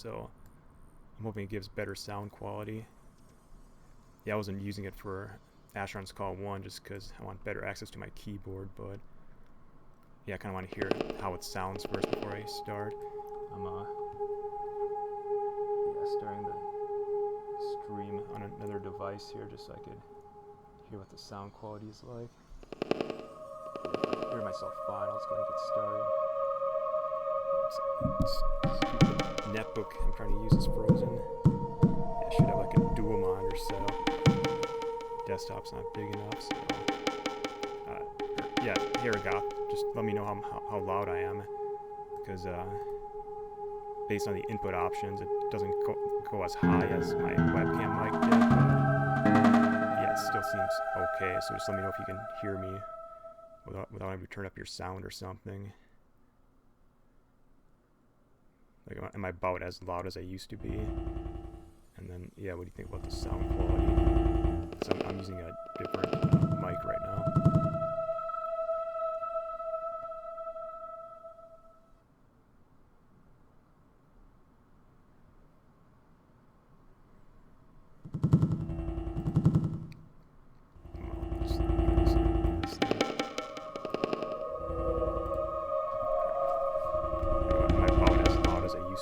so I'm hoping it gives better sound quality. Yeah, I wasn't using it for Asheron's Call 1 just because I want better access to my keyboard, but yeah, I kind of want to hear how it sounds first before I start. I'm starting the stream on another device here just so I could hear what the sound quality is like. If I hear myself fine, I'll just go ahead and get started. The netbook I'm trying to use is frozen. Yeah, I should have like a dual monitor setup. Desktop's not big enough, so yeah, here we go. Just let me know how loud I am, because based on the input options, it doesn't go as high as my webcam mic did. Yeah, it still seems okay, so just let me know if you can hear me without having to turn up your sound or something. Like, am I about as loud as I used to be? And then, yeah, what do you think about the sound quality? So I'm using a different mic right now.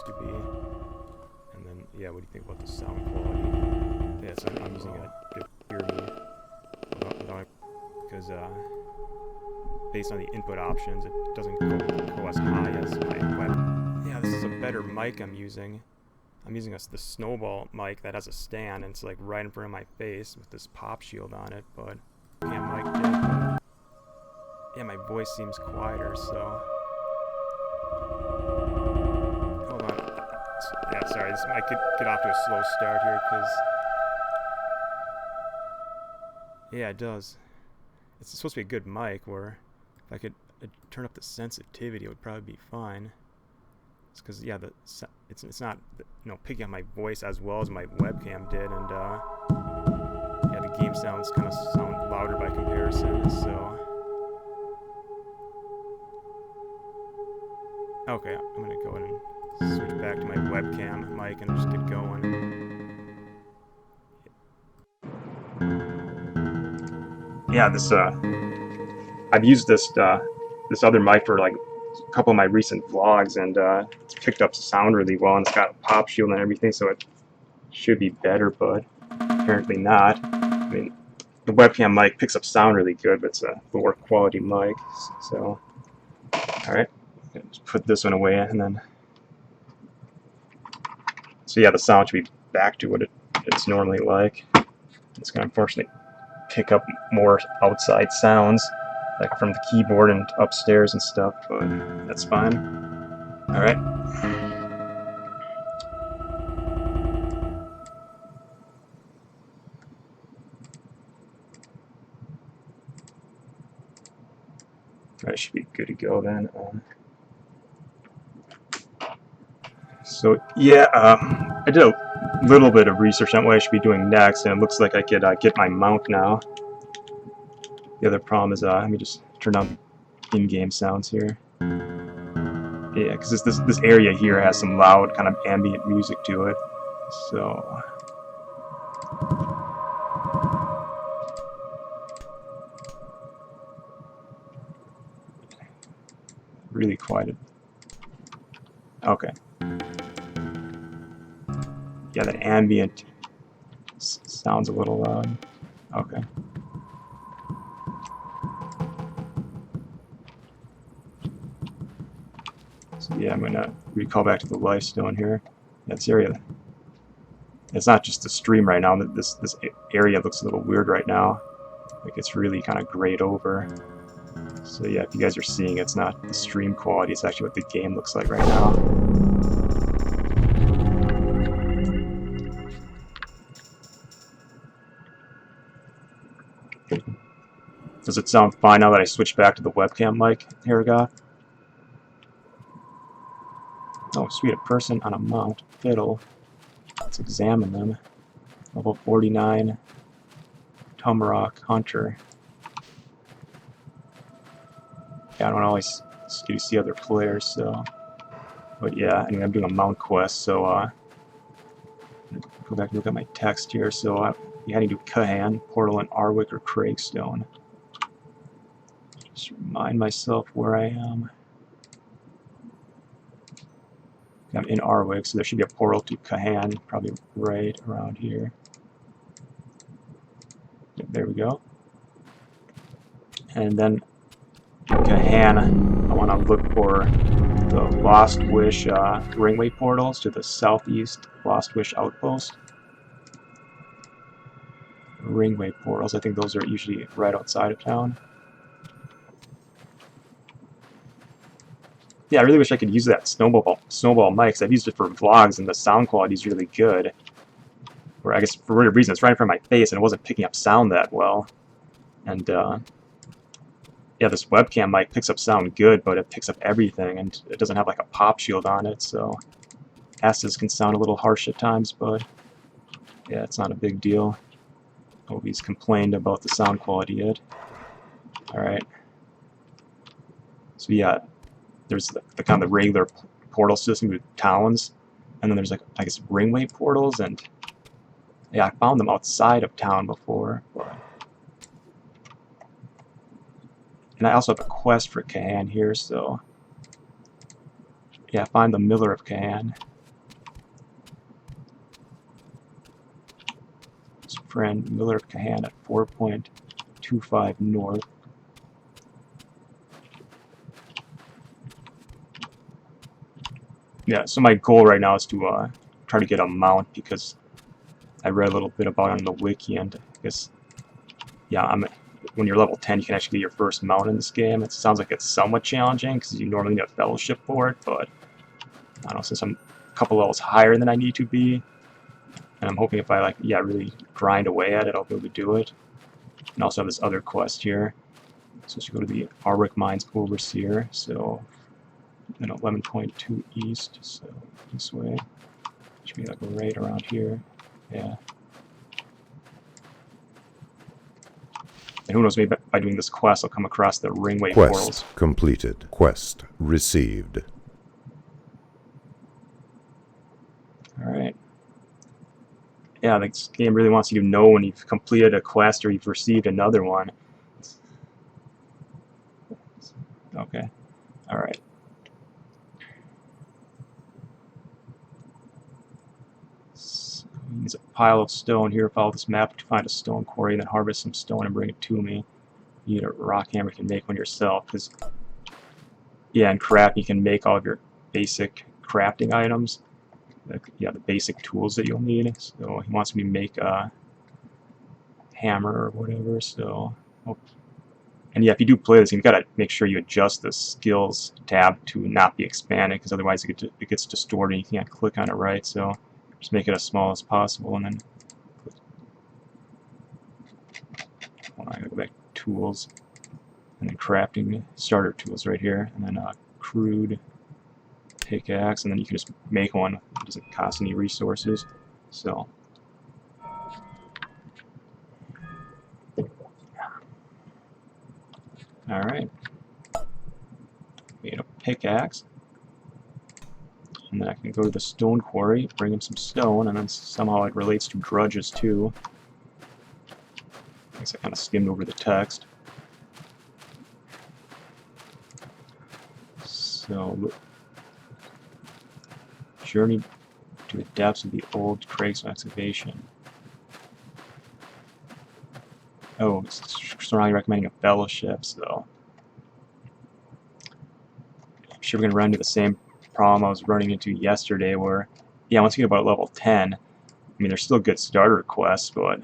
To be, and then yeah, what do you think about the sound quality? Yeah, so I'm using a different because based on the input options, it doesn't go as high as my web. Yeah, this is a better mic I'm using. I'm using the Snowball mic that has a stand, and it's like right in front of my face with this pop shield on it, but can't mic it. Yeah, my voice seems quieter, so. Yeah, sorry, this might get off to a slow start here, because yeah, it does. It's supposed to be a good mic, where if I could turn up the sensitivity, it would probably be fine. It's because yeah, it's not picking up my voice as well as my webcam did, and yeah, the game sound louder by comparison. So okay, I'm gonna go ahead and switch back to my webcam mic and just get going. Yeah, I've used this other mic for like a couple of my recent vlogs, and it's picked up sound really well, and it's got a pop shield and everything, so it should be better, but apparently not. I mean, the webcam mic picks up sound really good, but it's a lower quality mic. So, all right, just put this one away, and then. So yeah, the sound should be back to what it's normally like. It's going to unfortunately pick up more outside sounds, like from the keyboard and upstairs and stuff, but that's fine. Alright. That should be good to go then. So yeah, I did a little bit of research on what I should be doing next, and it looks like I could get my mount now. The other problem is, let me just turn on in-game sounds here. Yeah, because this area here has some loud kind of ambient music to it, so. Really quiet. Okay. Yeah, that ambient sounds a little loud. Okay. So yeah, I'm gonna recall back to the Lifestone here. This area. It's not just the stream right now. This area looks a little weird right now. Like it's really kind of grayed over. So yeah, if you guys are seeing, it's not the stream quality. It's actually what the game looks like right now. Does it sound fine now that I switched back to the webcam mic? Here we go. Oh, sweet, a person on a mount. Fiddle. Let's examine them. Level 49. Tomahawk Hunter. Yeah, I don't always get to see other players, so But yeah, anyway, I'm doing a mount quest, so go back and look at my text here. So you heading to Kahan, Portal in Arwick or Craigstone. Just remind myself where I am. I'm in Arwick, so there should be a portal to Kahan, probably right around here. Yep, there we go. And then Kahan, I want to look for the Lost Wish ringway portals to the southeast Lost Wish outpost. Ringway portals, I think those are usually right outside of town. Yeah, I really wish I could use that snowball mic, because I've used it for vlogs and the sound quality is really good. Or I guess for whatever reason, it's right in front of my face and it wasn't picking up sound that well. And yeah, this webcam mic picks up sound good, but it picks up everything, and it doesn't have like a pop shield on it, so passes can sound a little harsh at times, but yeah, it's not a big deal. Nobody's complained about the sound quality yet. Alright. So yeah, there's the kind of the regular portal system with towns, and then there's like, I guess, ringway portals, and yeah, I found them outside of town before, but... And I also have a quest for Kahan here, so yeah, find the Miller of Kahan. His friend Miller of Kahan at 4.25 north. Yeah, so my goal right now is to try to get a mount, because I read a little bit about it on the wiki, and I guess, yeah, when you're level 10, you can actually get your first mount in this game. It sounds like it's somewhat challenging, because you normally need a fellowship for it, but I don't know, since I'm a couple levels higher than I need to be, and I'm hoping if I, like, yeah, really grind away at it, I'll be able to do it. And also have this other quest here. So let's go to the Arwick Mines Overseer, so then 11.2 east, so this way. Should be like right around here. Yeah. And who knows, maybe by doing this quest, I'll come across the ringway portals. Quest completed. Quest received. Alright. Yeah, this game really wants you to know when you've completed a quest or you've received another one. Okay. Alright. So, use a pile of stone here. Follow this map to find a stone quarry, then harvest some stone and bring it to me. You need a rock hammer, you can make one yourself, because yeah, in craft you can make all of your basic crafting items. Yeah, the basic tools that you'll need. So he wants me to make a hammer or whatever. So, and yeah, if you do play this, you've got to make sure you adjust the skills tab to not be expanded, because otherwise it gets distorted and you can't click on it right. So just make it as small as possible, and then I gotta go back to tools, and then crafting starter tools right here, and then crude pickaxe, and then you can just make one. It doesn't cost any resources. So alright, made a pickaxe, and then I can go to the stone quarry, bring him some stone, and then somehow it relates to drudges too. I guess I kind of skimmed over the text. So, journey to the depths of the old Craig's excavation. Oh, it's strongly recommending a fellowship, so I'm sure we're going to run into the same problem I was running into yesterday, where, yeah, once you get about level 10, I mean, they're still good starter quests, but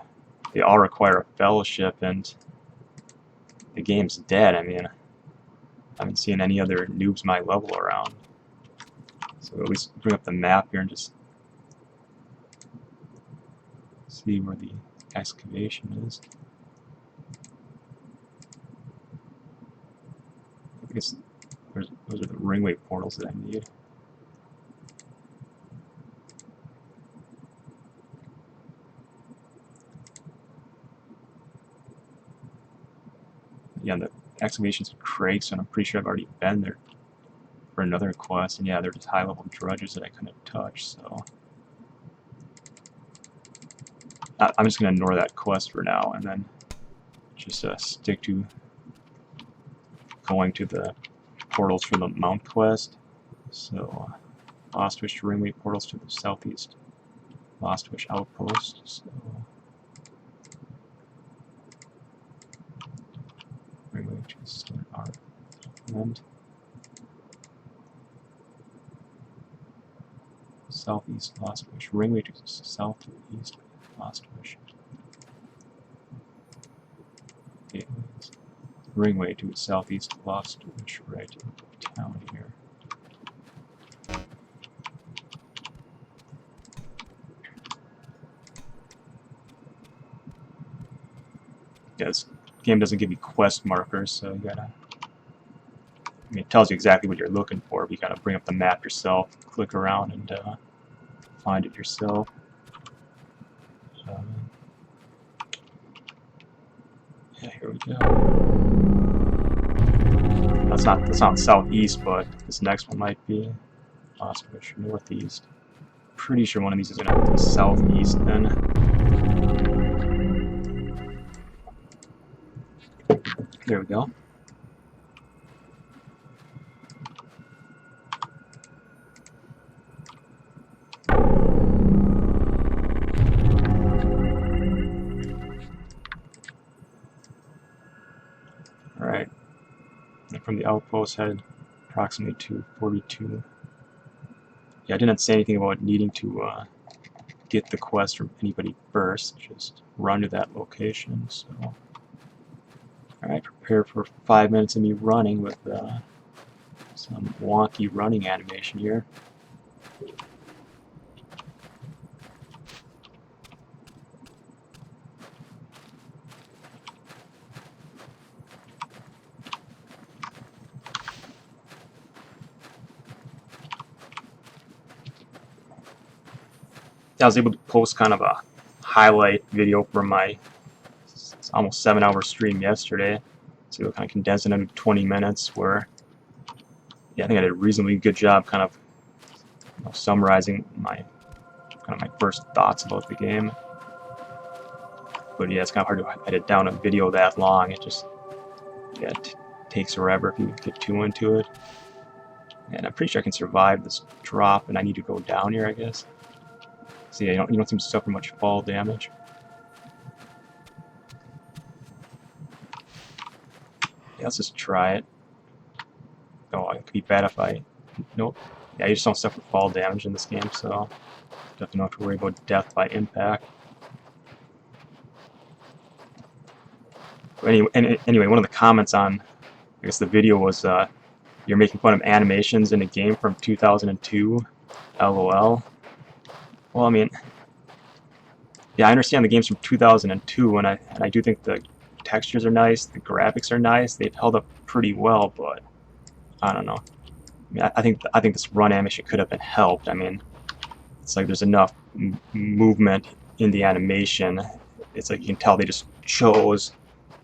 they all require a fellowship, and the game's dead. I mean, I haven't seen any other noobs my level around. So at least bring up the map here and just see where the excavation is. I guess those are the ringway portals that I need. Yeah, the excavation's in Craig's, and I'm pretty sure I've already been there for another quest, and yeah, they're just high-level drudges that I couldn't touch, so I'm just going to ignore that quest for now, and then just stick to going to the portals for the Mount quest. So, Lost Wish to Ringway portals to the southeast Lost Wish outpost. So, Ringway to start our end. Southeast Lost Wish. Ringway to southeast Lost Wish. Gateways. Ringway to southeast Lost Wish, right in town here. Yeah, this game doesn't give you quest markers, so you gotta. I mean, it tells you exactly what you're looking for, but you gotta bring up the map yourself, click around, and find it yourself. Yeah, here we go. That's not southeast, but this next one might be Lost Wish northeast. Pretty sure one of these is gonna be southeast then. There we go. Alright. And from the outpost, headed approximately to 42. Yeah, I didn't say anything about needing to get the quest from anybody first. Just run to that location. So, alright, prepare for 5 minutes of me running with some wonky running animation here. I was able to post kind of a highlight video from my almost 7-hour stream yesterday. So we'll kind of condense it into 20 minutes where, yeah, I think I did a reasonably good job kind of summarizing my first thoughts about the game. But yeah, it's kind of hard to edit down a video that long. It just, yeah, it takes forever if you get too into it. And I'm pretty sure I can survive this drop, and I need to go down here, I guess. So yeah, you don't seem to suffer much fall damage. Yeah, let's just try it. Oh, it could be bad if I... Nope. Yeah, you just don't suffer fall damage in this game, so definitely don't have to worry about death by impact. But anyway, one of the comments on, I guess, the video was, you're making fun of animations in a game from 2002. LOL. Well, I mean, yeah, I understand the game's from 2002, and I do think the textures are nice, the graphics are nice, they've held up pretty well, but I don't know. I mean, I think this run animation could have been helped. I mean, it's like there's enough movement in the animation. It's like you can tell they just chose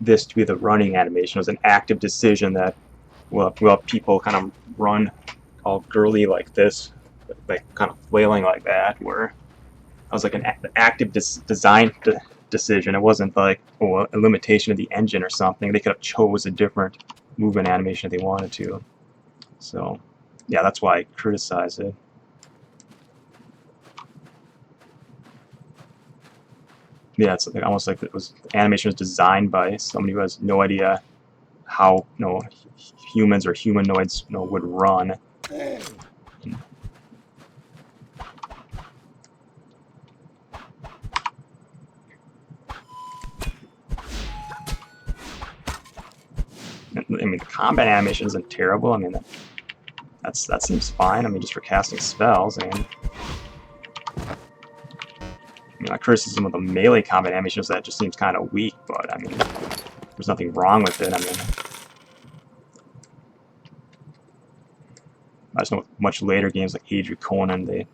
this to be the running animation. It was an active decision that, well, people kind of run all girly like this, like kind of flailing like that, where I was like an active design decision. It wasn't like, oh, a limitation of the engine or something. They could have chose a different movement animation if they wanted to. So, yeah, that's why I criticize it. Yeah, it's like, almost like the animation was designed by somebody who has no idea how humans or humanoids would run. I mean, the combat animation isn't terrible. I mean, that seems fine. I mean, just for casting spells. I mean, my criticism of the melee combat animation is that it just seems kind of weak. But I mean, there's nothing wrong with it. I mean, I just know with much later games like Age of Conan, they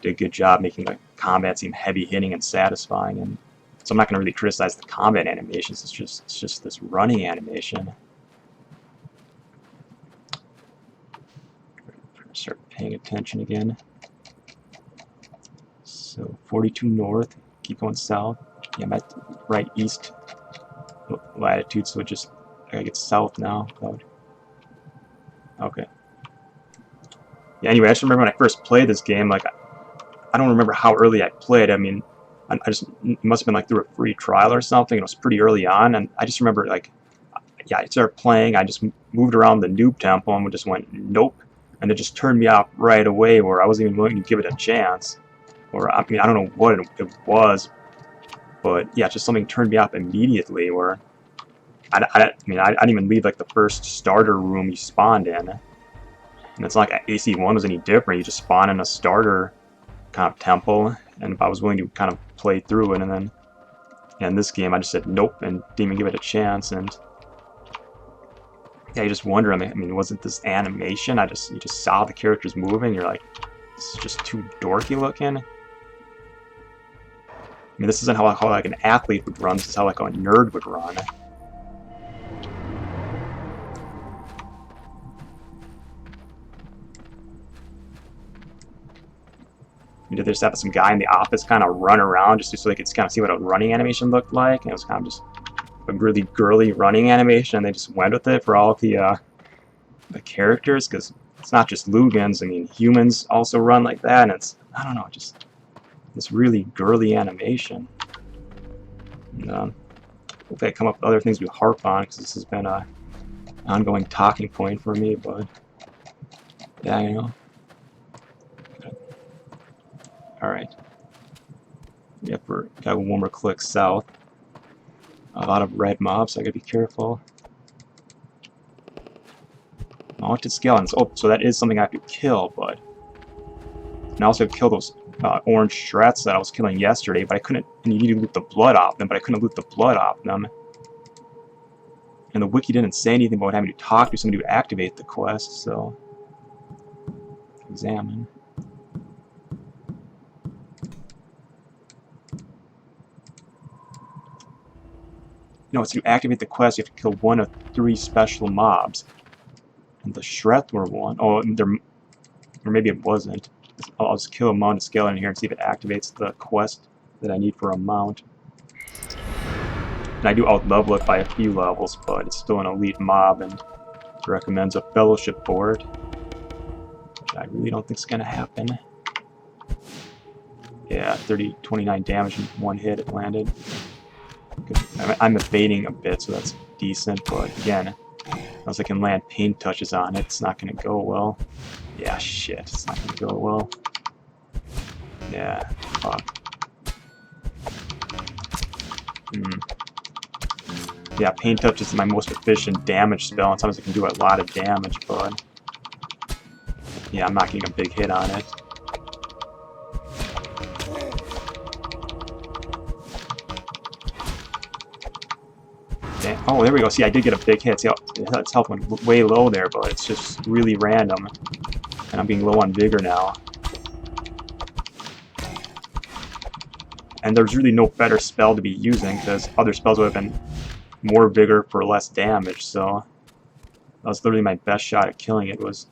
did a good job making the combat seem heavy hitting and satisfying. And so I'm not going to really criticize the combat animations. It's just this running animation. paying attention again. So 42 north, keep going south. Yeah, I'm at right east latitude, so I gotta get south now. Okay. Yeah, anyway, I just remember when I first played this game, like, I don't remember how early I played. I mean, it must have been like through a free trial or something. It was pretty early on, and I just remember, like, yeah, I started playing, I just moved around the noob temple and just went, nope. And it just turned me off right away, where I wasn't even willing to give it a chance. Or, I mean, I don't know what it was, but yeah, just something turned me off immediately, where I didn't even leave, like, the first starter room you spawned in. And it's not like AC1 was any different. You just spawn in a starter kind of temple, and if I was willing to kind of play through it, and then in this game I just said nope and didn't even give it a chance. And yeah, you just wonder, I mean, wasn't this animation? You just saw the characters moving, you're like, this is just too dorky looking. I mean, this isn't how like an athlete would run, this is how like a nerd would run. We did just have some guy in the office kind of run around just so they could kind of see what a running animation looked like, and it was kind of just a really girly running animation, and they just went with it for all of the characters, because it's not just Lugans. I mean, humans also run like that, and it's, I don't know, just this really girly animation. And, hopefully I come up with other things we harp on, because this has been an ongoing talking point for me, but yeah, you know. Alright. Yep, we're got one more click south. A lot of red mobs, so I gotta be careful. Mounted skeletons. Oh, so that is something I have to kill, but and I also have to kill those orange strats that I was killing yesterday, but I couldn't, and you need to loot the blood off them, but I couldn't loot the blood off them. And the wiki didn't say anything about having to talk to somebody to activate the quest, so examine. No, so to activate the quest, you have to kill one of 3 special mobs. And the Shreth were one. Oh, or maybe it wasn't. I'll just kill a mounted skeleton here and see if it activates the quest that I need for a mount. And I do out-level it by a few levels, but it's still an elite mob, and it recommends a fellowship board, which I really don't think is going to happen. Yeah, 29 damage in one hit it landed. I'm evading a bit, so that's decent, but again, unless I can land pain touches on it, it's not going to go well. Yeah, shit, it's not going to go well. Yeah, fuck. Yeah, pain touch is my most efficient damage spell, and sometimes it can do a lot of damage, but yeah, I'm not getting a big hit on it. Oh, there we go. See, I did get a big hit. See, its health went way low there, but it's just really random. And I'm being low on vigor now. And there's really no better spell to be using, because other spells would have been more vigor for less damage, so that was literally my best shot at killing it, was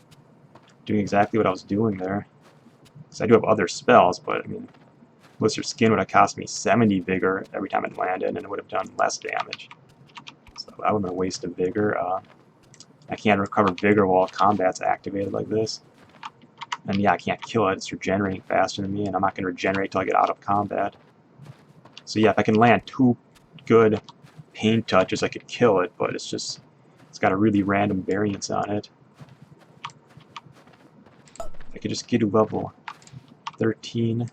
doing exactly what I was doing there. Because I do have other spells, but I mean, Blister Skin would have cost me 70 vigor every time it landed, and it would have done less damage. So that would have been a waste of vigor. I can't recover vigor while combat's activated like this. And yeah, I can't kill it. It's regenerating faster than me, and I'm not going to regenerate till I get out of combat. So yeah, if I can land 2 good pain touches, I could kill it, but it's got a really random variance on it. I could just get to level 13,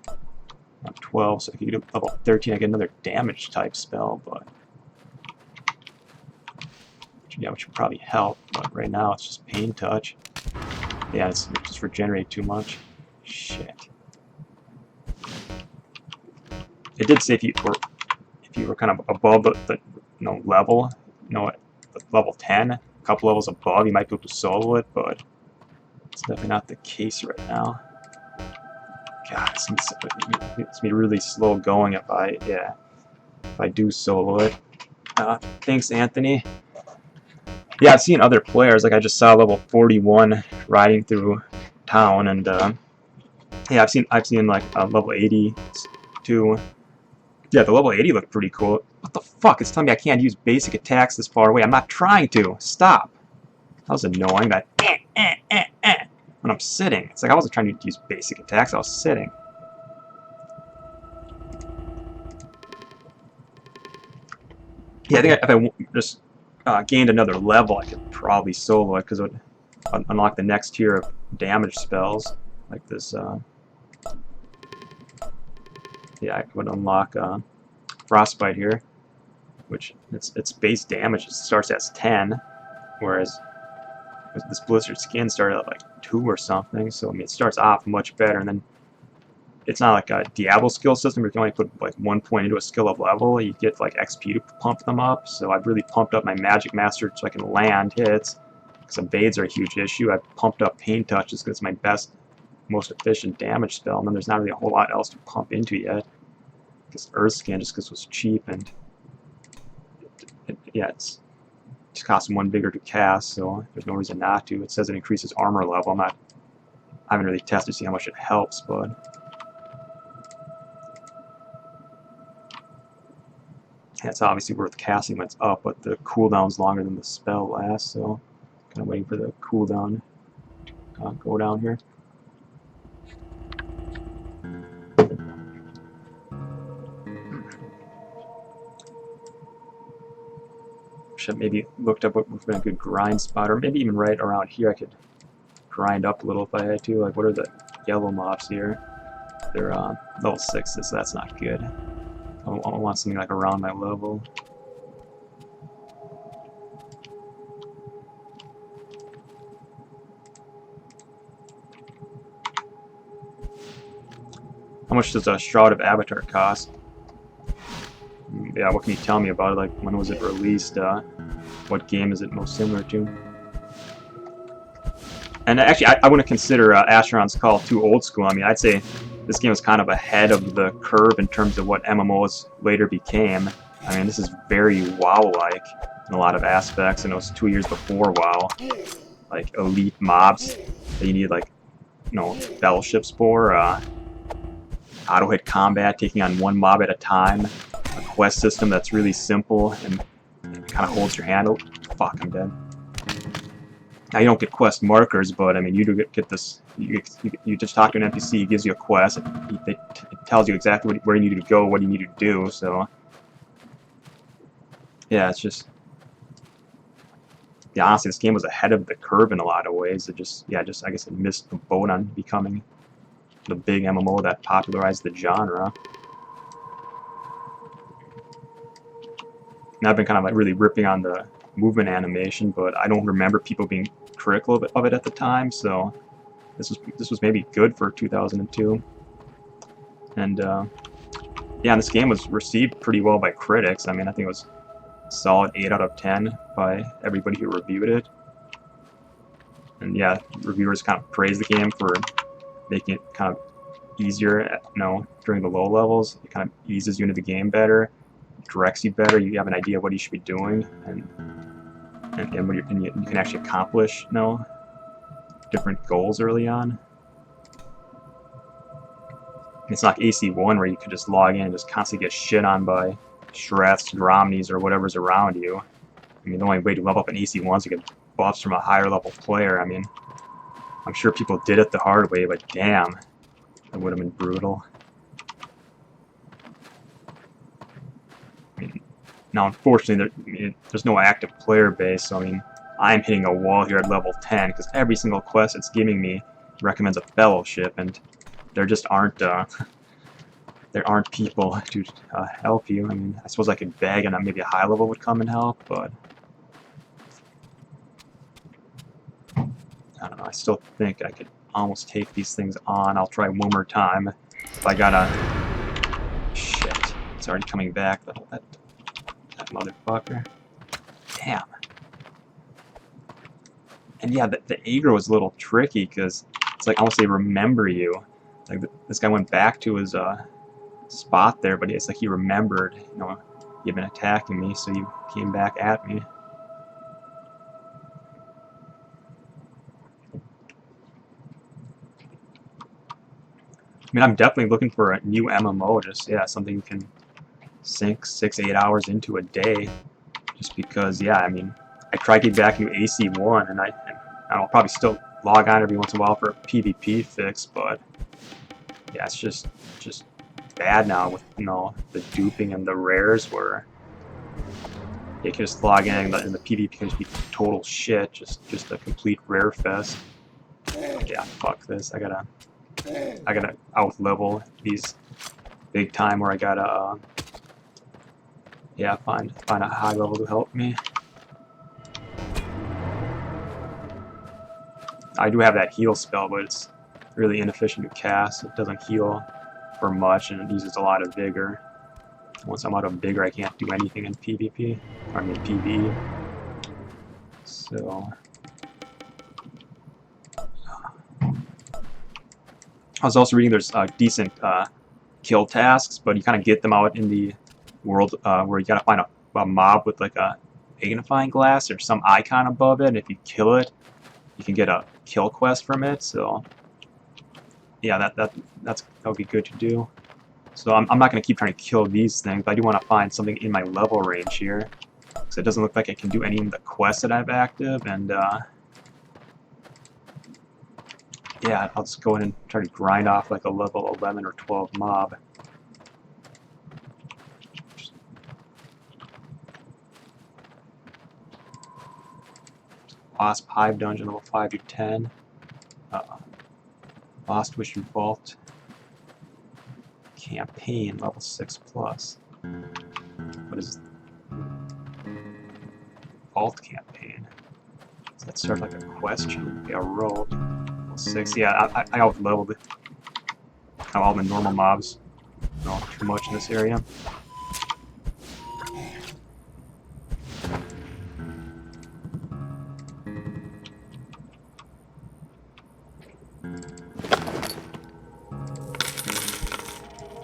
not 12, so if I could get to level 13, I get another damage type spell, but which would probably help, but right now it's just pain touch. Yeah, it's just regenerate too much. Shit. It did say if you were kind of above the level, level 10, a couple levels above, you might be able to solo it, but it's definitely not the case right now. God, it's gonna be really slow going if I do solo it. Thanks, Anthony. Yeah, I've seen other players, like I just saw level 41 riding through town, and yeah, I've seen like level 80 too. Yeah, the level 80 looked pretty cool. What the fuck? It's telling me I can't use basic attacks this far away. I'm not trying to. Stop. That was annoying. That when I'm sitting. It's like I wasn't trying to use basic attacks. I was sitting. Yeah, I think if I just gained another level, I could probably solo it because it would unlock the next tier of damage spells, like this. Yeah, I would unlock Frostbite here, which its base damage starts as 10, whereas this Blizzard skin started at like 2 or something. So I mean, it starts off much better, and then it's not like a Diablo skill system where you can only put like 1 point into a skill of level. You get like XP to pump them up. So I've really pumped up my Magic Master so I can land hits, because evades are a huge issue. I've pumped up Pain Touches because it's my best, most efficient damage spell, and then there's not really a whole lot else to pump into yet. Because Earth Skin just because it was cheap, and yeah, it's just costs 1 bigger to cast, so there's no reason not to. It says it increases armor level. I haven't really tested to see how much it helps, but yeah, it's obviously worth casting when it's up, but the cooldown's longer than the spell lasts, so kind of waiting for the cooldown to go down here. Should have maybe looked up what would have been a good grind spot, or maybe even right around here I could grind up a little if I had to. Like, what are the yellow mobs here? They're level 6s, so that's not good. I want something like around my level. How much does a Shroud of Avatar cost? Yeah, what can you tell me about it? Like, when was it released? What game is it most similar to? And actually, I wouldn't consider Asheron's Call too old school. I mean, I'd say this game is kind of ahead of the curve in terms of what MMOs later became. I mean, this is very WoW-like in a lot of aspects, and it was 2 years before WoW. Like, elite mobs that you need, like, you know, fellowships for, auto-hit combat, taking on 1 mob at a time, a quest system that's really simple and kind of holds your hand. Oh, fuck, I'm dead. Now, you don't get quest markers, but I mean, you do get this. You just talk to an NPC, he gives you a quest, it tells you exactly where you need to go, what you need to do. So, yeah, it's just, yeah, honestly, this game was ahead of the curve in a lot of ways. It just, yeah, I guess it missed the boat on becoming the big MMO that popularized the genre. And I've been kind of like really ripping on the movement animation, but I don't remember people being critical of it at the time, so this was maybe good for 2002. And yeah, this game was received pretty well by critics. I mean, I think it was a solid 8 out of 10 by everybody who reviewed it. And yeah, reviewers kind of praised the game for making it kind of easier, you know, during the low levels. It kind of eases you into the game better, directs you better. You have an idea of what you should be doing, and you can actually accomplish, you know, different goals early on. It's not like AC1 where you could just log in and just constantly get shit on by Shreths, Romneys, or whatever's around you. I mean, the only way to level up in AC1 is to get buffs from a higher level player. I mean, I'm sure people did it the hard way, but damn, that would have been brutal. I mean, now, unfortunately, there's no active player base, so I mean, I'm hitting a wall here at level 10 because every single quest it's giving me recommends a fellowship, and there just aren't there aren't people to help you. I mean, I suppose I could beg and maybe a high level would come and help, but I don't know. I still think I could almost take these things on. I'll try one more time. If I gotta... Shit. It's already coming back. That motherfucker. Damn. And yeah, the aggro is a little tricky because it's like almost they remember you. Like this guy went back to his spot there, but it's like he remembered, you know, he had been attacking me, so he came back at me. mean, I'm definitely looking for a new MMO. Just yeah, something you can sink 6-8 hours into a day. Just because, yeah, I mean, I try to get back into AC1, and I'll probably still log on every once in a while for a PvP fix, but yeah, it's just bad now with the duping and the rares where you can just log in and the PvP can just be total shit, just a complete rare fest. Yeah, fuck this. I gotta out level these big time where I gotta yeah, find a high level to help me. I do have that heal spell, but it's really inefficient to cast. It doesn't heal for much, and it uses a lot of vigor. Once I'm out of vigor, I can't do anything in PvP. I mean PvE. So I was also reading there's decent kill tasks, but you kind of get them out in the world where you gotta find a mob with like a magnifying glass or some icon above it, and if you kill it, you can get a kill quest from it. So yeah, that'll be good to do. So I'm not going to keep trying to kill these things, but I do want to find something in my level range here. So it doesn't look like I can do any of the quests that I have active, and yeah, I'll just go in and try to grind off like a level 11 or 12 mob. Wasp Hive Dungeon, level 5 to 10. Lost Wish Vault Campaign, level 6+. What is Vault Campaign? Does that start like a question? Yeah, rolled. Level 6. Yeah, I out-leveled kind of all the normal mobs. Not too much in this area.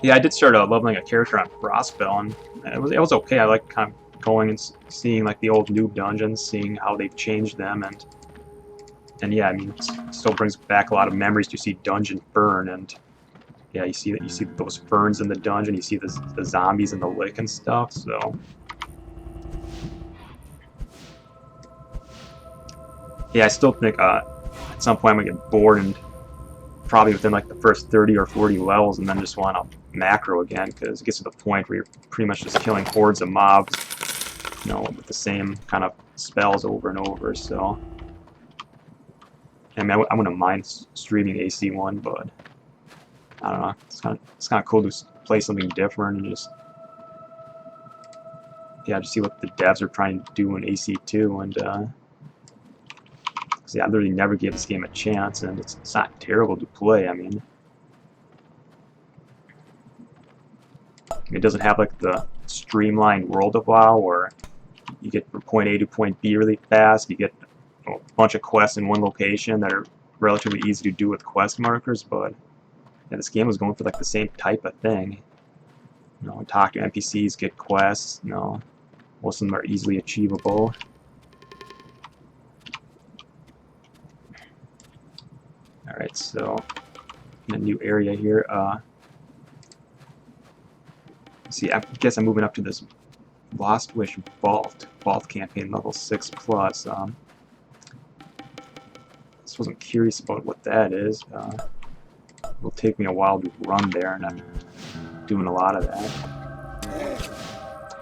Yeah, I did start leveling a character on Frostbell, and it was okay. I like kind of going and seeing like the old noob dungeons, seeing how they've changed them, and yeah, I mean, it still brings back a lot of memories to see dungeon burn, and yeah, you see those ferns in the dungeon, you see the zombies and the lick and stuff. So yeah, I still think at some point I'm gonna get bored and probably within like the first 30 or 40 levels, and then just want to macro again, because it gets to the point where you're pretty much just killing hordes of mobs, with the same kind of spells over and over. So I mean, I wouldn't mind streaming AC1, but I don't know. It's kind of cool to play something different and just see what the devs are trying to do in AC2, and I literally never gave this game a chance, and it's not terrible to play. I mean, it doesn't have like the streamlined world of WoW where you get from point A to point B really fast. You get a bunch of quests in one location that are relatively easy to do with quest markers, but yeah, this game was going for like the same type of thing. Talk to NPCs, get quests. Most of them are easily achievable. Alright, so in a new area here, see, I guess I'm moving up to this Lost Wish Vault campaign, level 6+. Just wasn't curious about what that is. It'll take me a while to run there, and I'm doing a lot of that.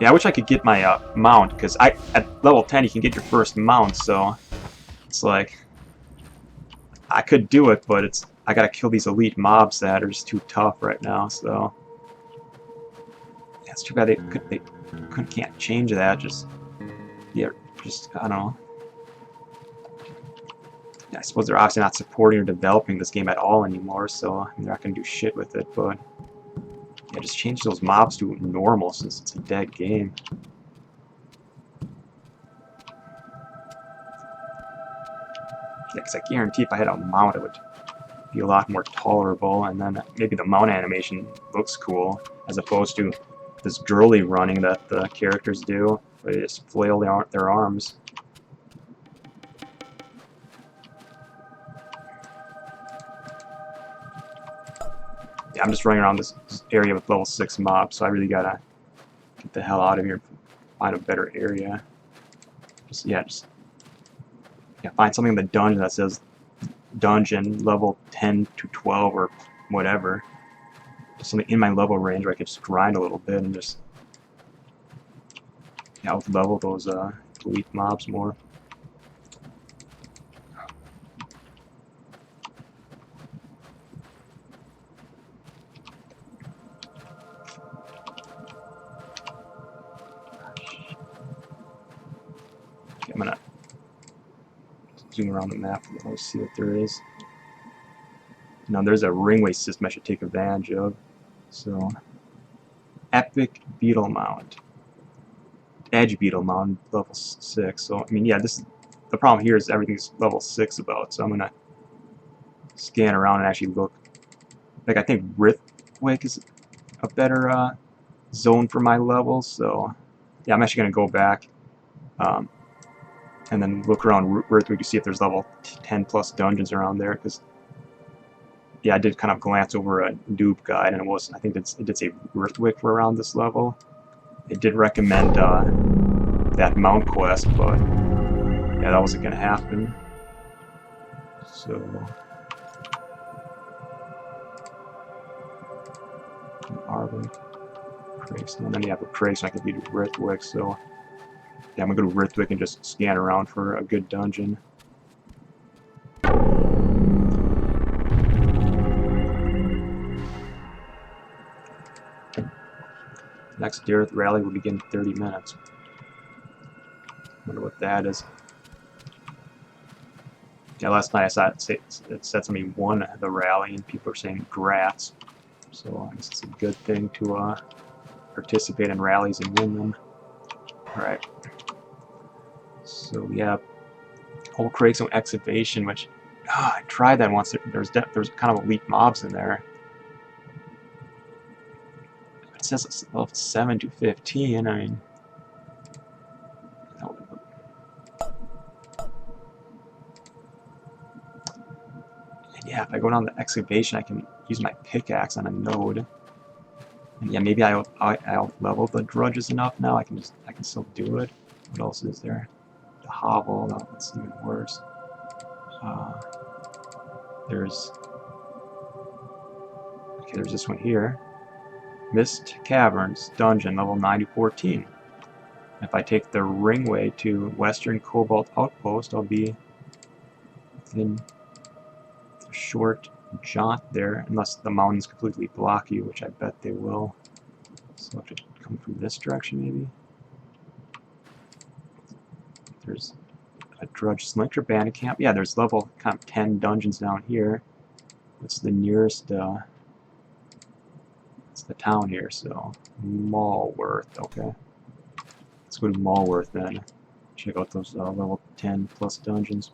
Yeah, I wish I could get my mount, because at level 10 you can get your first mount, so it's like I could do it, but I gotta kill these elite mobs that are just too tough right now. So yeah, it's too bad they can't change that. Just I don't know. Yeah, I suppose they're obviously not supporting or developing this game at all anymore, so they're not gonna do shit with it. But yeah, just change those mobs to normal since it's a dead game. Yeah, because I guarantee if I had a mount, it would be a lot more tolerable, and then maybe the mount animation looks cool, as opposed to this girly running that the characters do, where they just flail their arms. Yeah, I'm just running around this area with level 6 mobs, so I really gotta get the hell out of here and find a better area. Just find something in the dungeon that says dungeon level 10 to 12 or whatever. Just something in my level range where I could just grind a little bit and just out level those elite mobs more. Okay, I'm gonna zoom around the map and see what there is. Now there's a ringway system I should take advantage of. So, epic beetle mound, edge beetle mound, level 6. So I mean, yeah, this the problem here is everything's level 6 about. So I'm gonna scan around and actually look. Like I think Rithwick is a better zone for my level. So yeah, I'm actually gonna go back and then look around Rithwick to see if there's level 10 plus dungeons around there. Because yeah, I did kind of glance over a noob guide, and I think it did say Rithwick were around this level. It did recommend that mount quest, but yeah, that wasn't gonna happen. So Arwick, Craigson, and then you have a Craigson. I could be to Rithwick. So yeah, I'm gonna go to Rithwick and just scan around for a good dungeon. Next Dareth rally will begin in 30 minutes. Wonder what that is. Yeah, last night I saw it said somebody won the rally, and people are saying grats. So I guess it's a good thing to participate in rallies and win them. Alright. So we have Old Craigson Excavation, which I tried that once. There's kind of elite mobs in there. It says it's level 7 to 15. I mean, yeah, if I go down the excavation, I can use my pickaxe on a node. And yeah, maybe I'll level the drudges enough now. I can still do it. What else is there? The hovel. No, that's even worse. There's this one here. Mist Caverns Dungeon, level 9 to 14. If I take the ringway to Western Cobalt Outpost, I'll be in a short jaunt there, unless the mountains completely block you, which I bet they will. So I have to come from this direction, maybe. There's a Drudge Slinker Bandit Camp. Yeah, there's level kind of 10 dungeons down here. What's the nearest? It's the town here, so Malworth. Okay, let's go to Malworth then. Check out those level 10 plus dungeons.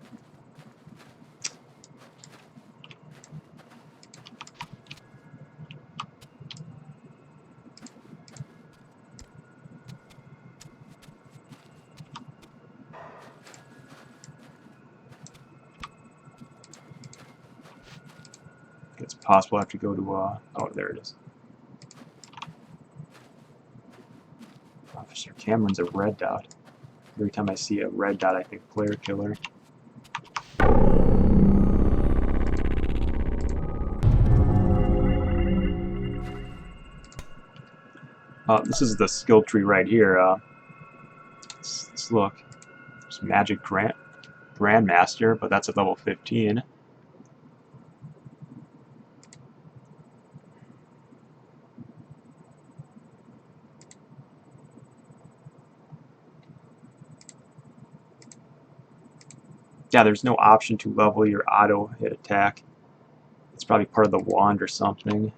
It's possible I have to go to oh, there it is. Officer Cameron's a red dot. Every time I see a red dot, I think player killer. This is the skill tree right here. Let's look. There's Magic Grandmaster, but that's at level 15. Yeah, there's no option to level your auto hit attack. It's probably part of the wand or something.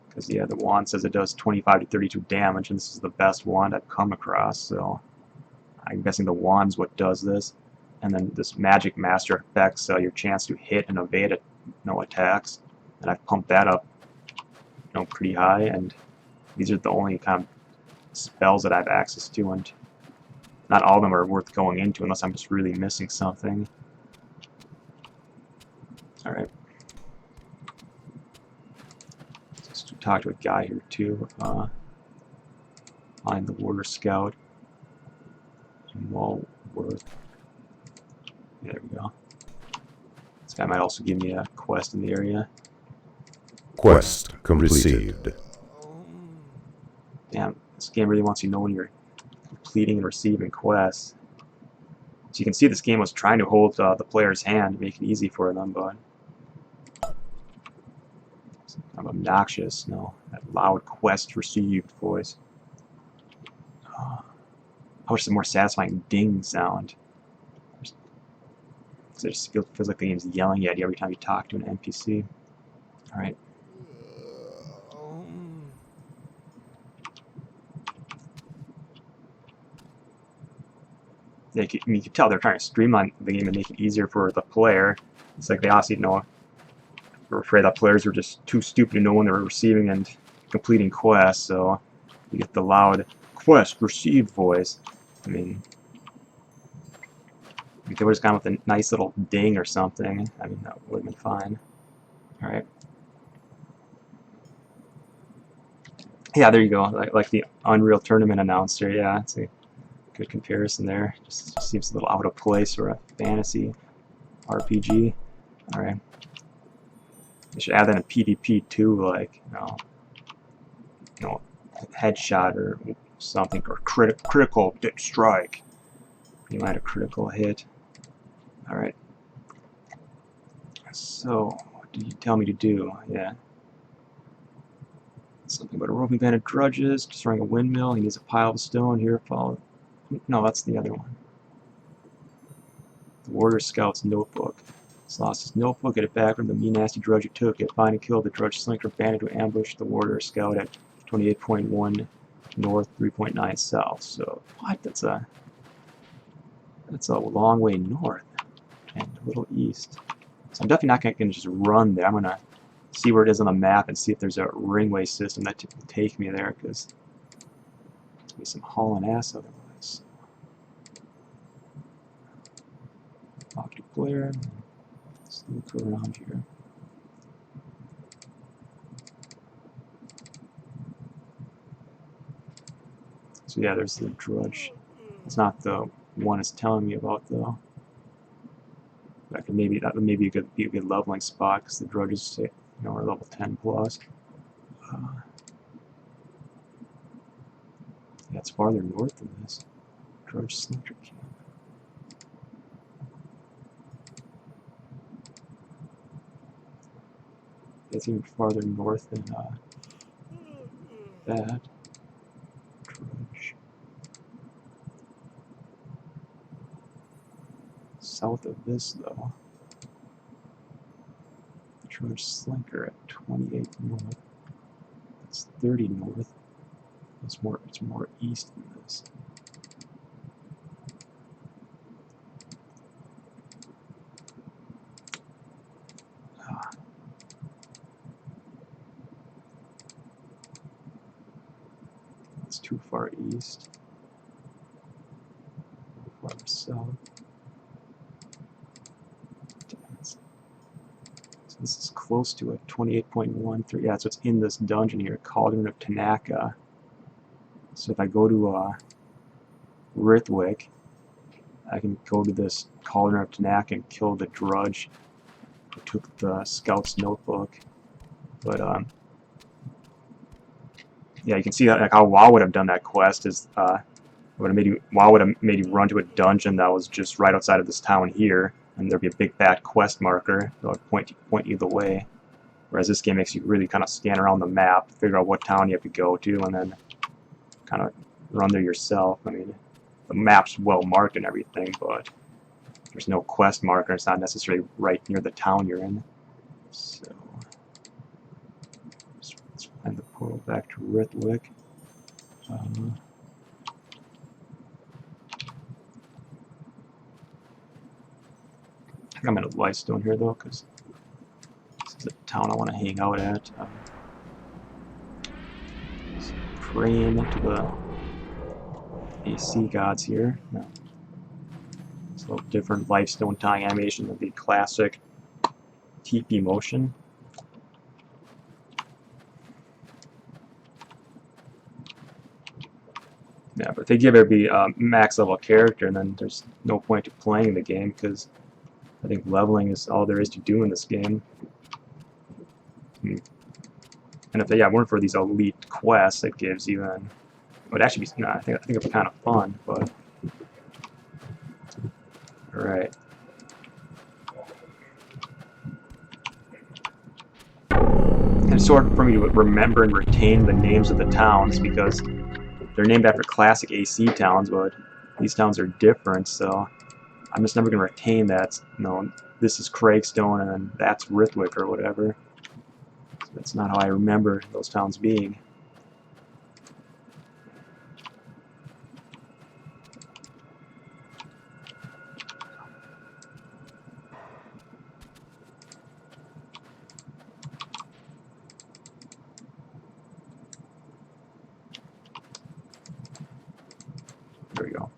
Because yeah, the wand says it does 25 to 32 damage, and this is the best wand I've come across, so I'm guessing the wand's what does this. And then this Magic Master affects your chance to hit and evade no attacks. And I've pumped that up, pretty high, and these are the only kind of spells that I have access to, and not all of them are worth going into unless I'm just really missing something. Alright. talk to a guy here too. Find the Warder Scout. Walworth. Yeah, there we go. This guy might also give me a quest in the area. Quest received. Damn, this game really wants you to know when you're completing and receiving quests. So you can see this game was trying to hold the player's hand to make it easy for them, but it's kind of obnoxious. No, that loud quest received voice. How much is a more satisfying ding sound? Because it just feels like the game's yelling at you every time you talk to an NPC. Alright. You can tell they're trying to streamline the game and make it easier for the player. It's like they honestly were afraid that players were just too stupid to know when they were receiving and completing quests, so you get the loud quest received voice. I mean, if they would have just gone with a nice little ding or something, I mean, that would have been fine. Alright. Yeah, there you go. Like the Unreal Tournament announcer. Yeah, it's a good comparison there. Just seems a little out of place for a fantasy RPG. Alright. They should add that in PvP too, like, you know, headshot or something, or critical strike. You might have a critical hit. Alright. So, what did you tell me to do? Yeah. Something about a roving band of drudges, destroying a windmill. He needs a pile of stone here. Follow. No, that's the other one. The Warder Scout's notebook. He's lost his notebook. Get it back from the mean, nasty drudge who took it. Find and kill the drudge slinker bandit who ambushed the Warder Scout at 28.1 north, 3.9 south. So, what? That's a long way north and a little east. So I'm definitely not going to just run there. I'm going to see where it is on the map and see if there's a ringway system that will take me there, because there's going to be some hauling ass otherwise. Talk to player. Let's look around here. So yeah, there's the drudge. It's not the one it's telling me about though. That would maybe be a good leveling spot, because the drudges, are level 10 plus. Yeah, it's farther north than this. Drudge Slinker Camp. It's even farther north than that. Drudge. South of this, though. Drudge Slinker at 28 north. That's 30 north. It's more east than this. That's too far east. Far south. So this is close to a 28.13. Yeah, so it's in this dungeon here, Cauldron of Tanaka. So if I go to Rithwick, I can go to this Cauldron of Tanaka and kill the drudge who took the scout's notebook. But yeah, you can see that, like, how WoW would have done that quest is WoW would have made you run to a dungeon that was just right outside of this town here, and there'd be a big fat quest marker that would point you the way. Whereas this game makes you really kind of scan around the map, figure out what town you have to go to, and then kind of run there yourself. I mean, the map's well marked and everything, but there's no quest marker. It's not necessarily right near the town you're in. So let's find the portal back to Rithwick. I think I'm in a Lifestone here though, because this is a town I want to hang out at. Praying to the AC gods here. No. It's a little different Lifestone tying animation than the classic TP motion. Yeah, but if they give every max level character, then there's no point to playing the game, because I think leveling is all there is to do in this game. And if they weren't for these elite quests it gives you, then it would actually be. I think it'd be kind of fun. But all right. And it's sort of for me to remember and retain the names of the towns, because they're named after classic AC towns, but these towns are different, so I'm just never going to retain that. This is Craigstone and then that's Rithwick or whatever. So that's not how I remember those towns being. There we go.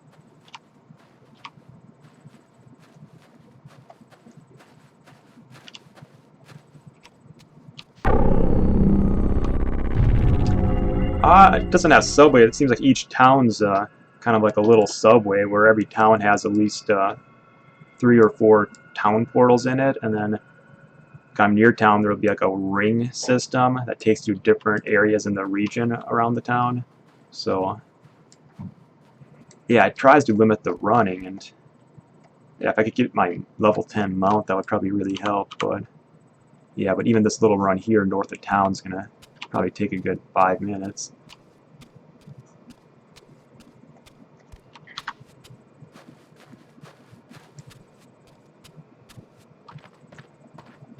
It doesn't have subway. It seems like each town's kind of like a little subway, where every town has at least 3 or 4 town portals in it, and then kind of near town there will be like a ring system that takes you to different areas in the region around the town. So yeah, it tries to limit the running, and yeah, if I could get my level 10 mount, that would probably really help. But yeah, but even this little run here north of town is gonna probably take a good 5 minutes.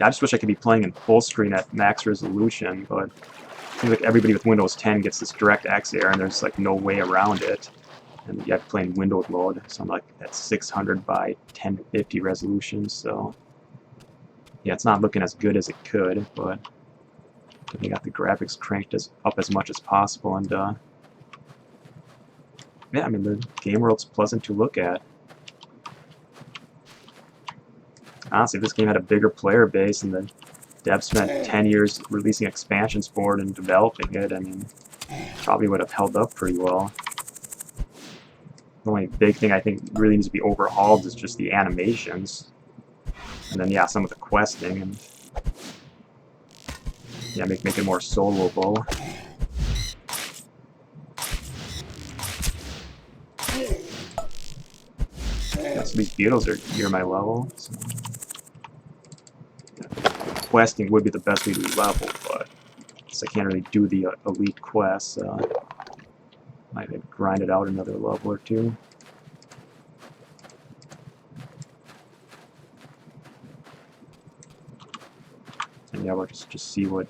I just wish I could be playing in full screen at max resolution, but it seems like everybody with Windows 10 gets this DirectX error, and there's like no way around it. And you have to play in windowed mode, so I'm like at 600 by 1050 resolution, so yeah, it's not looking as good as it could, but I got the graphics cranked up as much as possible, and yeah, I mean, the game world's pleasant to look at. Honestly, if this game had a bigger player base and the devs spent 10 years releasing expansions for it and developing it, I mean, probably would have held up pretty well. The only big thing I think really needs to be overhauled is just the animations. And then, yeah, some of the questing, and yeah, make it more soloable. Yeah, so these beetles are near my level, so questing would be the best way to level, but I can't really do the elite quests. Might grind it out another level or two. And yeah, we'll just see what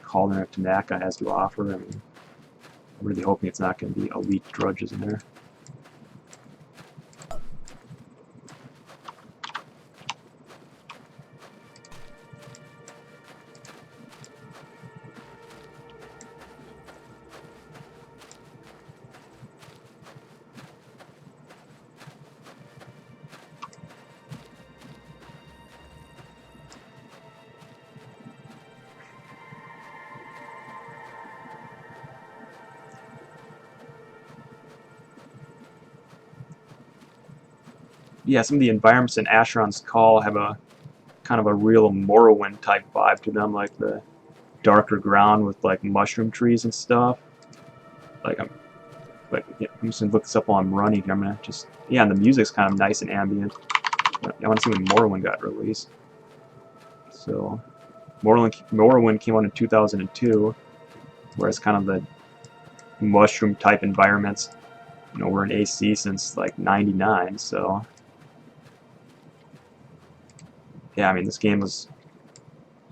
Cauldron of Tanaka has to offer. I mean, I'm really hoping it's not going to be elite drudges in there. Yeah, some of the environments in Asheron's Call have a kind of a real Morrowind type vibe to them, like the darker ground with like mushroom trees and stuff. Yeah, I'm just gonna look this up while I'm running here. I'm gonna just, yeah, and the music's kind of nice and ambient. I want to see when Morrowind got released. So Morrowind came out in 2002, whereas kind of the mushroom type environments, were in AC since like '99. So yeah, I mean, this game was,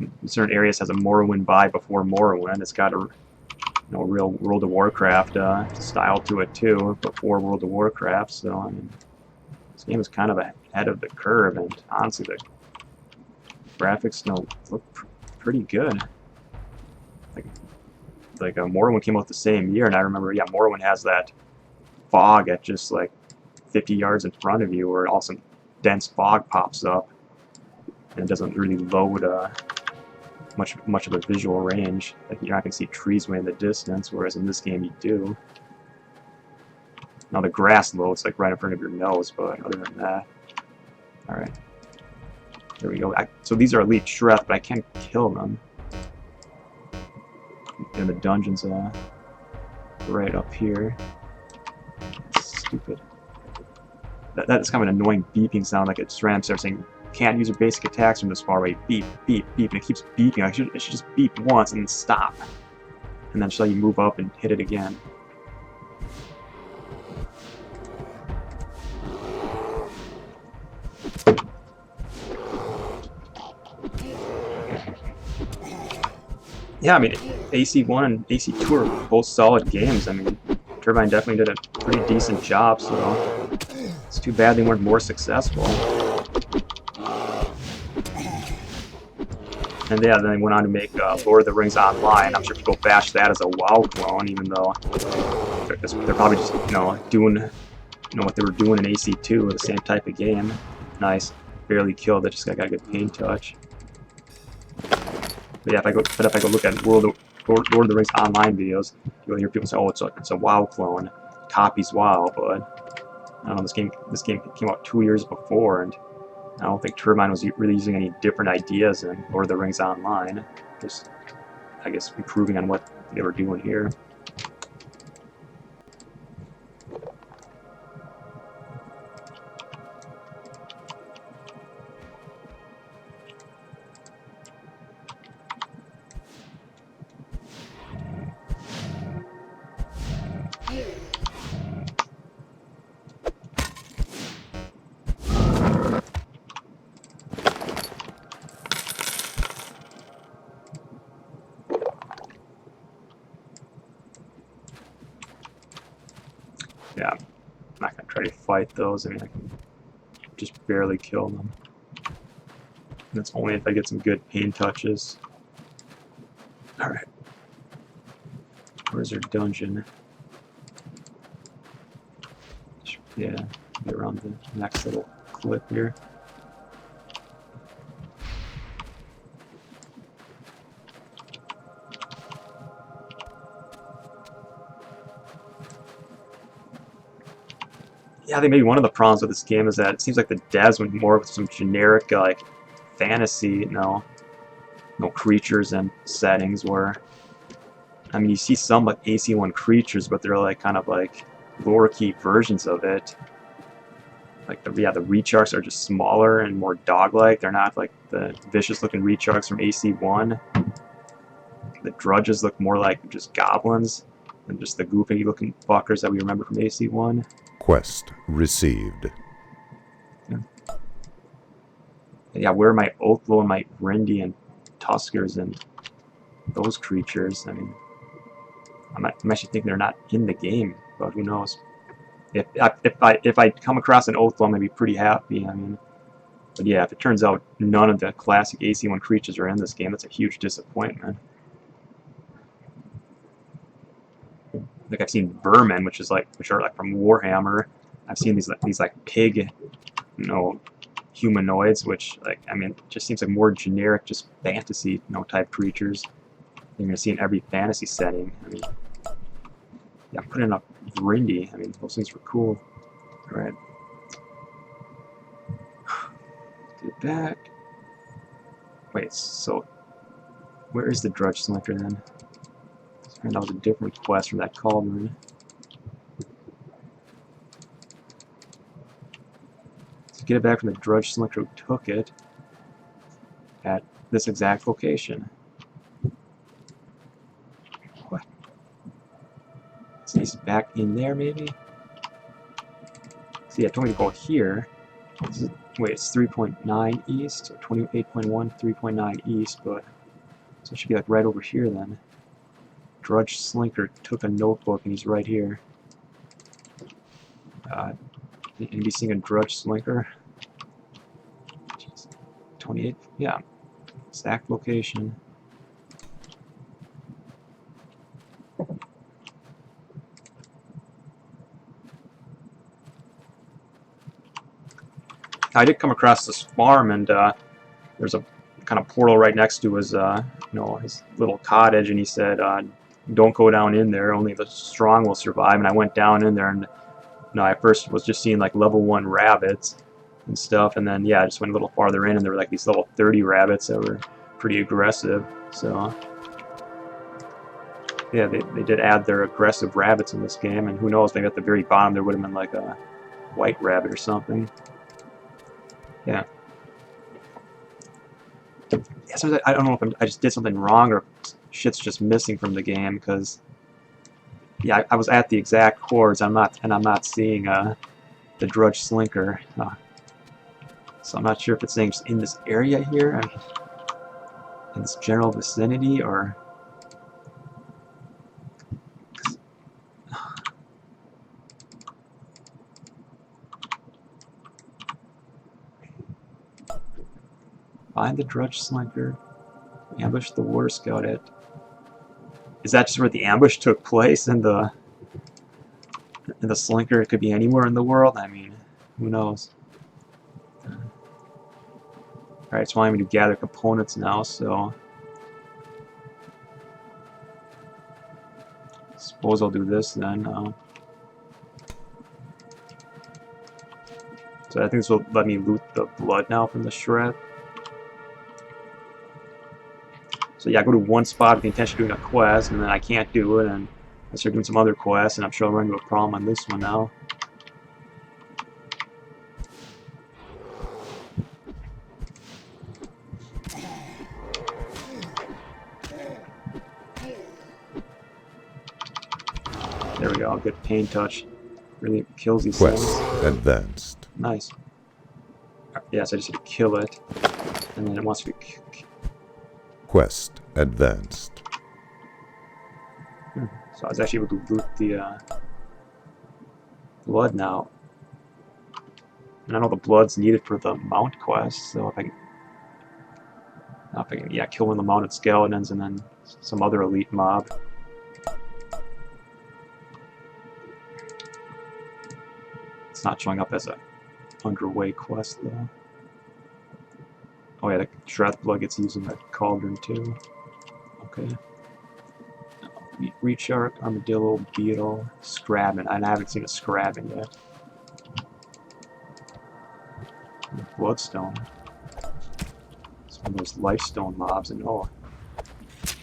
in certain areas, has a Morrowind vibe before Morrowind. It's got a real World of Warcraft style to it too, before World of Warcraft. So I mean, this game is kind of ahead of the curve, and honestly, the graphics look pretty good. Like Morrowind came out the same year, and I remember, yeah, Morrowind has that fog at just like 50 yards in front of you, where all some dense fog pops up, and it doesn't really load much of a visual range. Like, you're not going to see trees way in the distance, whereas in this game you do. Now the grass loads like right in front of your nose, but other than that, all right. There we go. So these are elite strength, but I can't kill them. And the dungeon's right up here. Stupid. That's kind of an annoying beeping sound, like it's RAM starts saying, can't use your basic attacks from this far away. Beep, beep, beep, and it keeps beeping. It should just beep once and then stop. And then just let you move up and hit it again. Yeah, I mean, AC1 and AC2 are both solid games. I mean, Turbine definitely did a pretty decent job, so it's too bad they weren't more successful. And yeah, then they went on to make Lord of the Rings Online. I'm sure people bash that as a WoW clone, even though they're probably just, doing, what they were doing in AC2, the same type of game. Nice, barely killed. That just got a good paint touch. But yeah, if I go look at Lord of the Rings Online videos, you'll hear people say, "Oh, it's a WoW clone, copies WoW." But I don't know, this game came out 2 years before, and I don't think Turbine was really using any different ideas in Lord of the Rings Online. Just, I guess, improving on what they were doing here. Yeah, I'm not gonna try to fight those. I mean, I can just barely kill them. And that's only if I get some good pain touches. Alright. Where's their dungeon? Yeah, get around the next little clip here. Yeah, I think maybe one of the problems with this game is that it seems like the devs went more with some generic, like, fantasy, no creatures and settings where, I mean, you see some, like, AC1 creatures, but they're, like, kind of, like, lore key versions of it. Like, the Recharks are just smaller and more dog-like. They're not, like, the vicious-looking Recharks from AC1. The Drudges look more like just goblins than just the goofy-looking fuckers that we remember from AC1. Quest received. Yeah, where are my Oathlow and my Rindy and Tuskers and those creatures? I mean, I'm actually thinking they're not in the game, but who knows? If I come across an Oathlow, I'm gonna be pretty happy. I mean, but yeah, if it turns out none of the classic AC1 creatures are in this game, that's a huge disappointment. Like, I've seen vermin, which are like from Warhammer. I've seen these like pig, humanoids, which, like, I mean, just seems like more generic, just fantasy, type creatures you're gonna see in every fantasy setting. I mean, yeah, I'm putting up Rindy. I mean, those things were cool. All right, get back. Wait, so where is the Drudge Slinker then? And that was a different quest from that cauldron. To get it back from the Drudge Slinker who took it at this exact location. What? So he's back in there, maybe? See, I told me to go here. Wait, it's 3.9 east, so 28.1, 3.9 east, but so it should be like right over here then. Drudge Slinker took a notebook and he's right here. Anybody seeing a Drudge Slinker? Jeez. 28? Yeah. Exact location. I did come across this farm, and there's a kind of portal right next to his, his little cottage, and he said, don't go down in there, only the strong will survive. And I went down in there, and No, I first was just seeing like level 1 rabbits and stuff, and then yeah, I just went a little farther in, and there were like these level 30 rabbits that were pretty aggressive. So yeah, they did add their aggressive rabbits in this game, and who knows, maybe at the very bottom there would have been like a white rabbit or something. Yeah. Yeah, so I don't know if I just did something wrong or shit's just missing from the game, because yeah, I was at the exact chords. I'm not seeing the Drudge Slinker. So I'm not sure if it's saying just in this area here, in this general vicinity, or find the Drudge Slinker, ambush the Water Scout at. Is that just where the ambush took place? And the Slinker, it could be anywhere in the world. I mean, who knows? Alright, it's wanting me to gather components now, so suppose I'll do this then. So I think this will let me loot the blood now from the shred. So yeah, I go to one spot with the intention of doing a quest, and then I can't do it, and I start doing some other quests, and I'm sure I'll run into a problem on this one now. There we go, good pain touch. Really kills these Quest things. advanced. Nice. Yeah, so I just have to kill it, and then it wants to be... Quest advanced. So I was actually able to loot the blood now. And I know the blood's needed for the mount quest, so if I can, yeah, kill one of the mounted skeletons and then some other elite mob. It's not showing up as a underway quest though. Oh yeah, the Shrath blood gets used in the cauldron too. Okay. Reed shark, armadillo, beetle, scrabbin. I haven't seen a scrabbin yet. Bloodstone. It's one of those lifestone mobs, and oh,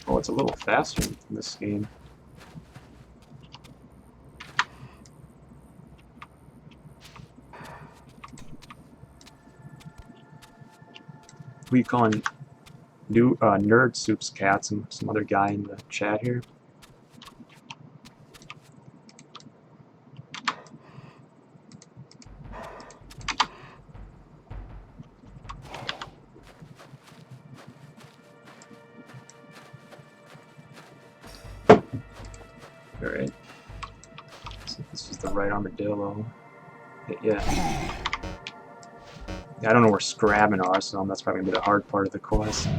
it's a little faster in this game. Who are you calling new Nerd Soup's cat? Some other guy in the chat here. Alright. So this is the right armadillo. Yeah. I don't know where scrabbing are, so that's probably gonna be the hard part of the quest.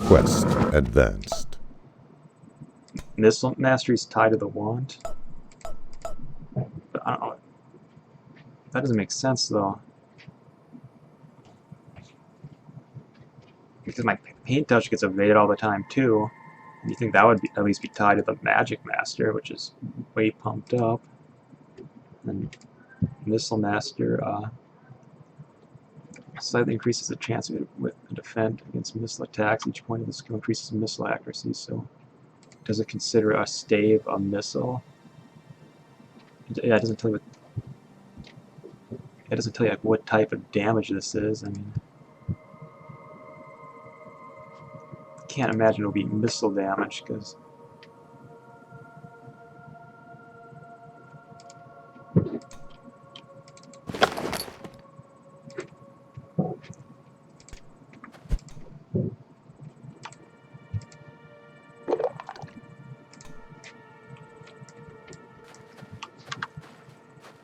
Quest advanced. Missile mastery's tied to the wand. But I don't know. That doesn't make sense though. Because my paint touch gets evaded all the time too. And you think that would at least be tied to the magic master, which is way pumped up. And missile master slightly increases the chance of defend against missile attacks. Each point of the skill increases missile accuracy. So does it consider a stave a missile? Yeah, it doesn't tell you what. It doesn't tell you like what type of damage this is. I mean, I can't imagine it'll be missile damage because.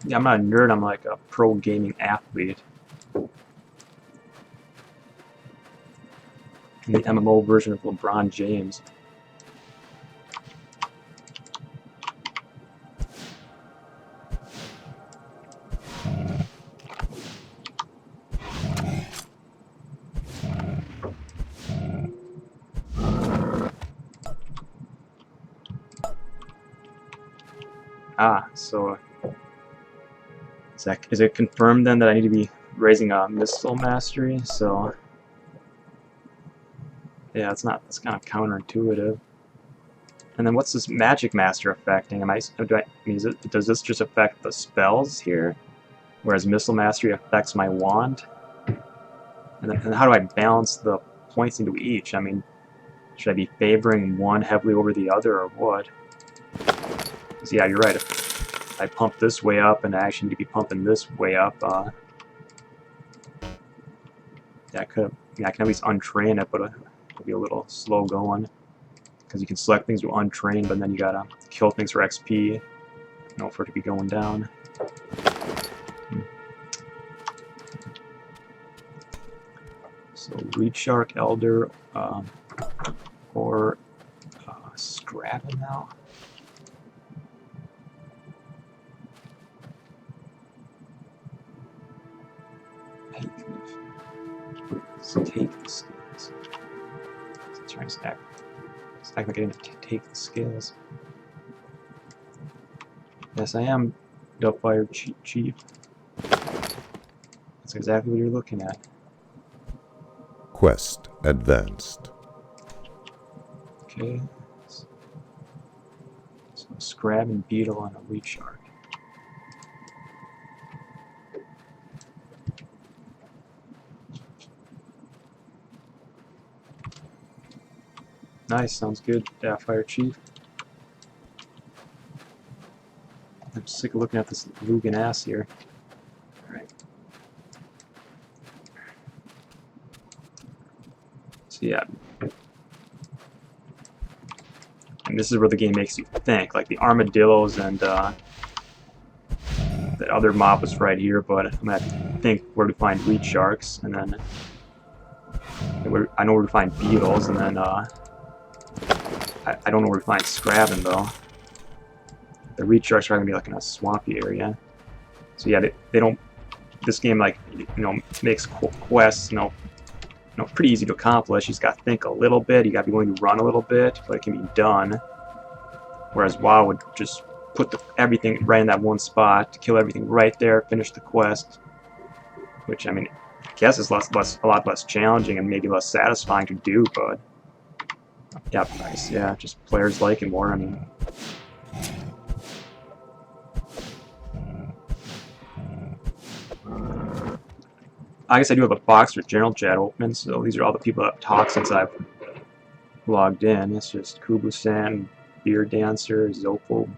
Yeah, I'm not a nerd, I'm like a pro gaming athlete. In the MMO version of LeBron James. So is it confirmed then that I need to be raising a missile mastery? So yeah, that's kind of counterintuitive. And then what's this magic master affecting? Does this just affect the spells here, whereas missile mastery affects my wand? And how do I balance the points into each? I mean, should I be favoring one heavily over the other, or what? Because yeah, you're right. If I pump this way up, and I actually need to be pumping this way up, yeah, I can at least untrain it, but it'll be a little slow going. Because you can select things to untrain, but then you gotta kill things for XP, for it to be going down. So Reed Shark, Elder, or Scrabbin now. Let's take the skills. Let's try to stack. It's like I didn't take the skills. Yes, I am Doubtfire Chief. That's exactly what you're looking at. Quest advanced. Okay. So Scrab and Beetle and a Reed Shark. Nice, sounds good, Fire Chief. I'm sick of looking at this Lugan ass here. Alright. So yeah. And this is where the game makes you think. Like the armadillos and that other mob was right here, but I'm gonna have to think where to find Reed Sharks, and then I know where to find beetles, and then I don't know where to find Scrabbin though. The Reed Sharks are gonna be like in a swampy area. So yeah, they don't. This game makes quests pretty easy to accomplish. You just got to think a little bit. You got to be willing to run a little bit, but it can be done. Whereas WoW would just put everything right in that one spot, kill everything right there, finish the quest. Which I guess is a lot less challenging and maybe less satisfying to do, but yeah, nice. Yeah, just players like it more. I guess I do have a box for general chat open, so these are all the people that have talked since I've logged in. It's just Kubu-san, Beer Dancer, Zopo,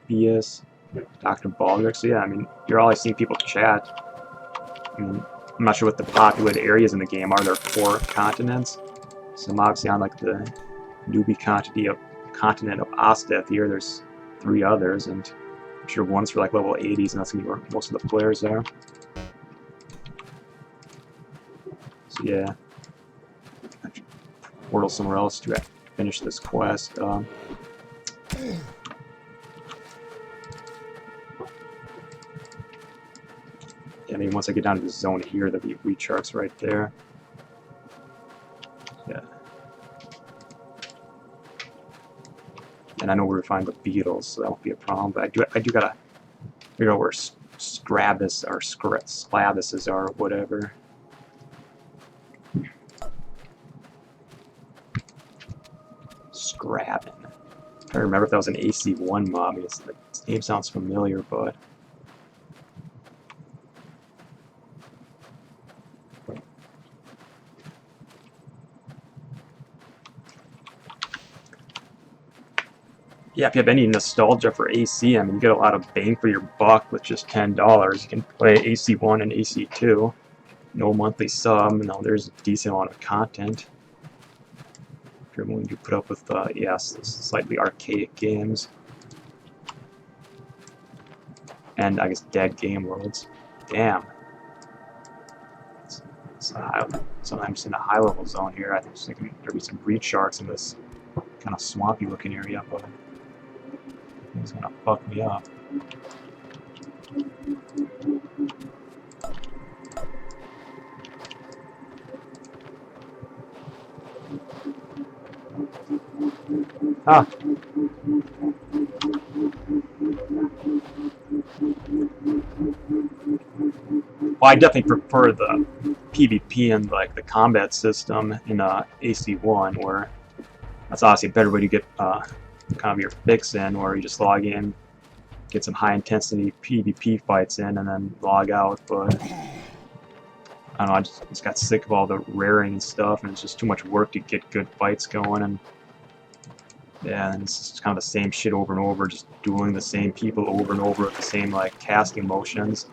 Bias, Dr. Baldrick. So yeah, you're always seeing people chat. I'm not sure what the populated areas in the game are. There are 4 continents. So I'm obviously on like the newbie continent of Osteth here. There's 3 others, and I'm sure one's for like level 80s, and that's gonna be where most of the players are. So yeah, I should portal somewhere else to finish this quest. Yeah, once I get down to the zone here, there'll be Reed Sharks right there. Yeah. And I know where to find the beetles, so that won't be a problem. But I do gotta figure out where Scrabbis or Sclavises are, or whatever. Scrabbin. I don't remember if that was an AC1 mob. This name sounds familiar, but yeah, if you have any nostalgia for AC, you get a lot of bang for your buck with just $10. You can play AC1 and AC2. No monthly sub. No, there's a decent amount of content. If you're willing to put up with, yes, slightly archaic games. And I guess dead game worlds. Damn. Sometimes in a high level zone here, I was thinking there'd be some Reed Sharks in this kind of swampy looking area, but it's gonna fuck me up. Ah. Well, I definitely prefer the PvP and like the combat system in AC1, where that's obviously a better way to get kind of your fix in, where you just log in, get some high intensity PvP fights in, and then log out. But I don't know, I just got sick of all the raring and stuff, and it's just too much work to get good fights going. And yeah, and it's just kind of the same shit over and over, just dueling the same people over and over with the same like casting motions.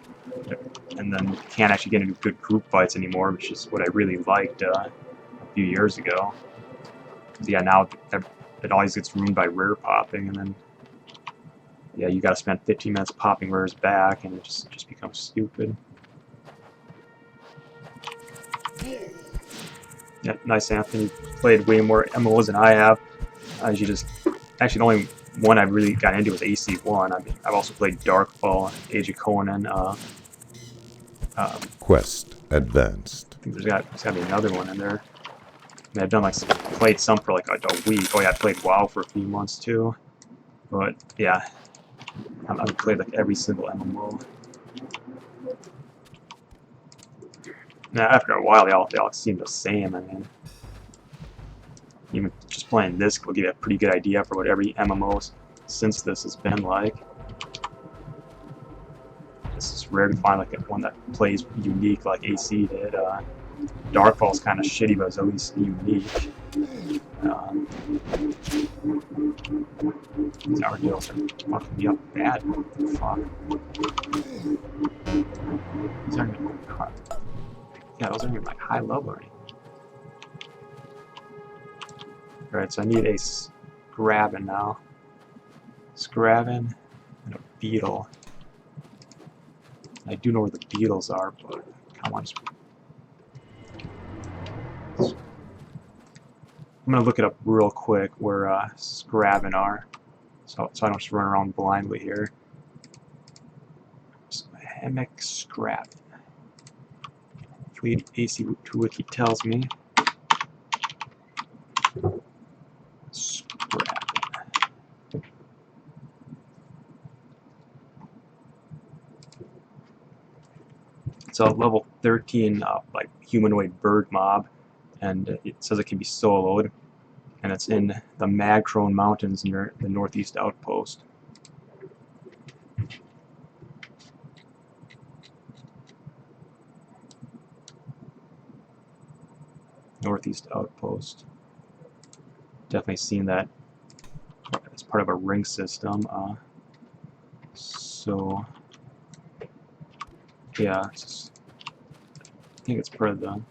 And then you can't actually get into good group fights anymore, which is what I really liked a few years ago. Yeah, now it always gets ruined by rare popping, and then yeah, you gotta spend 15 minutes popping rares back, and it just becomes stupid. Yeah, nice, Anthony. You played way more MMOs than I have. As you just actually the only one I really got into was AC1. I mean, I've also played Darkfall, Age of Conan. Quest advanced. I think there's gotta be another one in there. I mean, I've done like played some for like a week. Oh yeah, I played WoW for a few months too. But yeah, I've played like every single MMO. Now after a while, they all seem the same. I mean, even just playing this will give you a pretty good idea for what every MMO since this has been like. It's rare to find like one that plays unique like AC did. Darkfall's kind of shitty, but it's at least unique. These hour deals are fucking me up bad. Fuck. These aren't even high. Yeah, those aren't even like high level or anything. Alright, so I need a Scraven now. Scraven and a Beetle. I do know where the Beetles are, but come on. I'm gonna look it up real quick where Scraven are, so I don't just run around blindly here. Hammock Scraven. Hopefully AC2 Wiki tells me. Scraven. It's a level 13 like humanoid bird mob, and it says it can be soloed, and it's in the Magtrone Mountains near the northeast outpost. Northeast outpost. Definitely seen that as part of a ring system. So yeah, I think it's part of the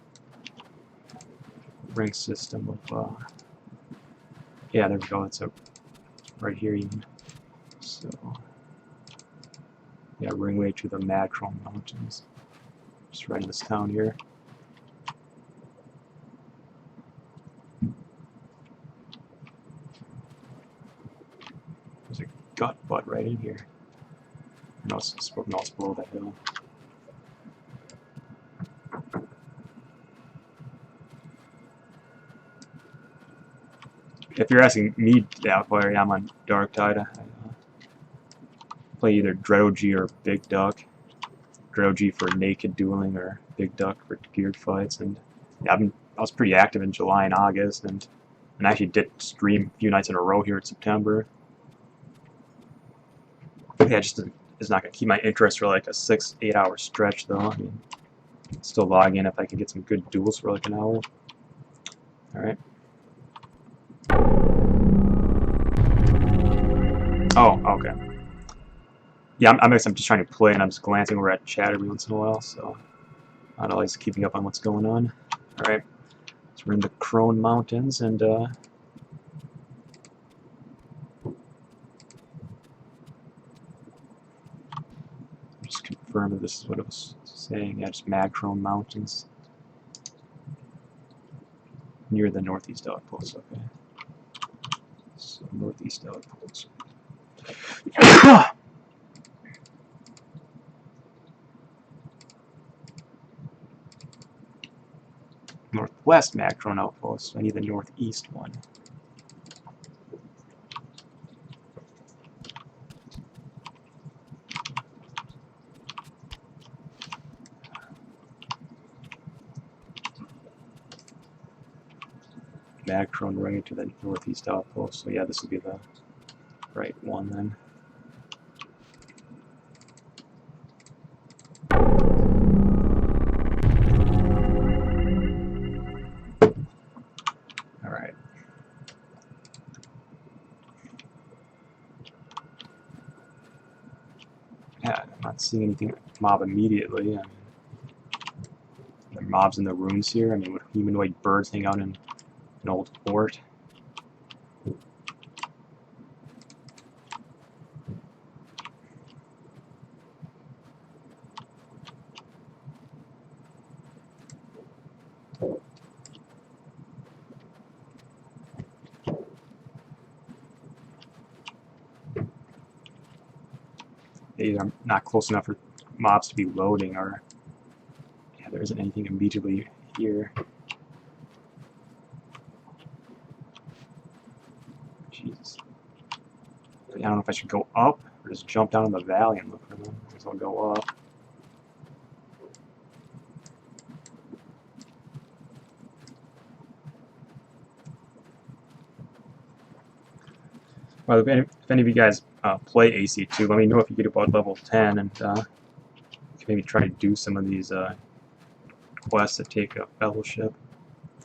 ring system of yeah, there we go. It's right here even. So yeah, ringway to the Magtrone Mountains. Just right in this town here. There's a gut butt right in here. No, it's below that hill. If you're asking me that player, I'm on Dark Tide. I play either Dreogy or Big Duck. Dreogy for naked dueling, or Big Duck for geared fights. And yeah, I was pretty active in July and August, and actually did stream a few nights in a row here in September. Yeah, just is not gonna keep my interest for like a 6-8 hour stretch though. I mean, still log in if I can get some good duels for like an hour. All right. Oh, okay. Yeah, I'm just trying to play, and I'm just glancing over at chat every once in a while, so not always keeping up on what's going on. All right, so we're in the Crone Mountains, and just confirm that this is what it was saying. Yeah, just Magtrone Mountains near the northeast outpost. Okay, so northeast outpost. Northwest Magtrone outpost. So I need the northeast one. Asheron right to the northeast outpost. So yeah, this will be the right one then. Alright. Yeah, I'm not seeing anything mob immediately. I mean, there are mobs in the rooms here. I mean, would humanoid birds hang out in an old fort? Either I'm not close enough for mobs to be loading, or yeah, there isn't anything immediately here. Jesus. I don't know if I should go up or just jump down in the valley and look for them. I guess I'll go up. Well, if any of you guys play AC2, let me know if you get about level 10, and you can maybe try to do some of these quests that take a fellowship,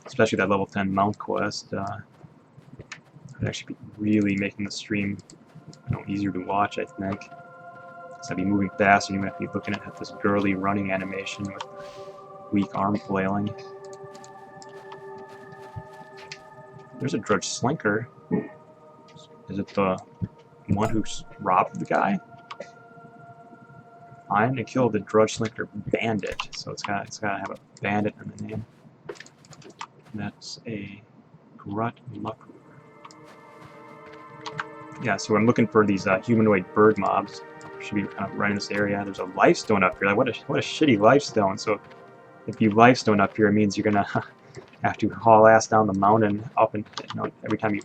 especially that level 10 mount quest. Could actually be really making the stream easier to watch, I think. So I'd be moving faster, and you might be looking at this girly running animation with weak arm flailing. There's a Drudge Slinker. Is it the one who robbed the guy? Find and kill the Drudge Slinker Bandit. So it's gotta have a bandit in the name. That's a Grut Mucker. Yeah, so I'm looking for these humanoid bird mobs. Should be kind of right in this area. There's a lifestone up here. Like, what a shitty lifestone. So if you lifestone up here, it means you're gonna have to haul ass down the mountain up, and every time you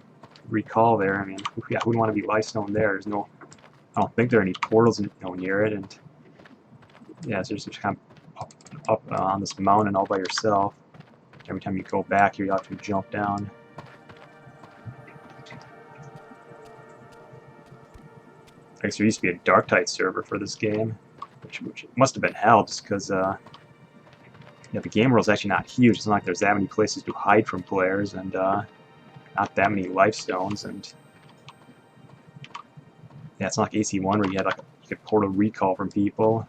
recall there. I mean, who would want to be lifestone there? There's no, I don't think there are any portals near it, and yeah, so just kind of up on this mountain all by yourself. Every time you go back, you have to jump down. I guess there used to be a Darktide server for this game, which must have been hell, just because yeah, the game world's actually not huge. It's not like there's that many places to hide from players, and not that many lifestones, and yeah, it's not like AC1 where you had like you could portal recall from people.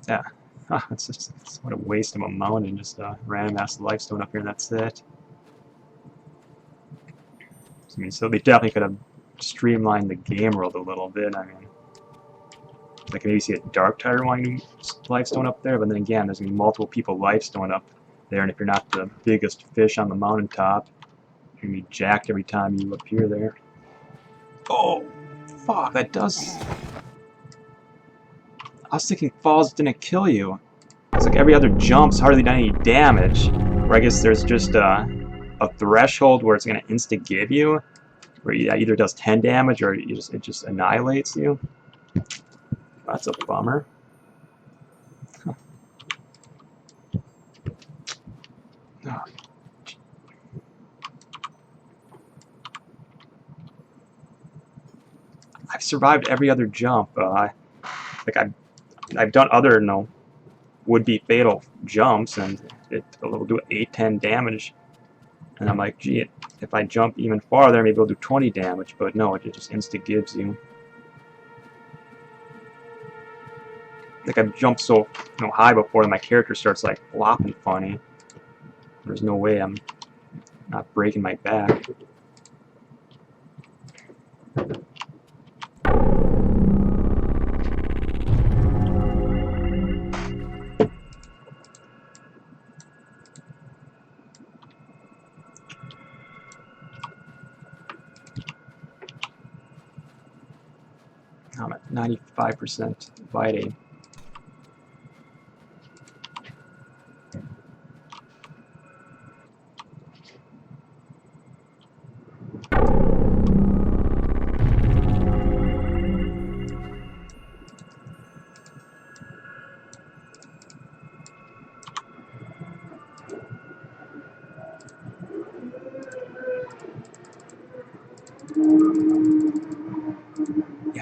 Yeah, it's what a waste of a mountain, just random ass lifestone up here, and that's it. I mean, so they definitely could have streamlined the game world a little bit. I mean, I can maybe see a Darktide wanting to lifestone up there, but then again, there's gonna be multiple people lifestone up there, and if you're not the biggest fish on the mountaintop, you're gonna be jacked every time you appear there. Oh, fuck! That does. I was thinking falls didn't kill you. It's like every other jump's hardly done any damage. Or I guess there's just a threshold where it's gonna insta give you, where it either does 10 damage or it just annihilates you. That's a bummer. Oh. I've survived every other jump. I've done other would-be fatal jumps, and it'll do 8-10 damage. And I'm like, gee, if I jump even farther, maybe it'll do 20 damage. But no, it just insta gives you. Like I've jumped so high before that my character starts like flopping funny. There's no way I'm not breaking my back. I'm at 95% Vitae.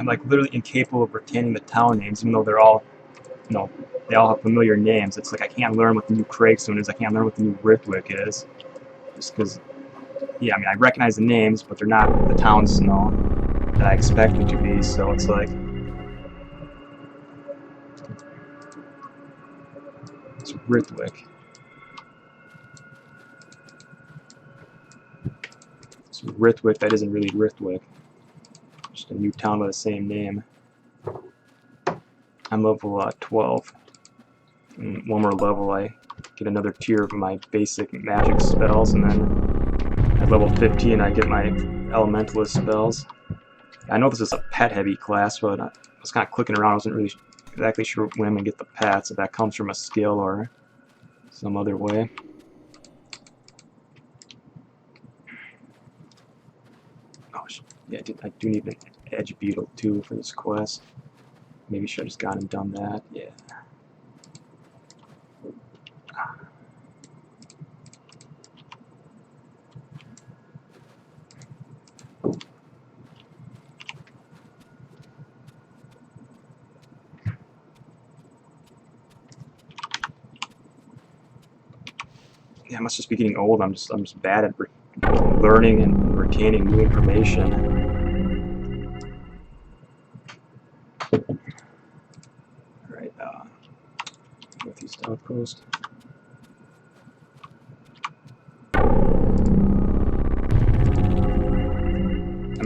I'm like literally incapable of retaining the town names, even though they're all, you know, they all have familiar names. It's like I can't learn what the new Craigstone is. I can't learn what the new Rithwick is, just because. Yeah, I mean I recognize the names, but they're not the towns, you know, that I expect them to be. So it's like it's Rithwick. It's Rithwick that isn't really Rithwick. Just a new town with the same name. I'm level 12. And one more level, I get another tier of my basic magic spells, and then at level 15 I get my elementalist spells. I know this is a pet-heavy class, but I was kind of clicking around. I wasn't really exactly sure when I'm going to get the pets, if that comes from a skill or some other way. Oh, yeah, I do need an edge beetle too for this quest. Maybe should have just gone and done that. Yeah. Yeah, I must just be getting old. I'm just bad at learning and retaining new information. All right, Northeast Outpost.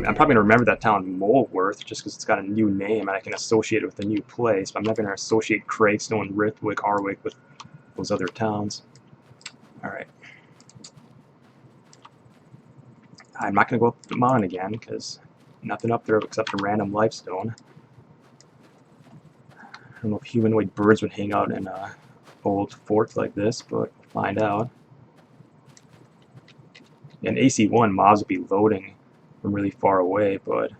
I'm probably going to remember that town Moleworth just because it's got a new name and I can associate it with a new place, but I'm not going to associate Craigstone, Rithwick, Arwick with those other towns. Alright. I'm not going to go up the mountain again because nothing up there except a random lifestone. I don't know if humanoid birds would hang out in an old fort like this, but we'll find out. In AC1, mobs would be loading from really far away, but in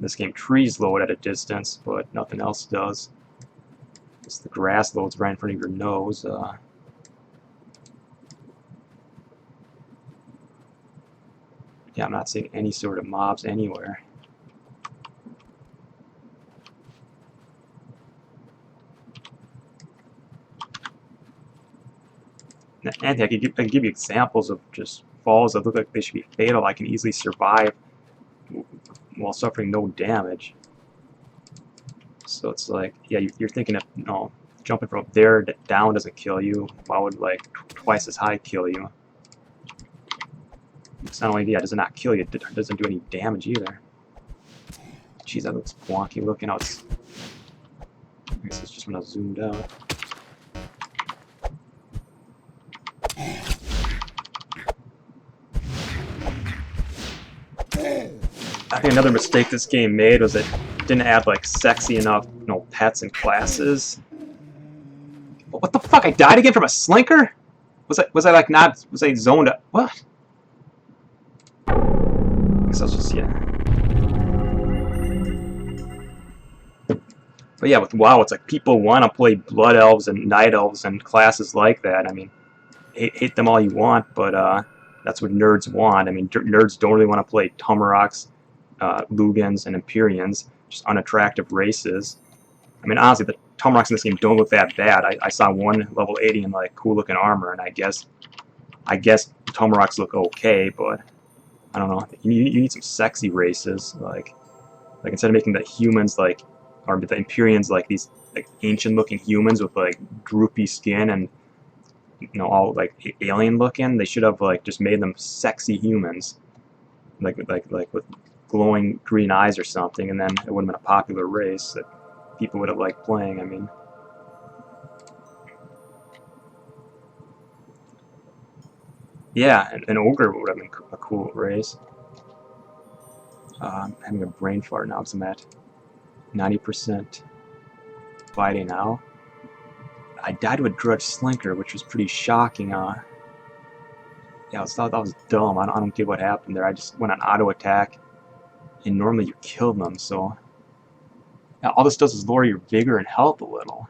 this game trees load at a distance, but nothing else does. Just the grass loads right in front of your nose. Yeah, I'm not seeing any sort of mobs anywhere. And I can give you examples of just falls that look like they should be fatal. I can easily survive while suffering no damage. So it's like, yeah, you're thinking of, you know, jumping from up there down doesn't kill you. Why would like twice as high kill you? It's not only, yeah, does it not kill you, it doesn't do any damage either. Jeez, that looks wonky looking. I guess it's just when I zoomed out. I think another mistake this game made was it didn't add like sexy enough, you know, pets and classes. What the fuck? I died again from a slinker? Was I like not? Was I zoned up? What? I guess I was just, yeah. But yeah, with WoW, it's like people want to play Blood Elves and Night Elves and classes like that. I mean, hate them all you want, but that's what nerds want. I mean, nerds don't really want to play Tumoroks, Lugans, and Empyreans, just unattractive races. I mean, honestly, the Tumoroks in this game don't look that bad. I saw one level 80 in like cool looking armor, and I guess Tumoroks look okay, but I don't know. You need some sexy races, like instead of making the humans like, or the Empyreans like these like ancient looking humans with like droopy skin and, you know, all like alien looking. They should have like just made them sexy humans, like with glowing green eyes or something, and then it would have been a popular race that people would have liked playing. I mean, yeah, an ogre would have been a cool race. I'm having a brain fart now because I'm at 90% fighting now. I died to a Drudge Slinker, which was pretty shocking. Yeah, I thought that was dumb. I don't get what happened there. I just went on auto attack, and normally you kill them. So yeah, all this does is lower your vigor and health a little.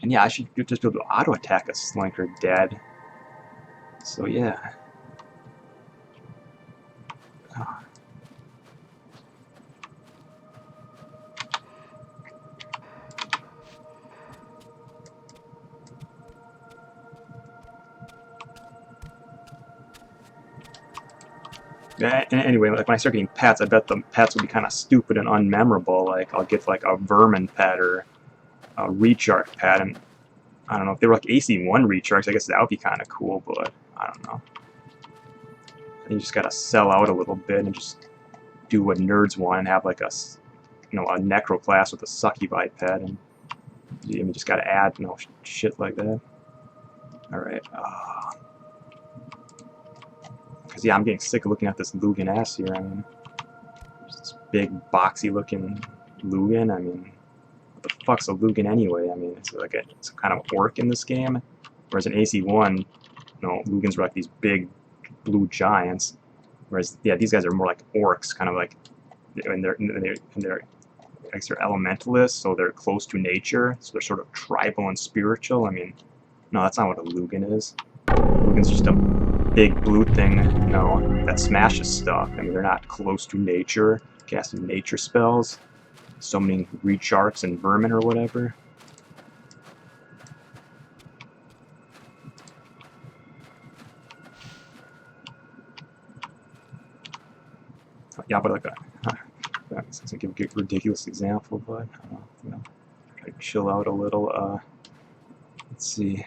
And yeah, I should just be able to auto attack a Slinker dead. So yeah. Anyway, like when I start getting pets, I bet the pets will be kind of stupid and unmemorable. Like I'll get like a vermin pet or a rechark pet, and I don't know if they were like AC1 recharks. I guess that would be kind of cool, but I don't know. You just gotta sell out a little bit and just do what nerds want and have like a, you know, a necro class with a succubi pet, and you just gotta add, you know, shit like that. All right. Because yeah, I'm getting sick of looking at this Lugan ass here. I mean, this big boxy looking Lugan. I mean, what the fuck's a Lugan anyway? I mean, it's like it's kind of orc in this game, whereas in AC1, you know, Lugans were like these big blue giants. Whereas yeah, these guys are more like orcs, kind of like, and they're I guess they're elementalists, so they're close to nature, so they're sort of tribal and spiritual. I mean, no, that's not what a Lugan is. Lugan's just a big blue thing, you know, that smashes stuff. I mean, they're not close to nature, casting nature spells, summoning recharks and vermin or whatever. Yeah, but like that's like a ridiculous example, but you know, try to chill out a little. Let's see.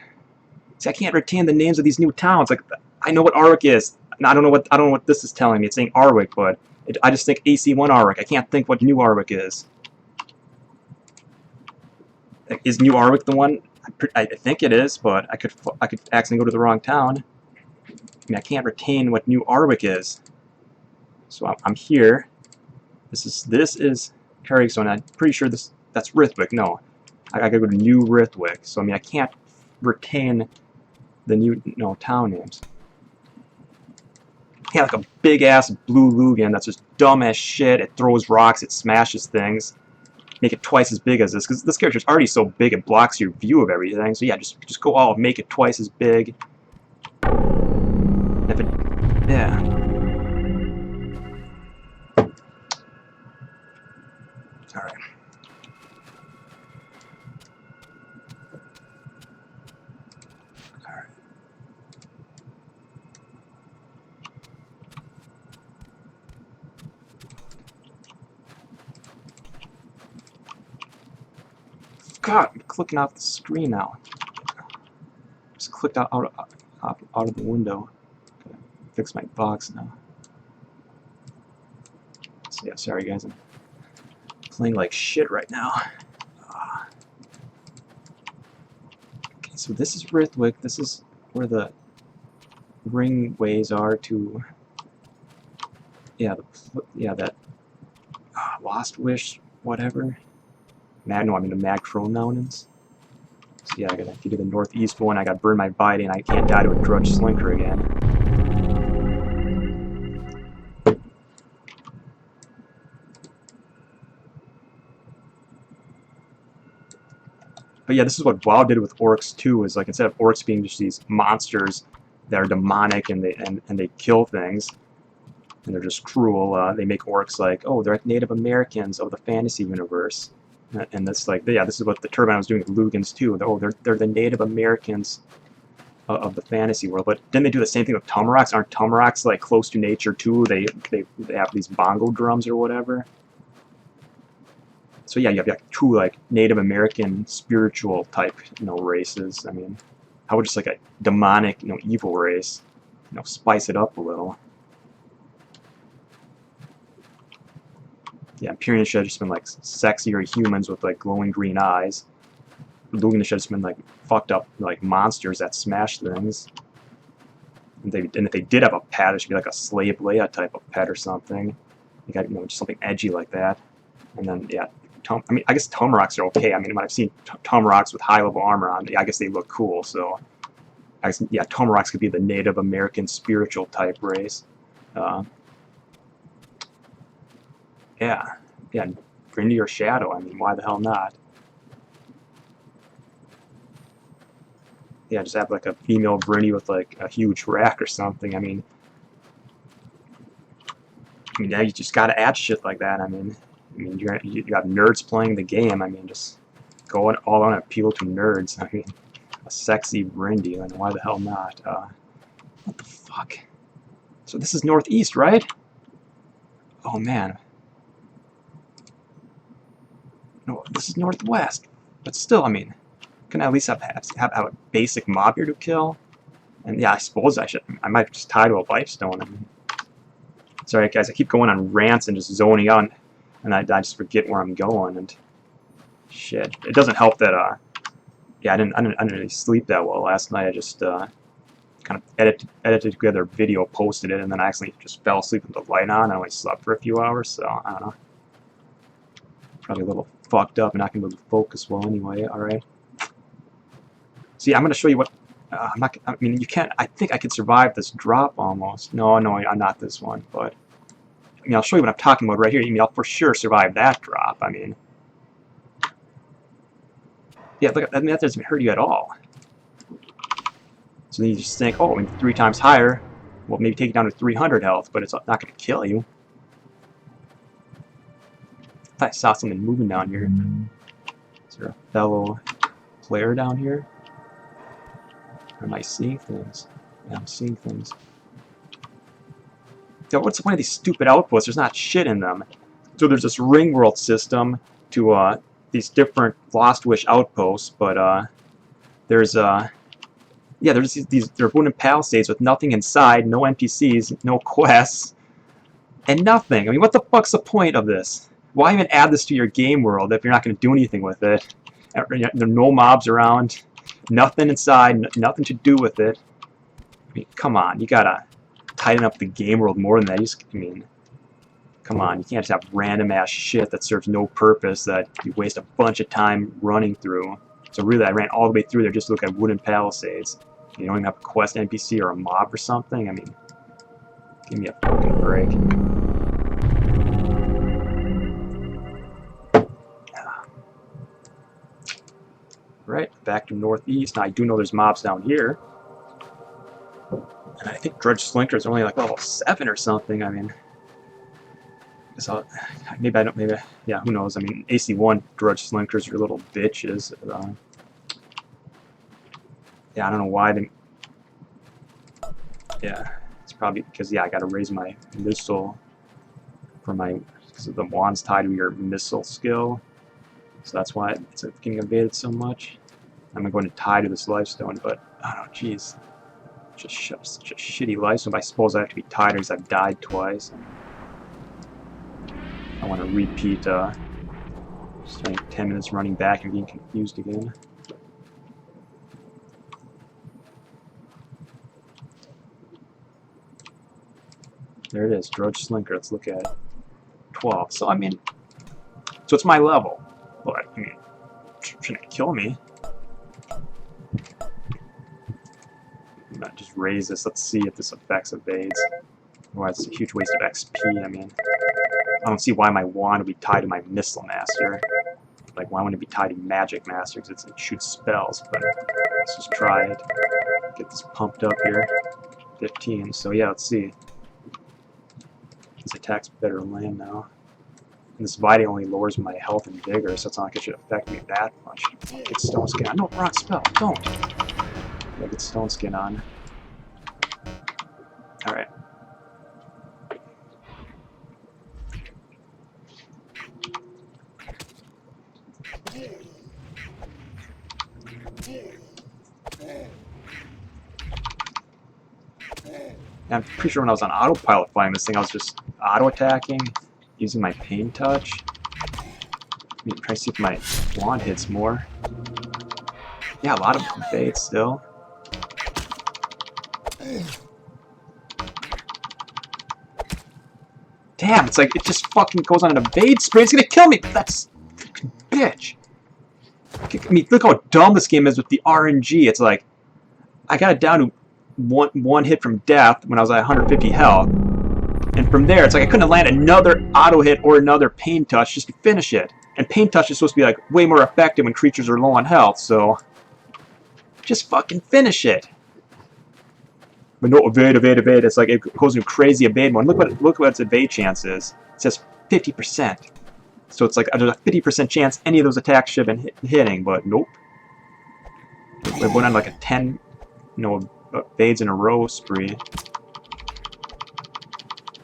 See, I can't retain the names of these new towns. Like, I know what Arwick is. And I don't know what this is telling me. It's saying Arwick, but I just think AC1 Arwick. I can't think what new Arwick is. Is New Arwick the one? I think it is, but I could accidentally go to the wrong town. I mean, I can't retain what New Arwick is. So I'm here. This is Carrickstone. I'm pretty sure that's Rithwick. No, I gotta go to New Rithwick. So I mean, I can't retain the new town names. Yeah, like a big ass blue Lugan that's just dumb as shit. It throws rocks, it smashes things. Make it twice as big as this, because this character's already so big it blocks your view of everything. So yeah, just go all make it twice as big. If it, yeah. All right. God, I'm clicking off the screen now. Just clicked out of the window. Gotta fix my box now. So yeah, sorry guys, I'm playing like shit right now. Okay, so this is Rithwick. This is where the ringways are to. Yeah, that Lost Wish, whatever. I mean the Magcrone Mountains. So yeah, I gotta do the northeast one. I gotta burn my body, and I can't die to a Drudge Slinker again. But yeah, this is what WoW did with orcs too. Is like instead of orcs being just these monsters that are demonic and they kill things, and they're just cruel, they make orcs like, oh, they're like Native Americans of the fantasy universe. And that's like, yeah, this is what the Turbine was doing with Lugans too. They're the Native Americans of the fantasy world. But didn't they do the same thing with Tumaraks? Aren't Tumaraks like close to nature too? They have these bongo drums or whatever. So yeah, you have like two like Native American spiritual type races. I mean, how would just like a demonic evil race spice it up a little? Yeah, Empyrean should have just been like sexier humans with like glowing green eyes. Lugan should have just been like fucked up like monsters that smash things. And if they did have a pet, it should be like a Slave Leia type of pet or something. You got just something edgy like that. And then yeah, I mean I guess Tomaraks are okay. I mean when I've seen Tomaraks with high level armor on, I guess they look cool. So I guess yeah, Tomaraks could be the Native American spiritual type race. Yeah, Brindy or Shadow, I mean, why the hell not? Yeah, just have like a female Brindy with like a huge rack or something. I mean, yeah, you just gotta add shit like that. I mean, you got nerds playing the game. I mean, just go all on appeal to nerds. I mean, a sexy Brindy, and why the hell not? What the fuck? So this is northeast, right? Oh man. No, this is northwest. But still, I mean, can I at least have a basic mob here to kill? And yeah, I suppose I might just tie to a lifestone. I mean, sorry guys, I keep going on rants and just zoning out, and I just forget where I'm going. And shit, it doesn't help that yeah, I didn't really sleep that well last night. I just kind of edited together a video, posted it, and then I actually just fell asleep with the light on. I only slept for a few hours, so I don't know. Probably a little fucked up and not gonna be able to focus well anyway. All right. See, I'm gonna show you what. I'm not. I mean, you can't. I think I could survive this drop almost. No, I'm not this one. But I mean, I'll show you what I'm talking about right here. I mean, I'll for sure survive that drop. I mean, yeah, look, I mean, that doesn't hurt you at all. So then you just think, oh, I mean, 3 times higher. Well, maybe take it down to 300 health, but it's not going to kill you. I thought I saw something moving down here. Is there a fellow player down here? Or am I seeing things? Yeah, I'm seeing things. Yeah, what's the point of these stupid outposts? There's not shit in them. So there's this ring world system to these different Lost Wish outposts, but there's yeah, there's they're wooden palisades with nothing inside, no NPCs, no quests, and nothing. I mean, what the fuck's the point of this? Why even add this to your game world if you're not going to do anything with it? There are no mobs around, nothing inside, nothing to do with it. I mean, come on, you gotta tighten up the game world more than that. I mean, come on, you can't just have random ass shit that serves no purpose that you waste a bunch of time running through. So really, I ran all the way through there just to look at wooden palisades. You don't even have a quest NPC or a mob or something? I mean, give me a fucking break. Right, back to northeast. Now I do know there's mobs down here. And I think Drudge Slinkers are only like level 7 or something. I mean, so maybe I don't, maybe, yeah, who knows? I mean, AC1 Drudge Slinkers are little bitches. Yeah, I don't know why they. Yeah, it's probably because, yeah, I gotta raise my missile for my, because of the wand's tied to your missile skill. So that's why it's getting evaded so much. I'm going to tie to this lifestone, but oh jeez, just such a shitty lifestone. I suppose I have to be tied because I've died twice. I want to repeat spending 10 minutes running back and being confused again. There it is, Drudge Slinker. Let's look at it. 12. So I mean, so it's my level, but I mean, shouldn't kill me. Not just raise this. Let's see if this affects evades. Otherwise, it's a huge waste of XP. I mean, I don't see why my wand would be tied to my Missile Master. Like, why wouldn't it be tied to Magic Master? Because it shoots spells. But let's just try it. Get this pumped up here. 15. So yeah, let's see. This attack's better land now. And this Vitae only lowers my health and vigor, so it's not like it should affect me that much. Get Stone Skin on. No, wrong spell. Don't. Yeah, get Stone Skin on. Alright. I'm pretty sure when I was on autopilot fighting this thing, I was just auto-attacking, using my pain touch. Try to see if my wand hits more. Yeah, a lot of evades still. Damn, it's like it just fucking goes on an evade spree. It's gonna kill me. That's fucking bitch. I mean, look how dumb this game is with the RNG. It's like I got it down to one hit from death when I was at 150 health, and from there it's like I couldn't land another auto hit or another pain touch just to finish it. And pain touch is supposed to be like way more effective when creatures are low on health, so just fucking finish it. But no, evade. It's like it goes into crazy evade mode. Look what its evade chance is. It says 50%. So it's like there's a 50% chance any of those attacks should have been hitting, but nope. It went on like a 10, evades in a row spree.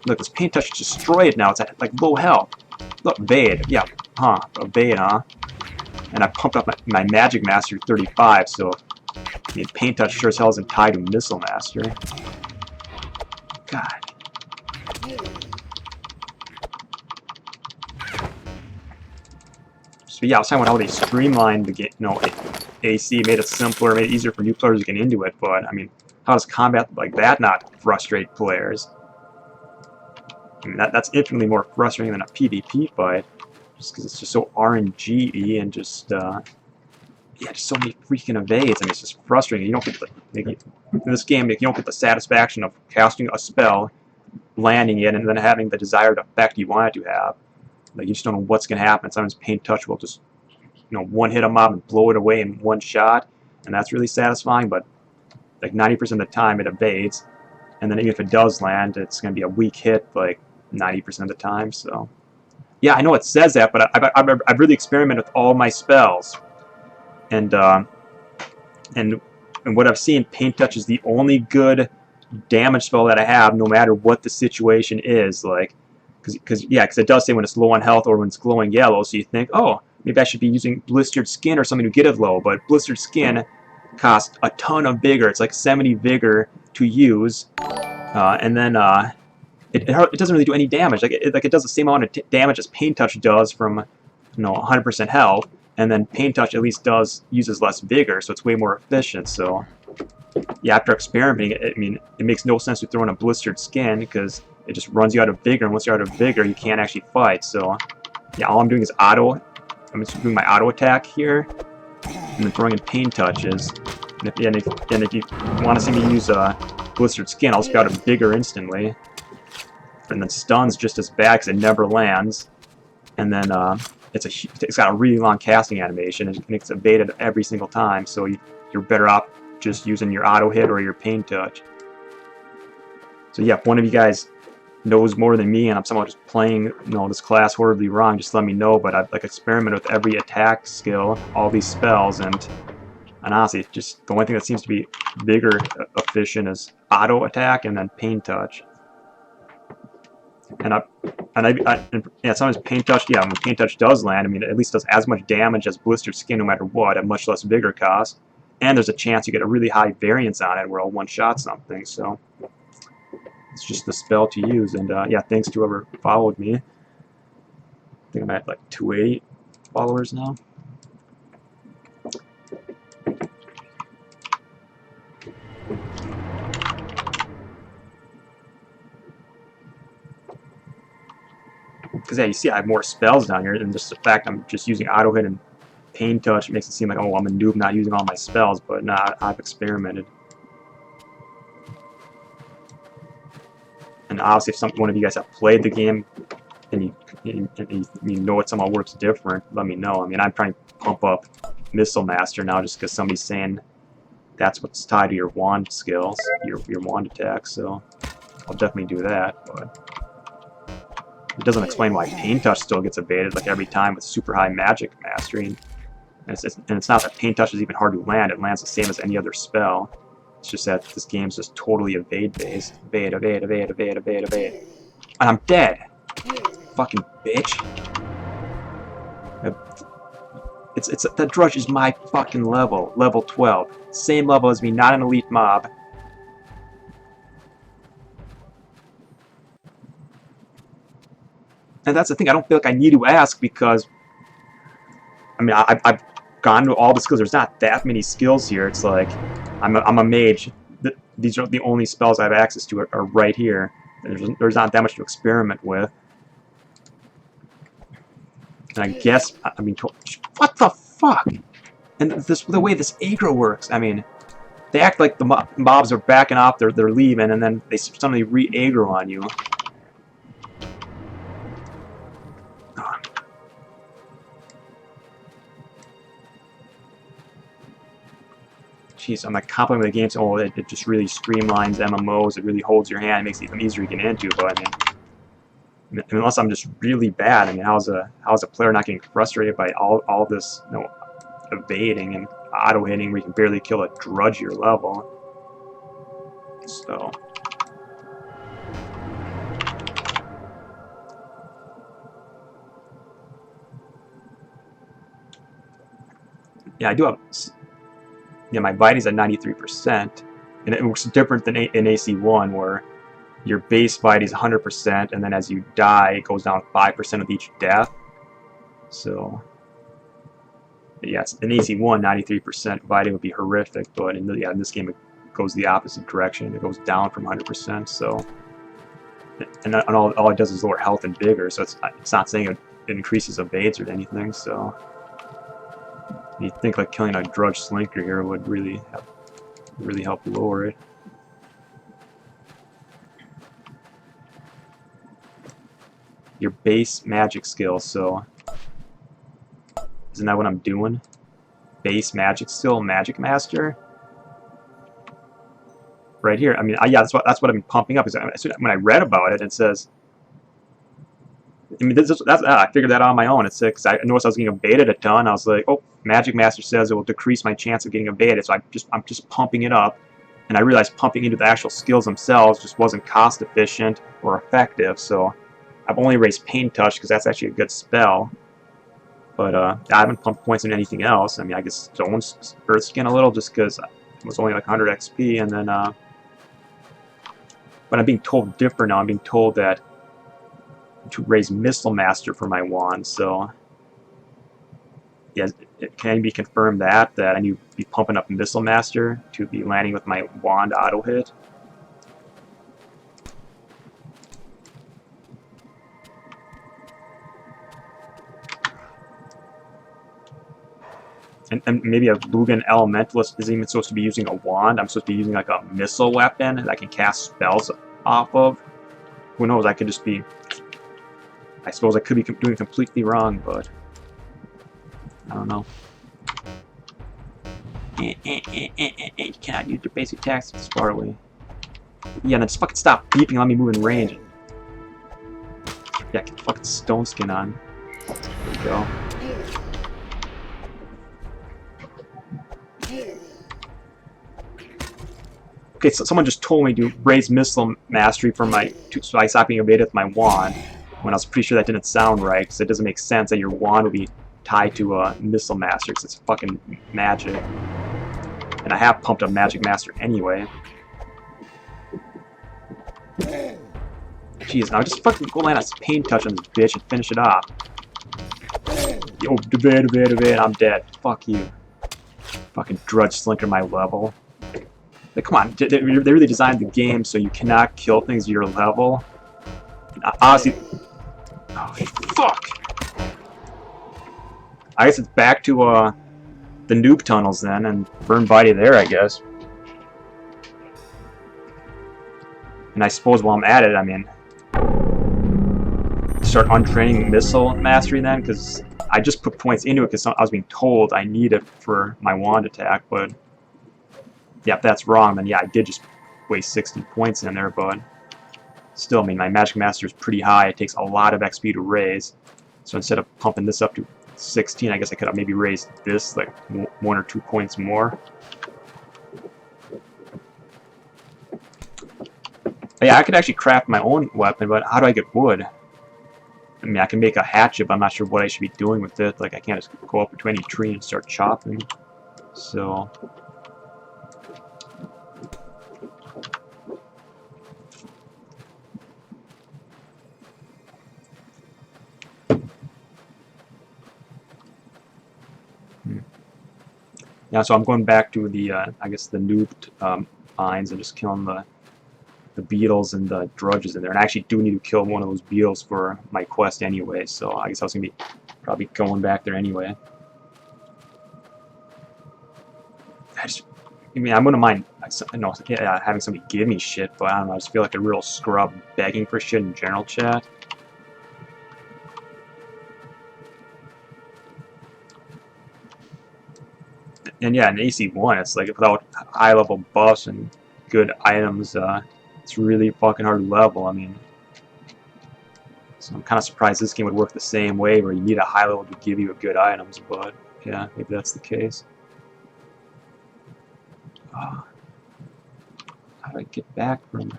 Look, this paint touch destroyed now. It's at like low health. Look, evade. Yeah, huh? Evade, huh? And I pumped up my Magic Master to 35, so I mean, paint touch sure as hell isn't tied to Missile Master. God. So yeah, I was talking about how they streamlined the game, AC, made it simpler, made it easier for new players to get into it, but I mean, how does combat like that not frustrate players? I mean, that's infinitely more frustrating than a PvP fight, just because it's just so RNG-y and just, yeah, just so many freaking evades. I mean, it's just frustrating. You don't get the, in this game, you don't get the satisfaction of casting a spell, landing it, and then having the desired effect you want it to have. Like, you just don't know what's going to happen. Sometimes paint touch will just, one hit a mob and blow it away in one shot, and that's really satisfying, but like 90% of the time it evades, and then even if it does land, it's going to be a weak hit like 90% of the time. So yeah, I know it says that, but I've really experimented with all my spells, and what I've seen, paint touch is the only good damage spell that I have, no matter what the situation is. Like, because it does say when it's low on health or when it's glowing yellow, so you think, oh, maybe I should be using Blistered Skin or something to get it low, but Blistered Skin costs a ton of vigor. It's like 70 vigor to use, and then it doesn't really do any damage. Like it does the same amount of damage as Paint Touch does from 100% health, and then Paint Touch at least uses less vigor, so it's way more efficient. So yeah, after experimenting, I mean, it makes no sense to throw in a Blistered Skin because it just runs you out of vigor, and once you're out of vigor, you can't actually fight. So yeah, all I'm doing is I'm just doing my auto attack here, and then throwing in pain touches. And if you want to see me use Blistered Skin, I'll just be out of vigor instantly. And then stun's just as bad because it never lands. And then it's got a really long casting animation, and it's evaded every single time. So you're better off just using your auto hit or your pain touch. So yeah, if one of you guys knows more than me and I'm somehow just playing this class horribly wrong, just let me know. But I've experimented with every attack skill, all these spells, and honestly, just the only thing that seems to be bigger efficient is auto attack and then pain touch. And sometimes paint touch, when paint touch does land, I mean, it at least does as much damage as Blistered Skin no matter what, at much less vigor cost. And there's a chance you get a really high variance on it where I'll one-shot something. So it's just the spell to use. And yeah, thanks to whoever followed me. I think I'm at like 280 followers now. Because yeah, you see I have more spells down here, and just the fact I'm just using auto hit and pain touch makes it seem like, oh, I'm a noob not using all my spells, but nah, I've experimented. And obviously, if one of you guys have played the game and you know it somehow works different, let me know. I mean, I'm trying to pump up Missile Master now just because somebody's saying that's what's tied to your wand skills, your wand attack. So I'll definitely do that, but it doesn't explain why Paint Touch still gets evaded like every time with super high Magic Mastery. And it's not that Paint Touch is even hard to land. It lands the same as any other spell. It's just that this game's just totally evade-based. Evade, evade, evade, evade, evade, evade. And I'm dead! Fucking bitch. That Drudge is my fucking level. Level 12. Same level as me, not an elite mob. And that's the thing, I don't feel like I need to ask because, I mean, I've gone to all the skills. There's not that many skills here. It's like, I'm a mage. These are the only spells I have access to are right here. There's not that much to experiment with. And I guess, I mean, what the fuck? And the way this aggro works, I mean, they act like the mobs are backing off, they're leaving, and then they suddenly re-aggro on you. Jeez, I'm like complimenting the game, so it just really streamlines MMOs, it really holds your hand, it makes it even easier to get into, but I mean, unless I'm just really bad, I mean, how's a player not getting frustrated by all this, evading and auto-hitting where you can barely kill a Drudge your level? So Yeah, I do have. Yeah, my Vitality's at 93%, and it works different than in AC1, where your base Vitality is 100%, and then as you die, it goes down 5% with each death. So, yeah, it's in AC1, 93% Vitality would be horrific, but in this game it goes the opposite direction. It goes down from 100%. So, and all it does is lower health and vigor. So it's not saying it increases evades or anything. So, you think like killing a Drudge Slinker here would really help lower it. Your base magic skill, so isn't that what I'm doing? Base magic skill, Magic Master. Right here. I mean, yeah, that's what I've been pumping up. Is when I read about it, it says. I mean, I figured that out on my own. It's because I noticed I was getting evaded a ton. I was like, oh, Magic Master says it will decrease my chance of getting evaded, so I'm just pumping it up. And I realized pumping into the actual skills themselves just wasn't cost efficient or effective. So I've only raised Pain Touch because that's actually a good spell. But I haven't pumped points into anything else. I mean, I guess Stone Earth Skin a little just because it was only like 100 XP, and then. But I'm being told different now. I'm being told that to raise Missile Master for my wand. So, yeah, it can be confirmed that I need to be pumping up Missile Master to be landing with my wand auto hit. And maybe a Lugan Elementalist isn't even supposed to be using a wand. I'm supposed to be using like a missile weapon that I can cast spells off of. Who knows? I could just be. I suppose I could be doing completely wrong, but I don't know. You cannot use your basic attacks this far away. Yeah, then just fucking stop beeping and let me move in range. Yeah, get fucking Stone Skin on. There we go. Okay, so someone just told me to raise Missile Mastery for so I stop being evaded with my wand. When I was pretty sure that didn't sound right, because it doesn't make sense that your wand would be tied to a Missile Master, because it's fucking magic. And I have pumped up Magic Master anyway. Jeez, now just fucking go land a Pain Touch on this bitch and finish it off. Yo, evade, I'm dead. Fuck you. Fucking Drudge Slinker my level. Like, come on, they really designed the game so you cannot kill things your level. Honestly, oh fuck! I guess it's back to the noob tunnels then, and burn body there, I guess. And I suppose while I'm at it, I mean, start untraining Missile Mastery then, because I just put points into it because I was being told I need it for my wand attack, but. Yeah, if that's wrong, then yeah, I did just waste 60 points in there, but still, I mean, my Magic Master is pretty high. It takes a lot of XP to raise. So instead of pumping this up to 16, I guess I could have maybe raised this like 1 or 2 points more. But yeah, I could actually craft my own weapon, but how do I get wood? I mean, I can make a hatchet, but I'm not sure what I should be doing with it. Like, I can't just go up to any tree and start chopping. So. Yeah, so I'm going back to the, I guess, the noob mines and just killing the beetles and the drudges in there. And I actually do need to kill one of those beetles for my quest anyway, so I guess I was going to be probably going back there anyway. I mean, I wouldn't mind, yeah, having somebody give me shit, but I don't know, I just feel like a real scrub begging for shit in general chat. And yeah, in AC1, it's like without high-level buffs and good items, it's really fucking hard to level. I mean, so I'm kind of surprised this game would work the same way, where you need a high level to give you good items. But yeah, maybe that's the case. How do I get back from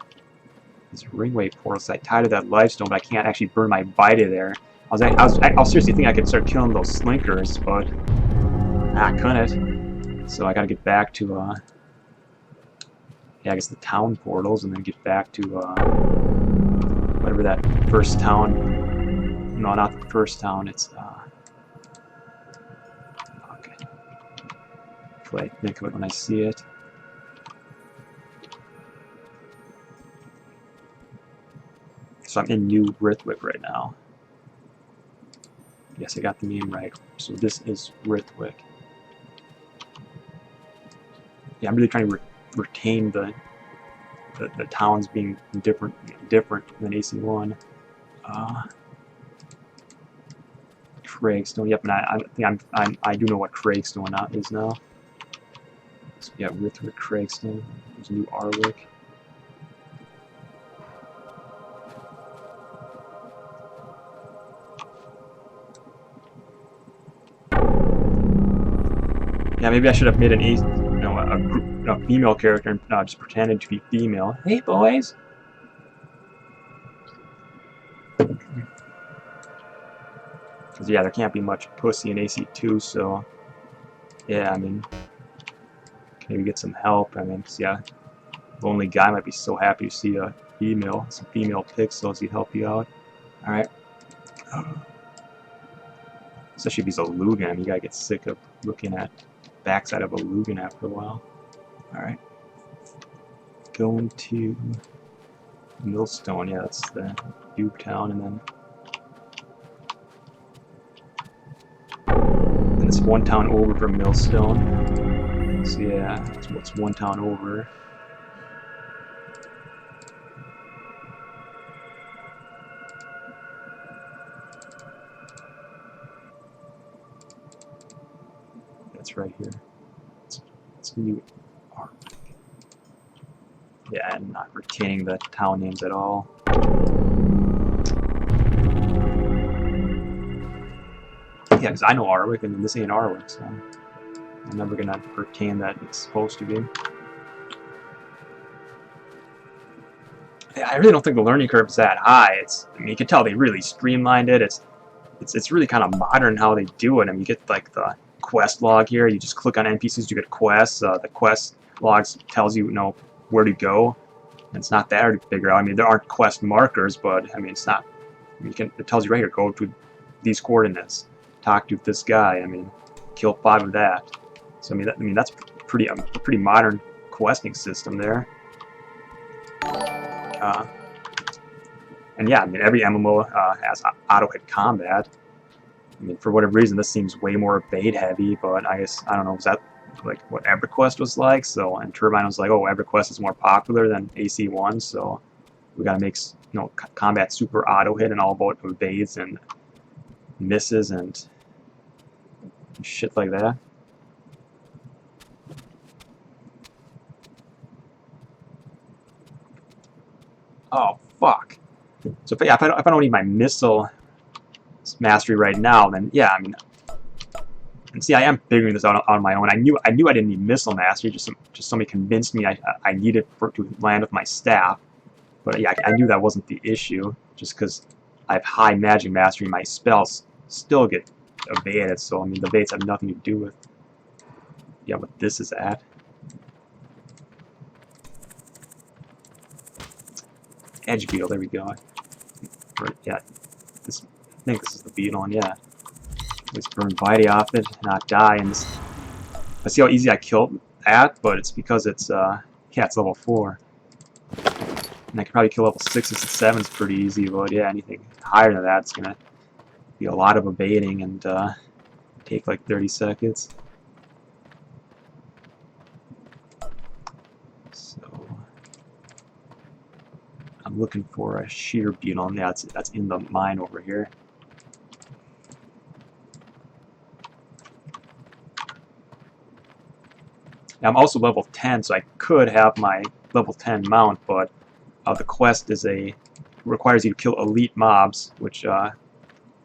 this ringway portal? So I tied to that lifestone, but I can't actually burn my Vita there. I was seriously thinking I could start killing those slinkers, but. I couldn't. So I gotta get back to, yeah, I guess the town portals, and then get back to, whatever that first town. No, not the first town, it's, okay. Hopefully I think of it when I see it. So I'm in New Rithwick right now. Yes, I got the name right. So this is Rithwick. Yeah, I'm really trying to retain the towns being different than AC1. Craigstone. Yep, and I think I do know what Craigstone is now. So yeah, Rithwick, Craigstone. There's New Arwick. Yeah, maybe I should have made an a female character and just pretended to be female. Hey, boys. Because yeah, there can't be much pussy in AC2, so yeah, I mean, maybe get some help. I mean, cause, yeah, lonely guy might be so happy to see a female, some female pixels. He'd help you out. All right. Especially if he's a Lugan, I mean, you gotta get sick of looking at backside of a Lugan after a while. All right. Going to Millstone. Yeah, that's the Duke town, and then it's one town over from Millstone. So yeah, it's one town over. That's right here. It's New Arwick. Yeah, I'm not retaining the town names at all. Yeah, because I know Arwick, and this ain't Arwick, so I'm never gonna retain that it's supposed to be. Yeah, I really don't think the learning curve is that high. I mean, you can tell they really streamlined it. It's really kind of modern how they do it. I mean, you get like the quest log here. You just click on NPCs, you get quests. The quest logs tells you, where to go. And it's not that hard to figure out. I mean, there aren't quest markers, but I mean, it's not. It tells you right here, go to these coordinates, talk to this guy. I mean, kill 5 of that. So I mean, that's a pretty modern questing system there. And yeah, I mean, every MMO has auto-hit combat. I mean, for whatever reason, this seems way more bait heavy, but I guess, I don't know, is that like what EverQuest was like? So, and Turbine was like, oh, EverQuest is more popular than AC1, so we gotta make, combat super auto-hit and all about evades and misses and shit like that. Oh, fuck. So if I don't need my missile mastery right now, then yeah, I mean, and see, I am figuring this out on my own. I knew I didn't need missile mastery. Just somebody convinced me I needed to land with my staff. But yeah, I knew that wasn't the issue. Just because I have high magic mastery, my spells still get evaded. So I mean, the evades have nothing to do with what this is at. Edge beetle. There we go. Yeah, I think this is the beetle, and yeah. Let's burn Vitey off it, not die, and I see how easy I killed that, but it's because it's it's level 4. And I could probably kill level 6s and 7s pretty easy, but yeah, anything higher than that, it's gonna be a lot of evading and take like 30 seconds. So I'm looking for a sheer beetle, and yeah, that's in the mine over here. I'm also level 10, so I could have my level 10 mount, but the quest requires you to kill elite mobs, which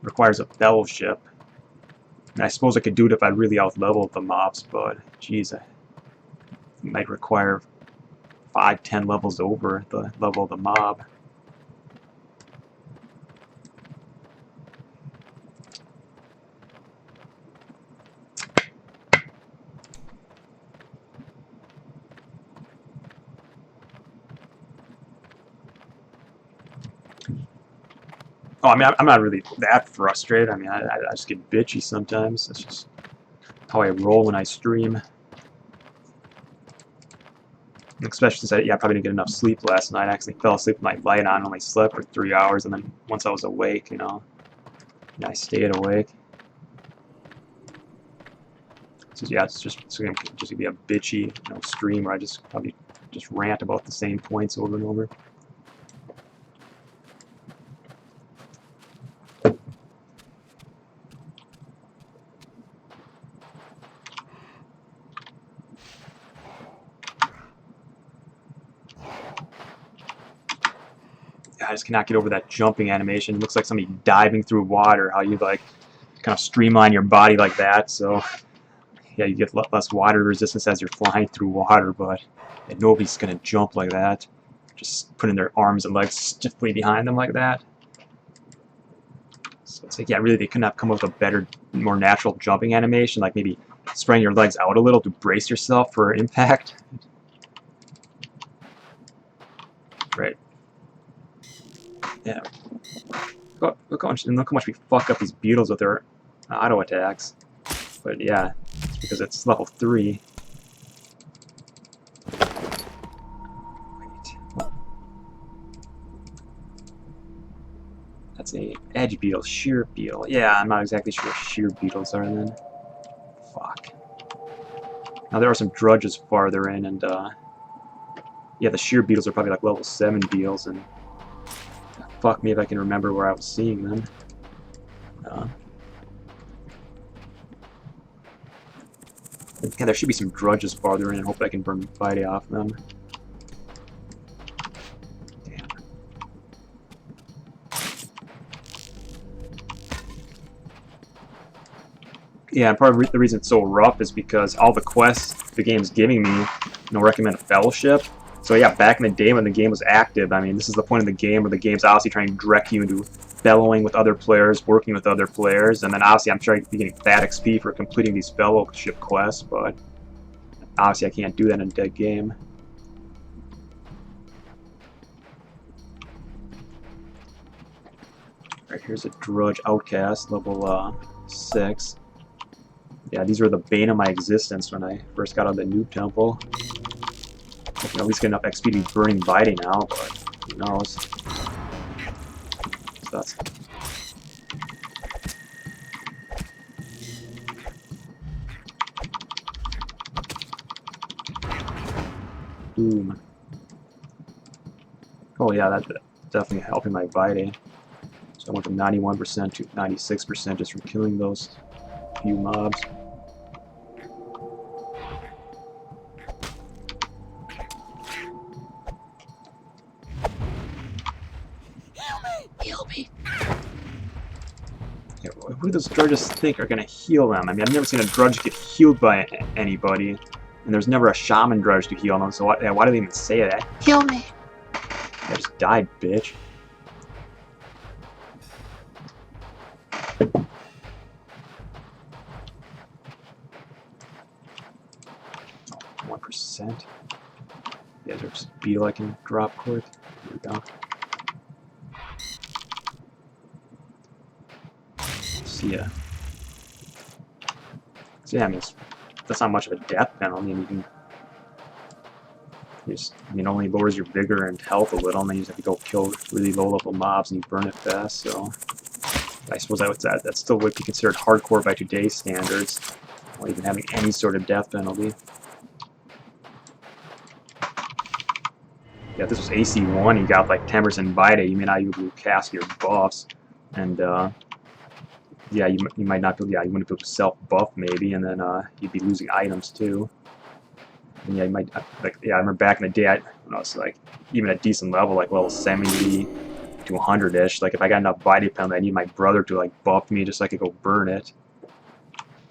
requires a fellowship. And I suppose I could do it if I really out-leveled the mobs, but geez, it might require 5-10 levels over the level of the mob. Oh, I mean, I'm not really that frustrated. I mean, I just get bitchy sometimes. That's just how I roll when I stream. Especially since I probably didn't get enough sleep last night. I actually fell asleep with my light on, only slept for 3 hours, and then once I was awake, yeah, I stayed awake. So yeah, it's gonna be a bitchy, stream where I just probably just rant about the same points over and over. I just cannot get over that jumping animation. It looks like somebody diving through water. How you like kind of streamline your body like that. So yeah, you get less water resistance as you're flying through water, but nobody's gonna jump like that. Just putting their arms and legs stiffly behind them like that. So it's like, yeah, really, they couldn't have come up with a better, more natural jumping animation, like maybe spreading your legs out a little to brace yourself for impact. Right. Yeah. Look how much we fuck up these beetles with their auto attacks. But yeah, it's because it's level 3. Wait. That's a edge beetle, sheer beetle. Yeah, I'm not exactly sure what sheer beetles are then. Fuck. Now there are some drudges farther in, and yeah, the sheer beetles are probably like level 7 beetles, and fuck me if I can remember where I was seeing them. Yeah, there should be some drudges farther in, and hope I can burn Vitae off them. Damn. Yeah, part of the reason it's so rough is because all the quests the game's giving me, recommend a fellowship. So yeah, back in the day when the game was active, I mean, this is the point of the game where the game's obviously trying to direct you into bellowing with other players, working with other players, and then obviously I'm trying to be getting fat XP for completing these fellowship quests, but obviously I can't do that in a dead game. Alright, here's a Drudge Outcast, level 6. Yeah, these were the bane of my existence when I first got out of the Noob Temple. I can at least get enough XP to be burning Vitae now, but who knows. So that's... Boom. Oh yeah, that's definitely helping my Vitae. So I went from 91% to 96% just from killing those few mobs. Heal me! Yeah, who do those drudges think are gonna heal them? I mean, I've never seen a drudge get healed by anybody, and there's never a shaman drudge to heal them, so why do they even say that? Heal me! I just died, bitch. Oh, 1%. Yeah, there's a beetle I can drop quick. Here we go. See ya. So yeah, I mean, that's not much of a death penalty. I mean, only lowers your vigor and health a little, and then you just have to go kill really low-level mobs and you burn it fast. So I suppose that still would be considered hardcore by today's standards, while even having any sort of death penalty. Yeah, if this was AC1, you got like 10% Vitae, you may not even be able to cast your buffs, and yeah, you might not be. Yeah, you wouldn't be able to self-buff maybe, and then you'd be losing items too. And yeah, you might like. Yeah, I remember back in the day, when I was like even a decent level, like level 70 to 100-ish. Like if I got enough Vitae penalty, I need my brother to like buff me just so I could go burn it.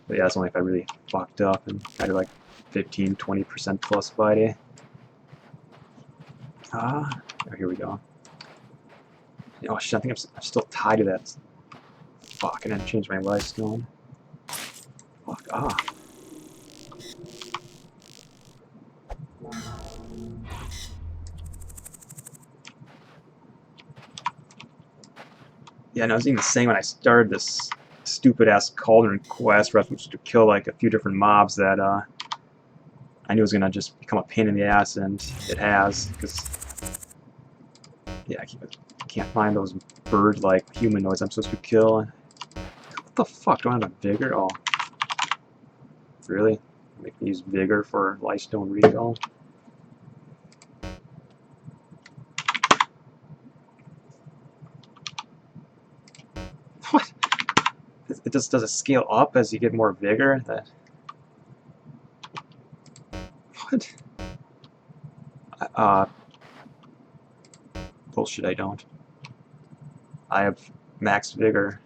But yeah, that's only if I really fucked up and had like 15-20% plus Vitae. Oh, here we go. Oh shit, I think I'm still tied to that. Fuck, I didn't change my life stone. Fuck off. Yeah, and I was even saying when I started this stupid-ass Cauldron quest, where I was supposed to kill like a few different mobs that I knew was gonna just become a pain in the ass, and it has. Because yeah, I can't find those bird-like humanoids I'm supposed to kill. What the fuck? Do I have a vigor? Oh, really? Make me use vigor for lifestone recall? What? It just does it scale up as you get more vigor? That what? Bullshit. I don't. I have max vigor.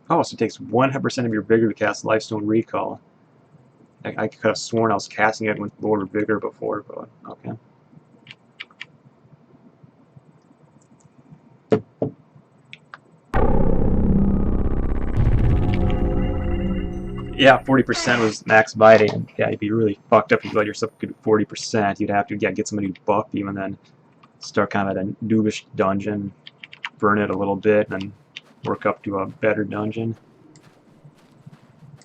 Oh, so it takes 100% of your vigor to cast Lifestone Recall. I could have sworn I was casting it with lower vigor before, but okay. Yeah, 40% was max biting. Yeah, you'd be really fucked up if you let yourself get 40%. You'd have to get somebody to buff you and then start kind of at a noobish dungeon, burn it a little bit, and then work up to a better dungeon.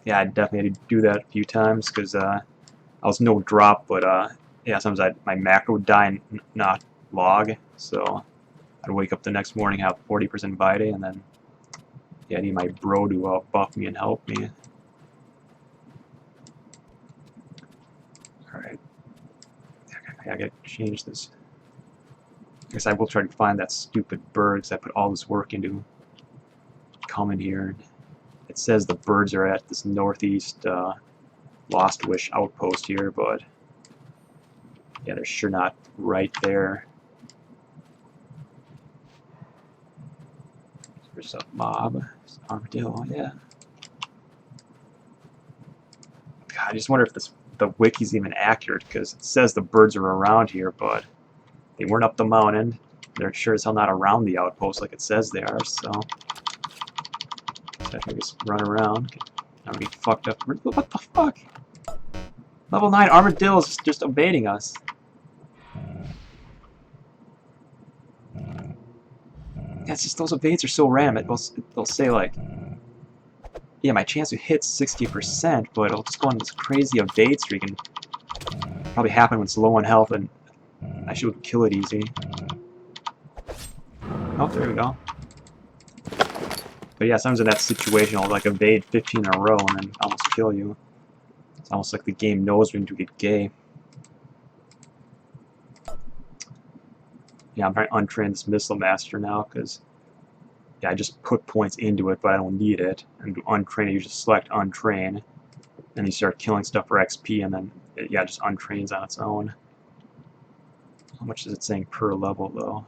Yeah, I definitely had to do that a few times because I was no drop, but yeah, sometimes my macro would die and not log, so I'd wake up the next morning, have 40% biting, and then yeah, I need my bro to buff me and help me. Alright. I gotta change this. I guess I will try to find that stupid bird because I put all this work into coming here. It says the birds are at this northeast Lost Wish outpost here, but yeah, they're sure not right there. There's a mob. There's an armadillo, yeah. God, I just wonder if the wiki's even accurate, because it says the birds are around here, but they weren't up the mountain. They're sure as hell not around the outpost like it says they are, so I can just run around. I'm gonna be fucked up. What the fuck? Level 9 armadillos just evading us. Yeah, it's just those evades are so random. They'll say like, yeah, my chance to hit's 60%, but it'll just go on this crazy evade streak and probably happen when it's low on health and I should kill it easy. Oh, there we go. But yeah, sometimes in that situation I'll like evade 15 in a row and then almost kill you. It's almost like the game knows when to get gay. Yeah, I'm trying to untrain this Missile Master now because yeah, I just put points into it, but I don't need it. And to untrain it, you just select untrain, and you start killing stuff for XP, and then it, yeah, just untrains on its own. How much is it saying per level though?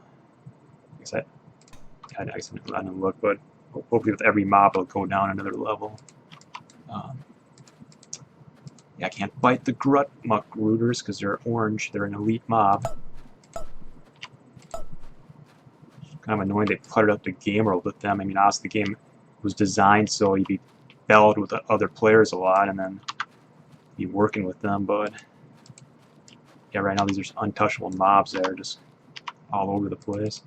I guess I didn't look, but hopefully with every mob it'll go down another level. Yeah, I can't fight the Grut Muck Rooters because they're orange. They're an elite mob. Kind of annoying they cluttered up the game world with them. I mean, honestly, the game was designed so you'd be battling with other players a lot and then be working with them, but yeah, right now these are just untouchable mobs that are just all over the place.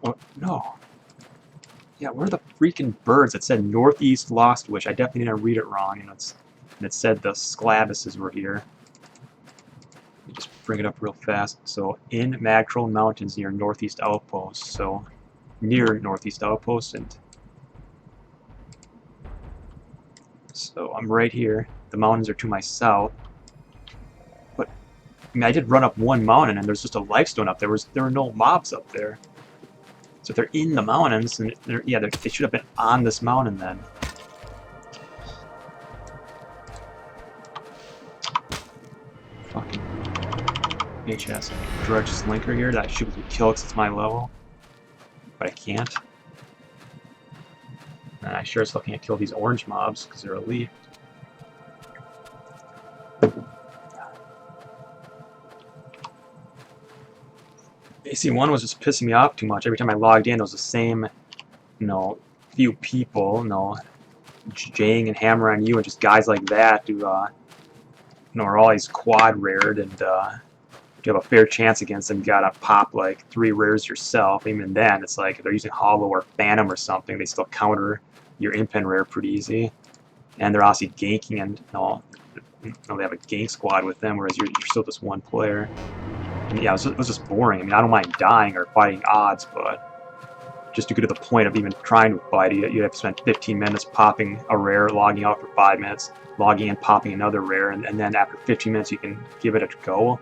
Oh, no. Yeah, where are the freaking birds? It said Northeast Lost Wish. I definitely didn't read it wrong, and it said the Sclavises were here. Let me just bring it up real fast. So, in Magtrone Mountains near Northeast Outpost. So, near Northeast Outpost, and so I'm right here. The mountains are to my south. But I mean, I did run up one mountain, and there's just a lifestone up there. There were no mobs up there. So if they're in the mountains, and yeah, they should have been on this mountain then. Fucking HS Drudge Slinker here that I should be killed because it's my level, but I can't. And I sure as hell can't kill these orange mobs because they're elite. AC1 was just pissing me off too much. Every time I logged in, it was the same, you know, few people, you know, jaying and hammer on you, and just guys like that who, you know, are always quad rared, and you have a fair chance against them. You gotta pop like 3 rares yourself. Even then, it's like if they're using Hollow or Phantom or something, they still counter your impen rare pretty easy. And they're obviously ganking, and you know, they have a gank squad with them, whereas you're still just one player. And yeah, it was just boring. I mean, I don't mind dying or fighting odds, but just to get to the point of even trying to fight, you have to spend 15 minutes popping a rare, logging out for 5 minutes, logging in, popping another rare, and then after 15 minutes you can give it a go.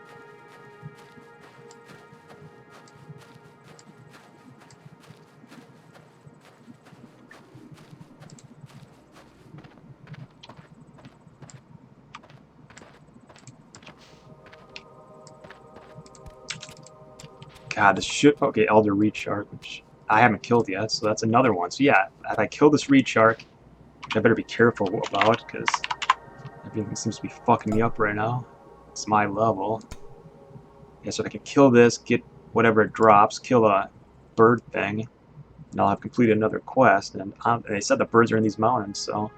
God, this shit. Okay, Elder Reed Shark, which I haven't killed yet, so that's another one. So yeah, if I kill this Reed Shark, which I better be careful about, because everything seems to be fucking me up right now. It's my level. Yeah, so if I can kill this, get whatever it drops, kill a bird thing, and I'll have completed another quest. And they said the birds are in these mountains, so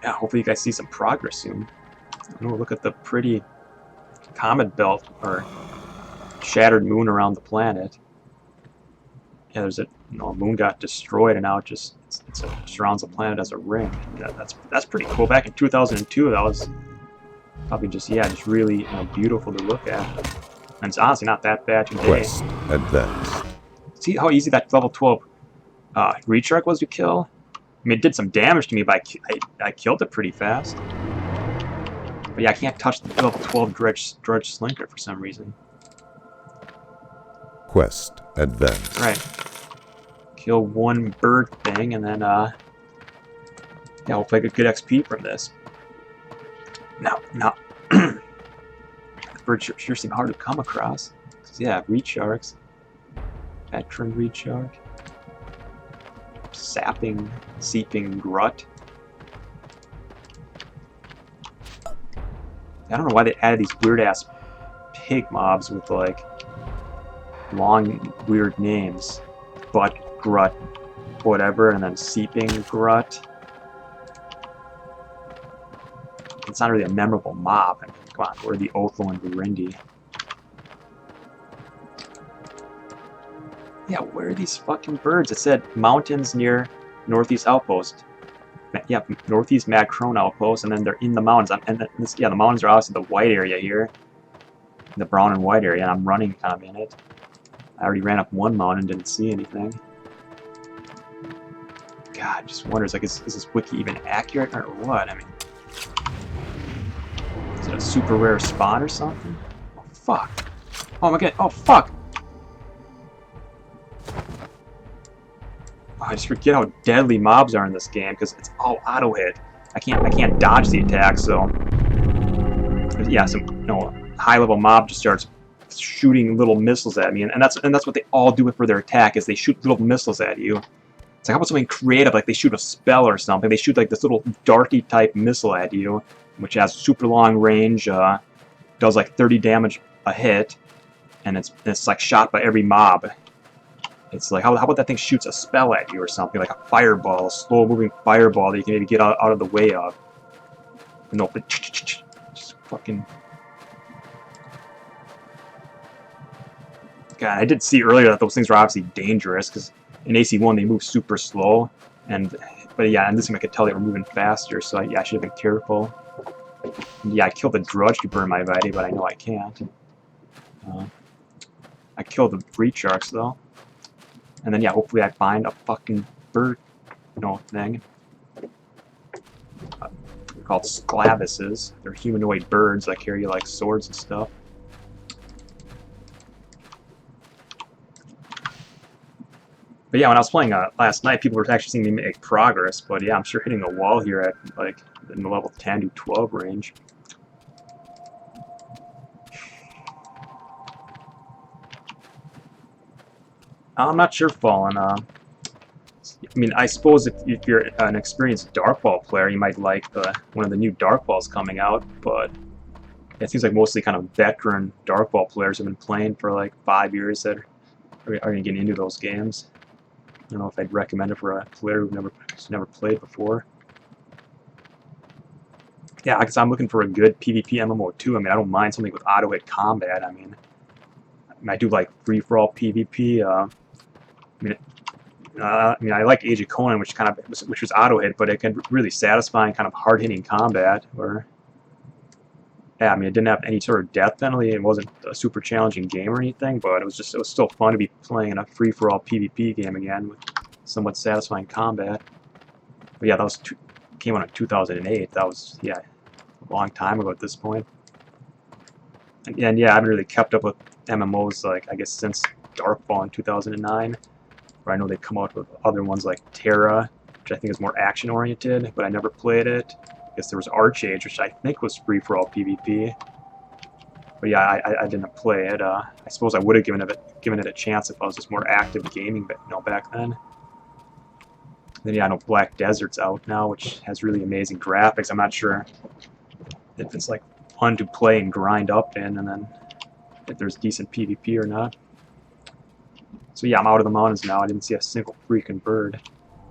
yeah, hopefully you guys see some progress soon. Oh, look at the pretty comet belt, or shattered moon around the planet. Yeah, there's a moon got destroyed, and now it surrounds the planet as a ring. Yeah, that's pretty cool. Back in 2002, that was probably just really beautiful to look at. And it's honestly not that bad today. Quest advanced. See how easy that level 12 Reed Shark was to kill? I mean, it did some damage to me, but I killed it pretty fast. But yeah, I can't touch the level 12 Dredge Slinker for some reason. Quest advanced. Right. Kill one bird thing, and then yeah, hopefully I get good XP from this. Now, the birds sure seem hard to come across. Yeah, Reed Sharks. Veteran Reed Shark. Sapping, seeping grut. I don't know why they added these weird-ass pig mobs with, like, long, weird names. Butt, grut, whatever, and then seeping grut. It's not really a memorable mob. I mean, come on, we're the Otho and Burundi. Yeah, where are these fucking birds? It said mountains near Northeast Outpost. Yeah, Northeast Macron Outpost, and then they're in the mountains. And the mountains are obviously the white area here. The brown and white area, and I'm running kind of in it. I already ran up one mountain, didn't see anything. God, just wonders, like, is this wiki even accurate or what? I mean, is it a super rare spawn or something? Oh, fuck. Oh my god, oh, fuck! Oh, I just forget how deadly mobs are in this game, because it's all auto-hit. I can't dodge the attack, so... Yeah, some, high-level mob just starts shooting little missiles at me, and that's what they all do for their attack, is they shoot little missiles at you. It's like, how about something creative, like they shoot a spell or something? They shoot like this little darty type missile at you, which has super long range, does like 30 damage a hit, and it's like shot by every mob. It's like, how about that thing shoots a spell at you or something, like a fireball, a slow moving fireball that you can maybe get out of the way of. No, but just fucking... God, I did see earlier that those things were obviously dangerous, because in AC1 they move super slow, but yeah, in this game I could tell they were moving faster, so yeah, I should have been careful. And yeah, I killed the Drudge to burn my Vitae, but I know I can't. I killed the Reed Sharks though, and then yeah, hopefully I find a fucking bird, thing. They're called sclavises. They're humanoid birds that carry like swords and stuff. But yeah, when I was playing last night, people were actually seeing me make progress. But yeah, I'm sure hitting a wall here at like in the level 10 to 12 range. I'm not sure, Fallen. I mean, I suppose if you're an experienced Darkball player, you might like one of the new Darkballs coming out. But it seems like mostly kind of veteran Darkball players have been playing for like 5 years that are going to get into those games. don't know if I'd recommend it for a player who's never played before. Yeah, I guess I'm looking for a good PvP MMO too. I mean, I don't mind something with auto-hit combat. I mean, I do like free-for-all PvP. I mean, I like Age of Conan, which was auto-hit, but it can really satisfying kind of hard-hitting combat. Or yeah, I mean, it didn't have any sort of death penalty. It wasn't a super challenging game or anything, but it was still fun to be playing in a free-for-all PvP game again with somewhat satisfying combat. But yeah, came out in 2008. That was, yeah, a long time ago at this point. And yeah, I haven't really kept up with MMOs like, I guess, since Darkfall in 2009. Where I know they come out with other ones like Terra, which I think is more action oriented, but I never played it. I guess there was Archage, which I think was free for all PvP. But yeah, I didn't play it. I suppose I would have given it a chance if I was just more active gaming, but back then. Then yeah, I know Black Desert's out now, which has really amazing graphics. I'm not sure if it's like fun to play and grind up in, and then if there's decent PvP or not. So yeah, I'm out of the mountains now. I didn't see a single freaking bird.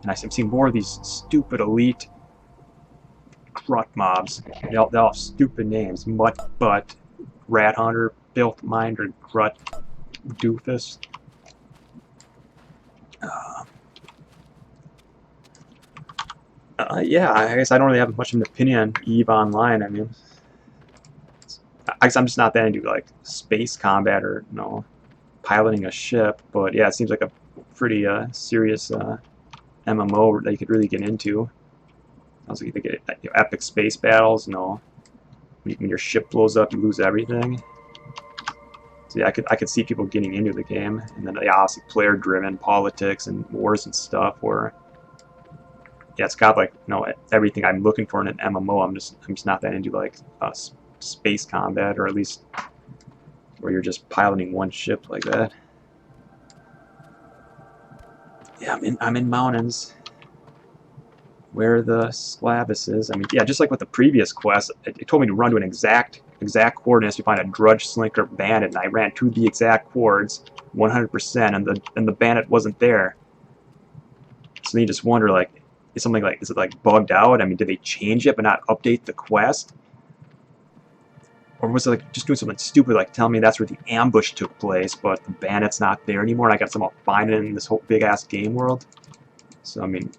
And I'm seeing more of these stupid elite Grut mobs. They all have stupid names. Mutt Butt, Rat Hunter, Filth Minder, Grut, Doofus. Yeah, I guess I don't really have much of an opinion on EVE Online. I mean, I guess I'm just not that into like space combat or piloting a ship. But yeah, it seems like a pretty serious MMO that you could really get into. Sounds like you could get epic space battles. When your ship blows up, you lose everything. So yeah, I could see people getting into the game, and then yeah, obviously player-driven politics and wars and stuff. Where yeah, it's got like everything I'm looking for in an MMO. I'm just not that into like space combat, or at least where you're just piloting one ship like that. Yeah, I'm in mountains where the Sclavus is. I mean, yeah, just like with the previous quest, it told me to run to an exact coordinates to find a Drudge Slinker bandit, and I ran to the exact chords 100%, and the bandit wasn't there. So then you just wonder, like, is it like bugged out? I mean, did they change it but not update the quest? Or was it like just doing something stupid, like telling me that's where the ambush took place, but the bandit's not there anymore, and I got somehow find it in this whole big-ass game world? So, I mean,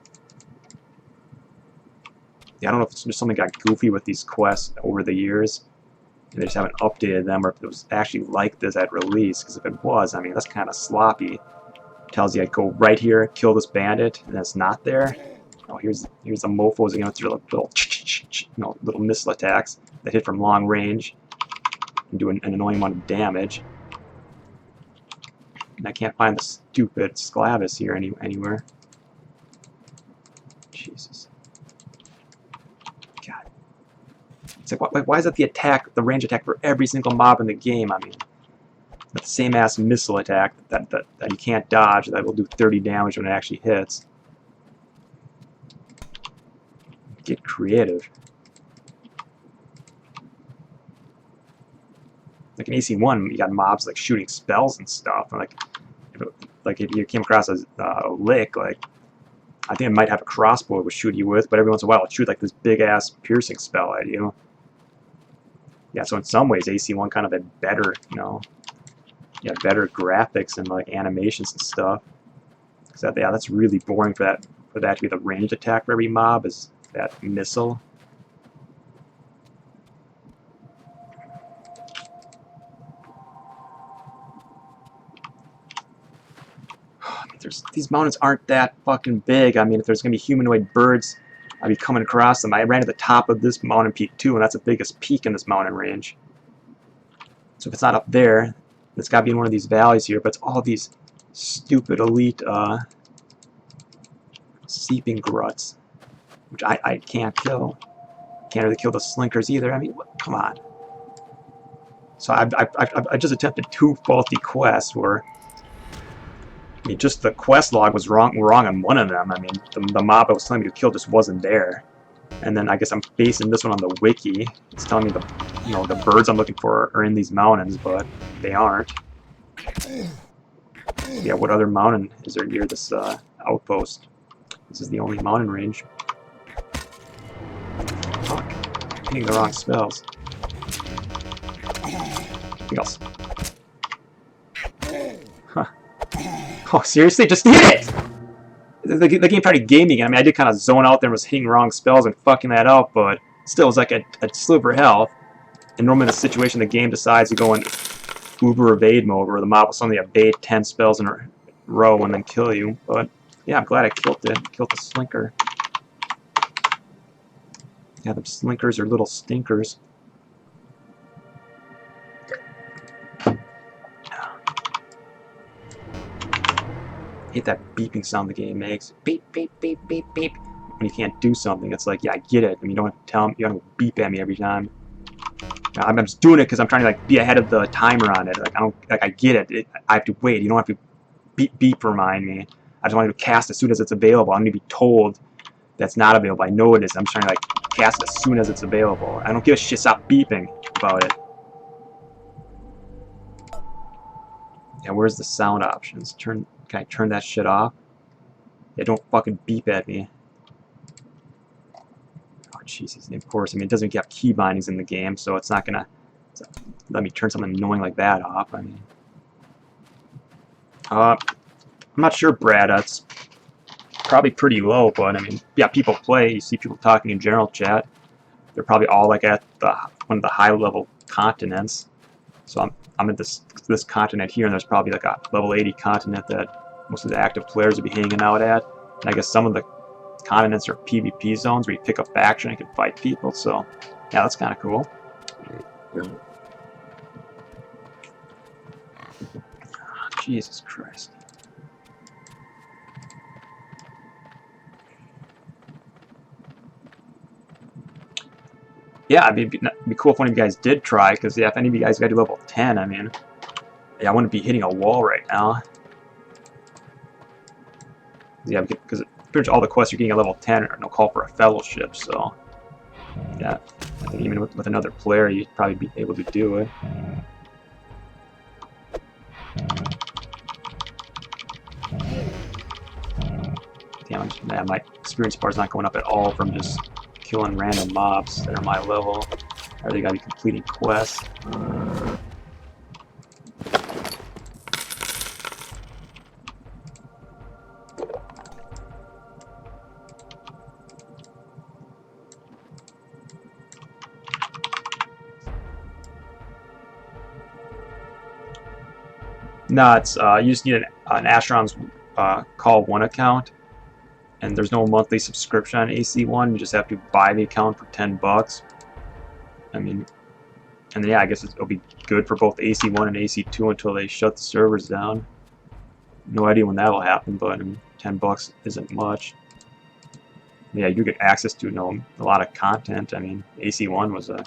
yeah, I don't know if it's just something got goofy with these quests over the years, and they just haven't updated them, or if it was actually like this at release, because if it was, I mean, that's kind of sloppy. It tells you I go right here, kill this bandit, and it's not there. Oh, here's the mofos again with their little missile attacks that hit from long range and do an annoying amount of damage. And I can't find the stupid Sclavus here anywhere. Jesus. God. It's like, why is that the range attack for every single mob in the game? I mean, the same ass missile attack that you can't dodge, that will do 30 damage when it actually hits. Get creative. Like in AC1, you got mobs like shooting spells and stuff. And like if you came across a lick, like I think it might have a crossbow it would shoot you with, but every once in a while it shoot like this big ass piercing spell at you. Yeah, so in some ways AC1 kind of had better, better graphics and like animations and stuff. Cause that's really boring for that to be the ranged attack for every mob, is that missile. These mountains aren't that fucking big. I mean, if there's gonna be humanoid birds, I'd be coming across them. I ran to the top of this mountain peak too, and that's the biggest peak in this mountain range. So if it's not up there, it's gotta be in one of these valleys here. But it's all these stupid elite seeping gruts, which I can't kill. Can't really kill the slinkers either. I mean, come on. So I just attempted 2 faulty quests where, I mean, just the quest log was wrong on one of them. I mean, the mob I was telling me to kill just wasn't there. And then I guess I'm basing this one on the wiki. It's telling me the birds I'm looking for are in these mountains, but they aren't. Yeah, what other mountain is there near this outpost. This is the only mountain range. Fuck. I'm hitting the wrong spells. Anything else? Huh. Oh, seriously? Just hit it! The game tried to game me. I mean, I did kind of zone out there and was hitting wrong spells and fucking that up, but still, it was like a sliver health. And normally in a situation, the game decides to go in uber evade mode, where the mob will suddenly evade 10 spells in a row and then kill you. But yeah, I'm glad I killed it. Killed the slinker. Yeah, the slinkers are little stinkers. Hate that beeping sound the game makes. Beep, beep, beep, beep, beep. When you can't do something, it's like, yeah, I get it. I mean, you don't have to tell them, you don't beep at me every time. I'm just doing it because I'm trying to like be ahead of the timer on it. Like I get it. I have to wait. You don't have to beep remind me. I just want to cast as soon as it's available. I'm going to be told that's not available. I know it is. I'm just trying to like cast as soon as it's available. I don't give a shit. Stop beeping about it. Yeah, where's the sound options? Can I turn that shit off? Yeah, don't fucking beep at me. Oh, Jesus. Of course, I mean, it doesn't have key bindings in the game, so it's not gonna let me turn something annoying like that off. I mean, I'm not sure, Brad. It's probably pretty low, but I mean, yeah, people play. You see people talking in general chat. They're probably all like at one of the high-level continents. So I'm at this continent here, and there's probably like a level 80 continent that most of the active players would be hanging out at. And I guess some of the continents are PvP zones where you pick up faction and can fight people. So yeah, that's kind of cool. Oh, Jesus Christ. Yeah, it'd be cool if one of you guys did try, because yeah, if any of you guys got to level 10, I mean, yeah, I wouldn't be hitting a wall right now. Yeah, because pretty much all the quests you're getting at level 10 are no call for a fellowship, so yeah, I think even with another player, you'd probably be able to do it. Damn, man, my experience bar is not going up at all from just killing random mobs that are my level. Or they gotta be completing quests. No, it's you just need an Asheron's Call 1 account, and there's no monthly subscription on AC1. You just have to buy the account for $10. I mean, and then, yeah, I guess it'll be good for both AC1 and AC2 until they shut the servers down. No idea when that'll happen, but I mean, $10 isn't much. Yeah, you get access to a lot of content. I mean, AC1 was a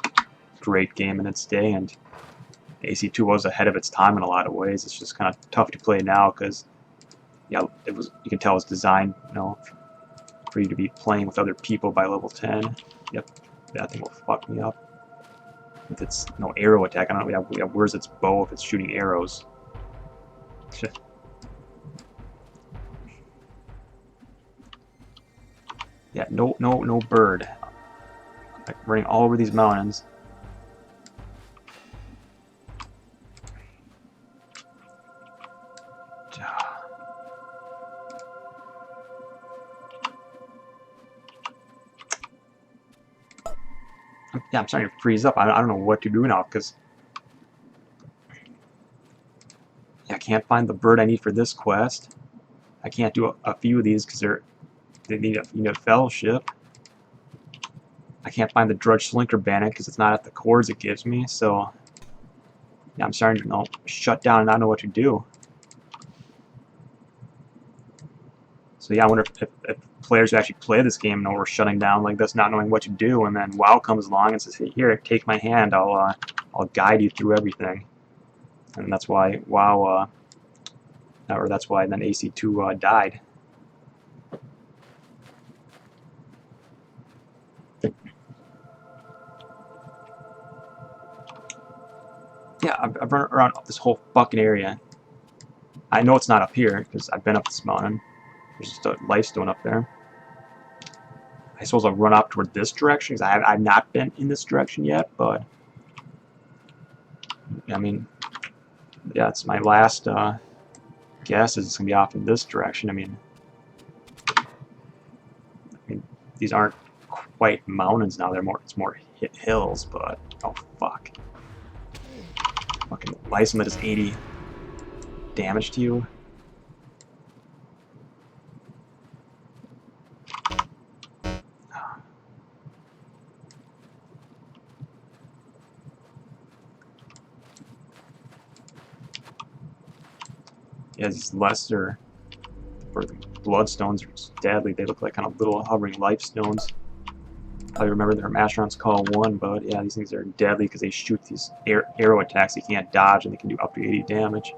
great game in its day, and AC2 was ahead of its time in a lot of ways. It's just kind of tough to play now because, yeah, it was. You can tell it's designed, for you to be playing with other people by level 10. Yep, that thing will fuck me up. With its arrow attack, I don't know. Yeah, where's its bow if it's shooting arrows? Shit. Yeah, no bird. Like running all over these mountains. Yeah, I'm starting to freeze up. I don't know what to do now because I can't find the bird I need for this quest. I can't do a few of these because they need a fellowship. I can't find the Drudge Slinker Bandit because it's not at the cores it gives me. So yeah, I'm starting to shut down and not know what to do. So yeah, I wonder if players who actually play this game know we're shutting down like this, not knowing what to do, and then WoW comes along and says, "Hey, here, take my hand. I'll guide you through everything." And that's why WoW, or that's why then AC2 died. Yeah, I've run around this whole fucking area. I know it's not up here because I've been up this mountain. There's just a lifestone up there. I suppose I'll run up toward this direction because I've not been in this direction yet, but I mean, yeah, it's my last guess is it's gonna be off in this direction. I mean, these aren't quite mountains now. It's more hills, but oh fuck. Fucking Lysom that does 80 damage to you. Yeah, these lesser or the bloodstones are deadly. They look like kind of little hovering life stones. I remember they're Asheron's Call 1, but yeah, these things are deadly because they shoot these arrow attacks you can't dodge, and they can do up to 80 damage.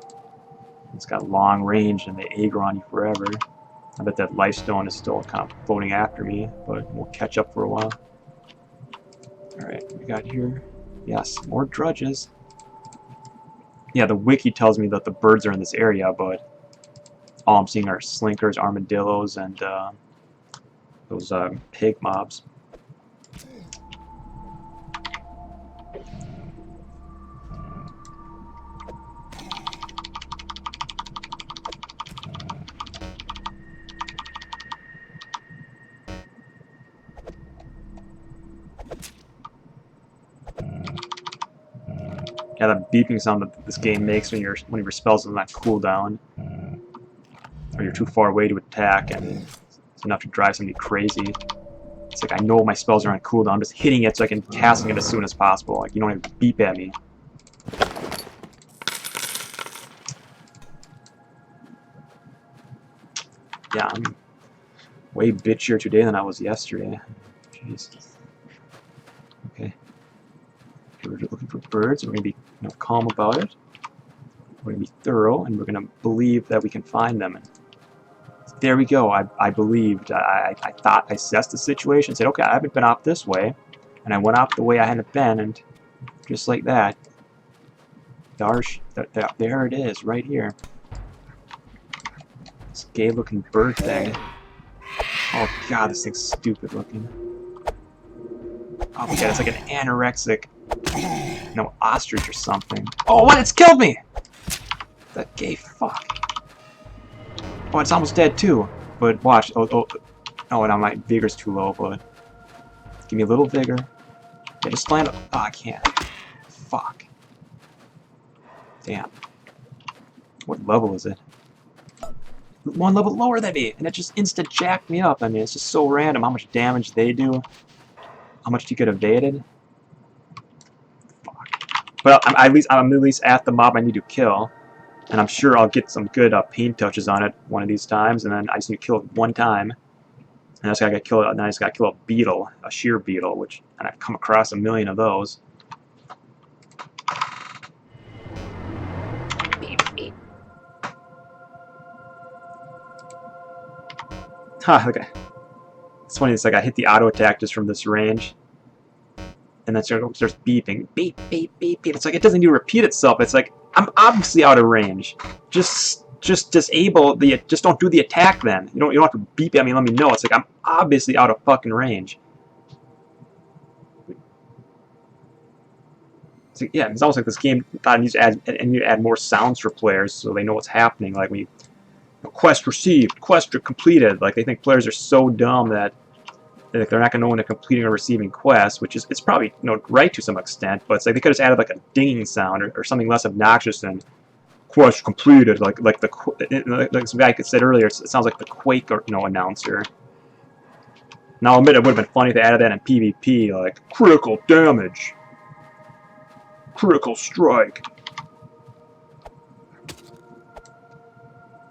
It's got long range, and they aggro on you forever. I bet that life stone is still kind of floating after me, but we'll catch up for a while. Alright, what we got here? Yes, more drudges. Yeah, the wiki tells me that the birds are in this area, but all I'm seeing are slinkers, armadillos, and those pig mobs. Yeah, the beeping sound that this game makes when your spells are on cooldown, or you're too far away to attack, and it's enough to drive somebody crazy. It's like, I know my spells are on cooldown, I'm just hitting it so I can casting it as soon as possible. Like, you don't have to beep at me. Yeah, I'm way bitchier today than I was yesterday. Jesus. Okay. We're looking for birds. We're going to be calm about it. We're going to be thorough, and we're going to believe that we can find them. And there we go. I believed. I thought I assessed the situation, said, okay, I haven't been off this way, and I went off the way I hadn't been, and just like that, there it is, right here. This gay-looking bird thing. Oh god, this thing's stupid looking. Oh my god, it's like an anorexic, ostrich or something. Oh, what? It's killed me! That gay fuck. Oh, it's almost dead too. But watch. Oh, now my vigor's too low, but give me a little vigor. Yeah, just land. Oh, I can't. Fuck. Damn. What level is it? One level lower than me, and it just instant jacked me up. I mean, it's just so random how much damage they do, how much you get evaded. Fuck. But I'm at least at the mob I need to kill, and I'm sure I'll get some good pain touches on it one of these times. And then I just need to kill it one time, and I just gotta kill it. And then I just gotta kill a beetle, a sheer beetle, and I've come across a million of those. Ha, okay. It's funny, it's like I hit the auto attack just from this range, and then it starts beeping. Beep, beep, beep, beep. It's like it doesn't even repeat itself. It's like, I'm obviously out of range. Just disable the, just don't do the attack then. You don't have to beep at me and let me know. It's like, I'm obviously out of fucking range. It's like, yeah, it's almost like this game thought it needs to add more sounds for players so they know what's happening. Like when you quest received, quest completed. Like they think players are so dumb that they're not going to know when they're completing or receiving quests, which is, it's probably right to some extent, but it's like they could have added like a dinging sound or something less obnoxious than quest completed, like some guy said earlier. It sounds like the Quake announcer. Now I'll admit it would have been funny if they added that in PvP, like critical damage, critical strike.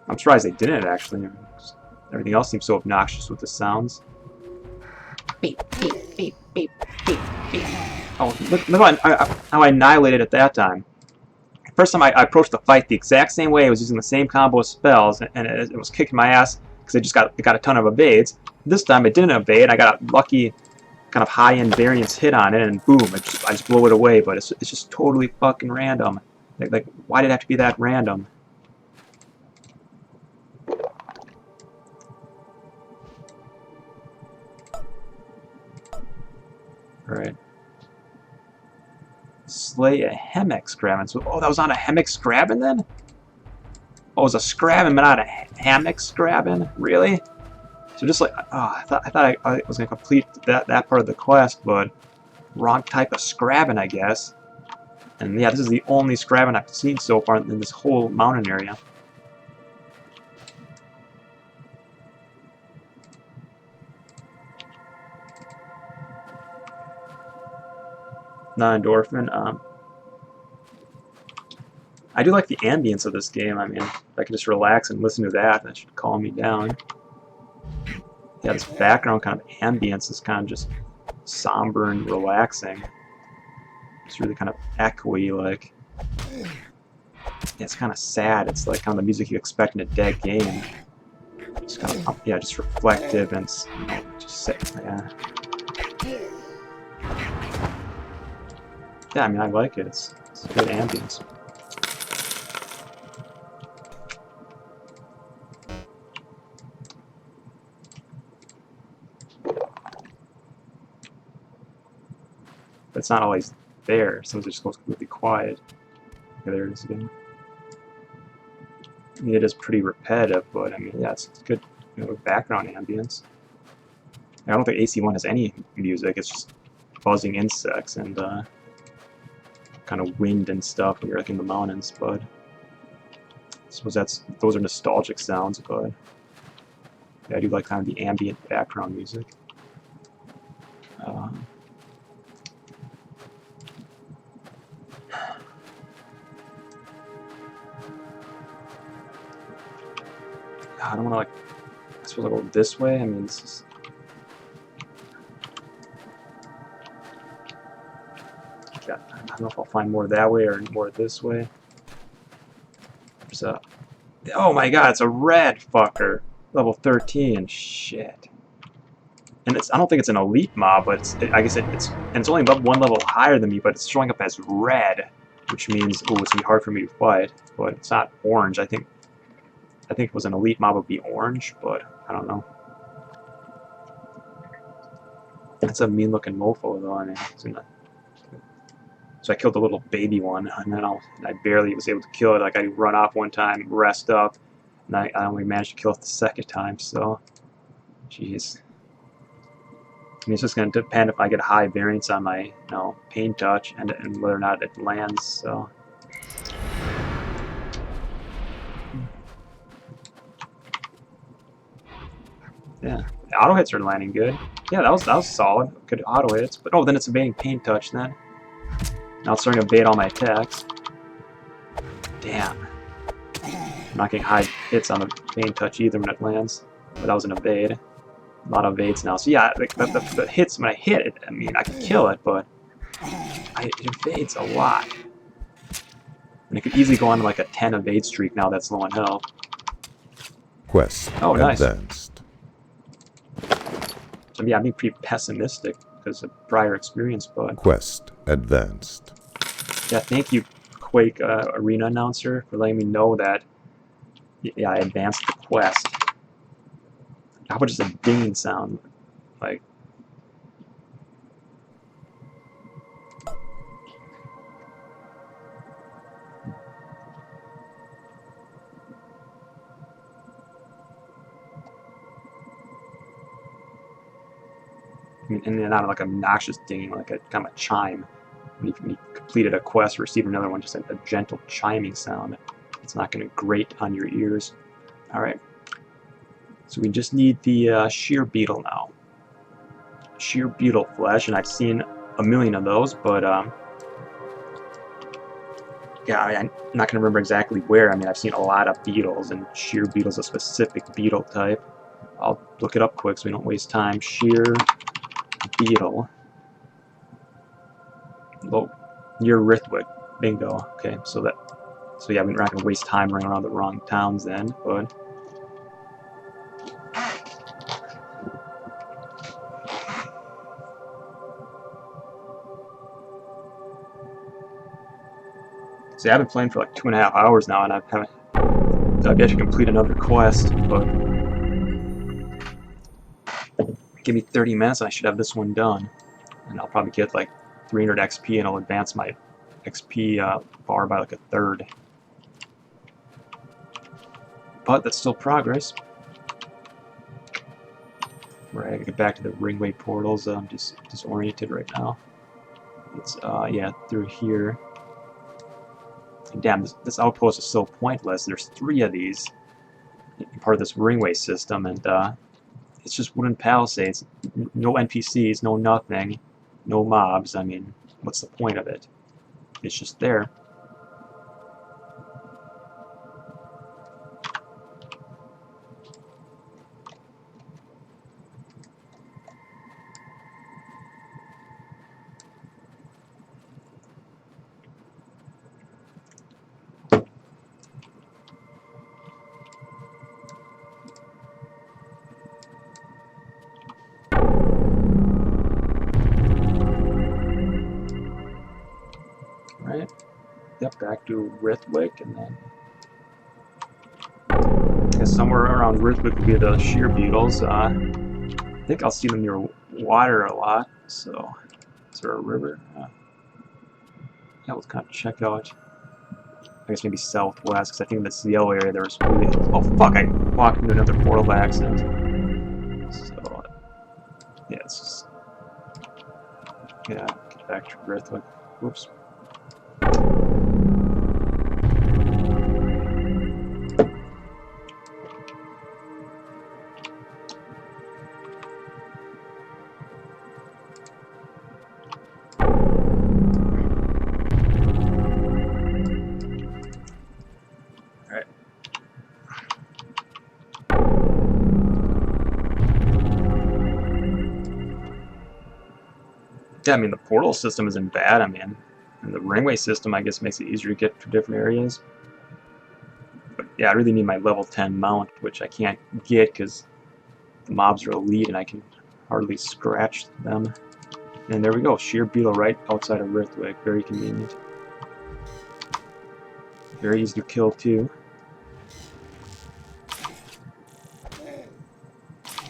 I'm surprised they didn't actually. Everything else seems so obnoxious with the sounds. Beep, beep, beep, beep, beep, beep. Oh, look how I annihilated it that time. First time I approached the fight the exact same way. I was using the same combo of spells, and it was kicking my ass because it got a ton of evades. This time it didn't evade. I got a lucky kind of high-end variance hit on it, and boom, I just blow it away. But it's just totally fucking random. Like why did it have to be that random? Alright. Slay a Hemek Scrabbin. So, oh, that was on a Hemek Scrabbin then? Oh, it was a Scrabbin, but not a Hammock Scrabbin? Really? So just like, oh, I thought I was gonna complete that part of the quest, but wrong type of Scrabbin, I guess. And yeah, this is the only Scrabbin I've seen so far in this whole mountain area. Non-endorphin. I do like the ambience of this game. I mean, if I can just relax and listen to that, that should calm me down. Yeah, this background kind of ambience is kind of just somber and relaxing. It's really kind of echoey, like. Yeah, it's kind of sad. It's like kind of the music you expect in a dead game. It's kind of, yeah, just reflective and, you know, just yeah. Yeah, I mean, I like it. It's good ambience. But it's not always there. Sometimes it just goes completely quiet. Okay, there it is again. I mean, it is pretty repetitive, but I mean, yeah, it's good, you know, background ambience. I don't think AC1 has any music. It's just buzzing insects and kind of wind and stuff when you're like in the mountains. But I suppose those are nostalgic sounds. But yeah, I do like kind of the ambient background music. I don't want to, like, I suppose I'll go this way. I mean, this is... Yeah, I don't know if I'll find more that way or more this way. There's a... Oh my god, it's a red fucker! Level 13, shit. And it's, I don't think it's an elite mob, but it's, I guess it's only one level higher than me, but it's showing up as red, which means, oh, it's going to be hard for me to fight. But it's not orange. I think it was an elite mob would be orange, but I don't know. It's a mean looking mofo though. I mean, so I killed the little baby one, and then I barely was able to kill it. Like, I run off one time, rest up, and I only managed to kill it the second time. So, jeez. I mean, it's just going to depend if I get a high variance on my, you know, pain touch and whether or not it lands. So. Yeah, the auto hits are landing good. Yeah, that was solid. Good auto hits, but oh, then it's evading pain touch then. Now it's starting to evade all my attacks. Damn. I'm not getting high hits on the pain touch either when it lands, but that was an evade. A lot of evades now. So yeah, the hits when I hit it, I mean, I can kill it, but it evades a lot. And it could easily go on like a 10 evade streak now that's low on health. Quest So advanced. yeah, I'm being pretty pessimistic because of prior experience, but... Quest advanced. Yeah, thank you, Quake Arena Announcer, for letting me know that, yeah, I advanced the quest. How about just a dinging sound? Like... And not like a obnoxious dinging, like a kind of a chime. When you completed a quest, receive another one, just a gentle chiming sound. It's not going to grate on your ears. Alright. So we just need the sheer beetle now. Sheer beetle flesh, and I've seen a million of those, but yeah, I'm not going to remember exactly where. I mean, I've seen a lot of beetles, and sheer beetle's a specific beetle type. I'll look it up quick so we don't waste time. Sheer beetle. Oh, near Rithwick. Bingo. Okay, so yeah, we're not gonna waste time running around the wrong towns then, but see, I've been playing for like 2.5 hours now, and I've yet to complete another quest, but give me 30 minutes and I should have this one done. and I'll probably get like 300 XP, and I'll advance my XP bar by like a third. But that's still progress. Right, I gotta get back to the ringway portals. I'm just disoriented right now. It's yeah, through here. And damn, this outpost is so pointless. There's 3 of these, part of this ringway system, and it's just wooden palisades. No NPCs, no nothing, no mobs. I mean, what's the point of it? It's just there. Right. Yep, back to Rithwick, and then I guess somewhere around Rithwick would be the sheer beetles. I think I'll see them near water a lot. So, is there a river? Yeah, let's kind of check out. I guess maybe southwest, because I think this yellow area there was really. Oh fuck! I walked into another portal by accident. So, yeah, it's just. Yeah, get back to Rithwick. Whoops. Yeah, I mean, the portal system isn't bad. I mean, and the ringway system, I guess, makes it easier to get to different areas. But yeah, I really need my level 10 mount, which I can't get because the mobs are elite and I can hardly scratch them. And there we go, sheer beetle right outside of Rithwick. Very convenient. Very easy to kill, too.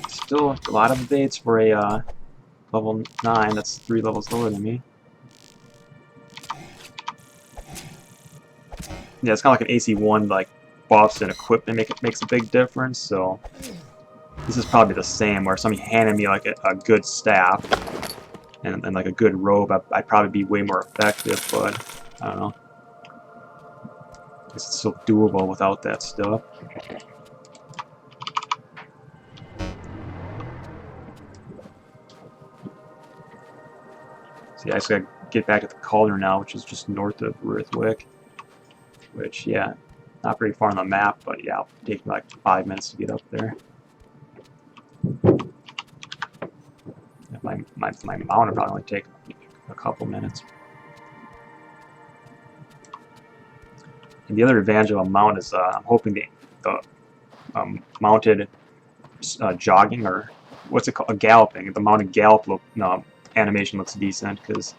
Still a lot of evades for a level 9, that's 3 levels lower than me. Yeah, it's kind of like an AC1, like, buffs and equipment makes a big difference, so... This is probably the same, where somebody handed me, like, a good staff, and like, a good robe, I'd probably be way more effective, but, I don't know. I guess it's still doable without that stuff. So yeah, I just gotta get back to the cauldron now, which is just north of Rithwick. Which, yeah, not very far on the map, but yeah, it'll take me like 5 minutes to get up there. My mount will probably only take a couple minutes. And the other advantage of a mount is I'm hoping the mounted jogging, or what's it called, galloping. The mounted gallop animation looks decent, because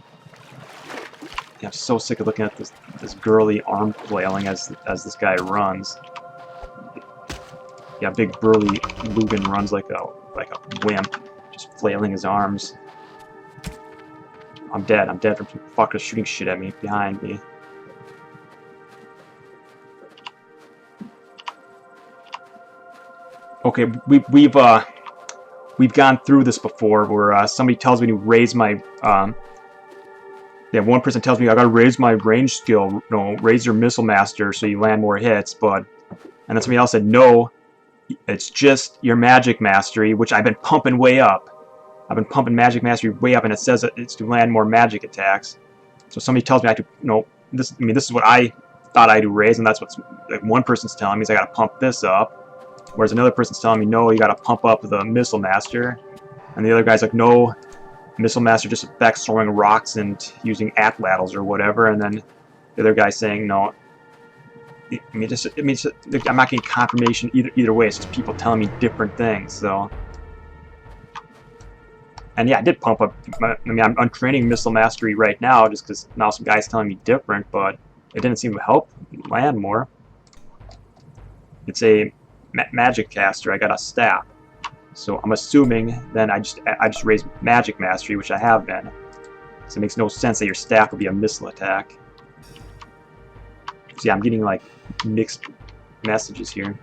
yeah, I'm so sick of looking at this girly arm flailing as this guy runs. Yeah, big burly Lugan runs like a wimp, just flailing his arms. I'm dead from some fuckers shooting shit at me behind me. Okay, we've gone through this before, where somebody tells me to raise my yeah, one person tells me I gotta raise my range skill, raise your missile master so you land more hits, and then somebody else said no, it's just your magic mastery, which I've been pumping way up. I've been pumping magic mastery way up, and it says that it's to land more magic attacks. So somebody tells me I have to, this is what I thought I had to raise, and that's what like, one person's telling me is I gotta pump this up, whereas another person's telling me no, you gotta pump up the missile master, and the other guy's like no, missile master just affects throwing rocks and using atlatls or whatever, and then the other guy's saying no. I'm not getting confirmation either way. It's just people telling me different things. So, and yeah, I did pump up. I'm training missile mastery right now just because now some guy's telling me different, but it didn't seem to help land more. It's a magic caster. I got a staff, so I'm assuming then I just raised magic mastery, which I have been. So it makes no sense that your staff would be a missile attack. So yeah, I'm getting like mixed messages here.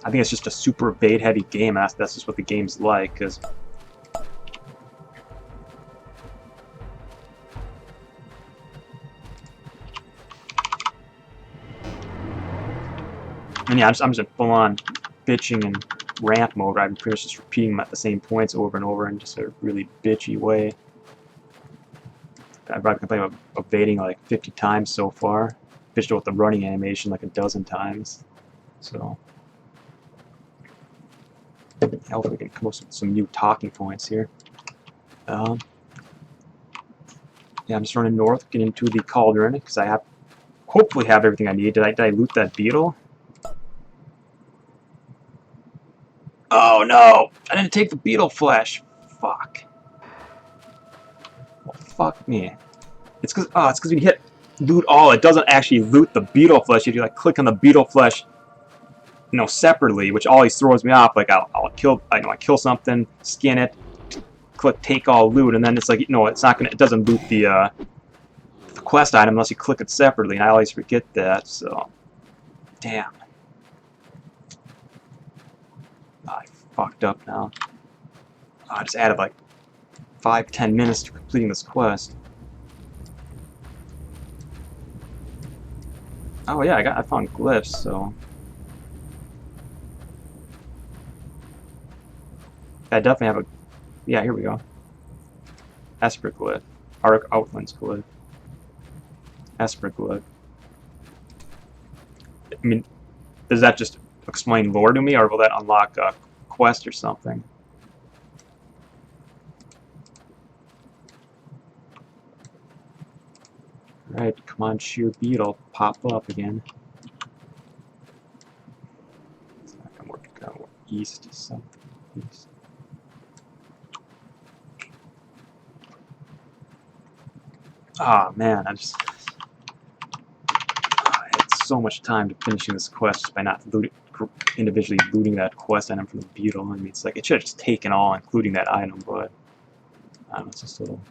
I think it's just a super evade heavy game. That's just what the game's like. Because and yeah, I'm just in full on bitching and rant mode. I'm pretty much just repeating the same points over and over in just a really bitchy way. I've probably complained about evading like 50 times so far. Bitched with the running animation like a dozen times. So hopefully we can come up with some new talking points here. Yeah, I'm just running north, getting into the cauldron because I hopefully have everything I need. Did I loot that beetle? Oh no! I didn't take the beetle flesh. Fuck. Well, fuck me. It's because when you hit loot all, it doesn't actually loot the beetle flesh. If you like click on the beetle flesh, you know, separately, which always throws me off. Like I kill something, skin it, click take all loot, and then it's like, no, it's not gonna. It doesn't loot the quest item unless you click it separately, and I always forget that. So, damn. I fucked up now. I just added like 5-10 minutes to completing this quest. Oh yeah, I found glyphs, so I definitely have a. Yeah, here we go. Esper glyph, Arc Outlands glyph, Esper glyph. I mean, does that just explain lore to me, or will that unlock a quest or something? Right, come on, sheer beetle, pop up again. It's not gonna work. Go east, something. East. Ah, man, I had so much time to finishing this quest just by not individually looting that quest item from the beetle. I mean, it's like it should have just taken all, including that item, but I don't know, it's just a little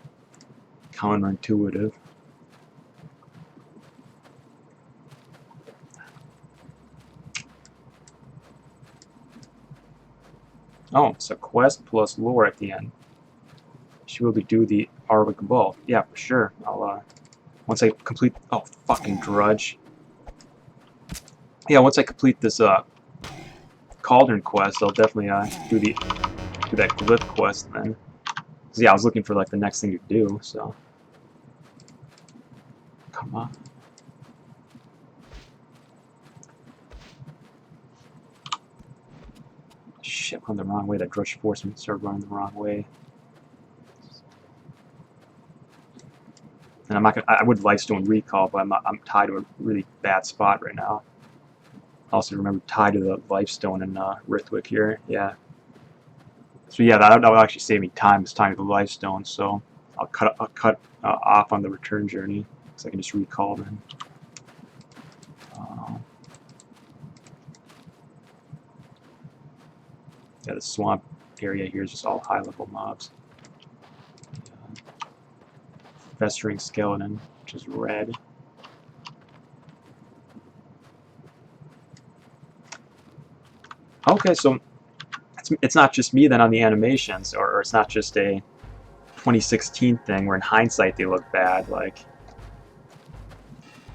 counterintuitive. Oh, it's a quest plus lore at the end. Should we be able to do the Arwick Vault? Yeah, for sure. I'll once I complete. Oh, fucking drudge. Yeah, once I complete this cauldron quest, I'll definitely do that glyph quest then. Cause yeah, I was looking for like the next thing to do. So come on. Shit, went the wrong way. That drudge forced me to start running the wrong way. And I'm not gonna. I would Lifestone recall, but I'm tied to a really bad spot right now. Also, remember tied to the Lifestone in Rithwick here. Yeah. So yeah, that will actually save me time. It's time to the Lifestone, so I'll cut off on the return journey, so I can just recall then. Yeah, the swamp area here is just all high-level mobs. Festering skeleton, which is red. Okay, so it's not just me then on the animations, or it's not just a 2016 thing where in hindsight they look bad. Like,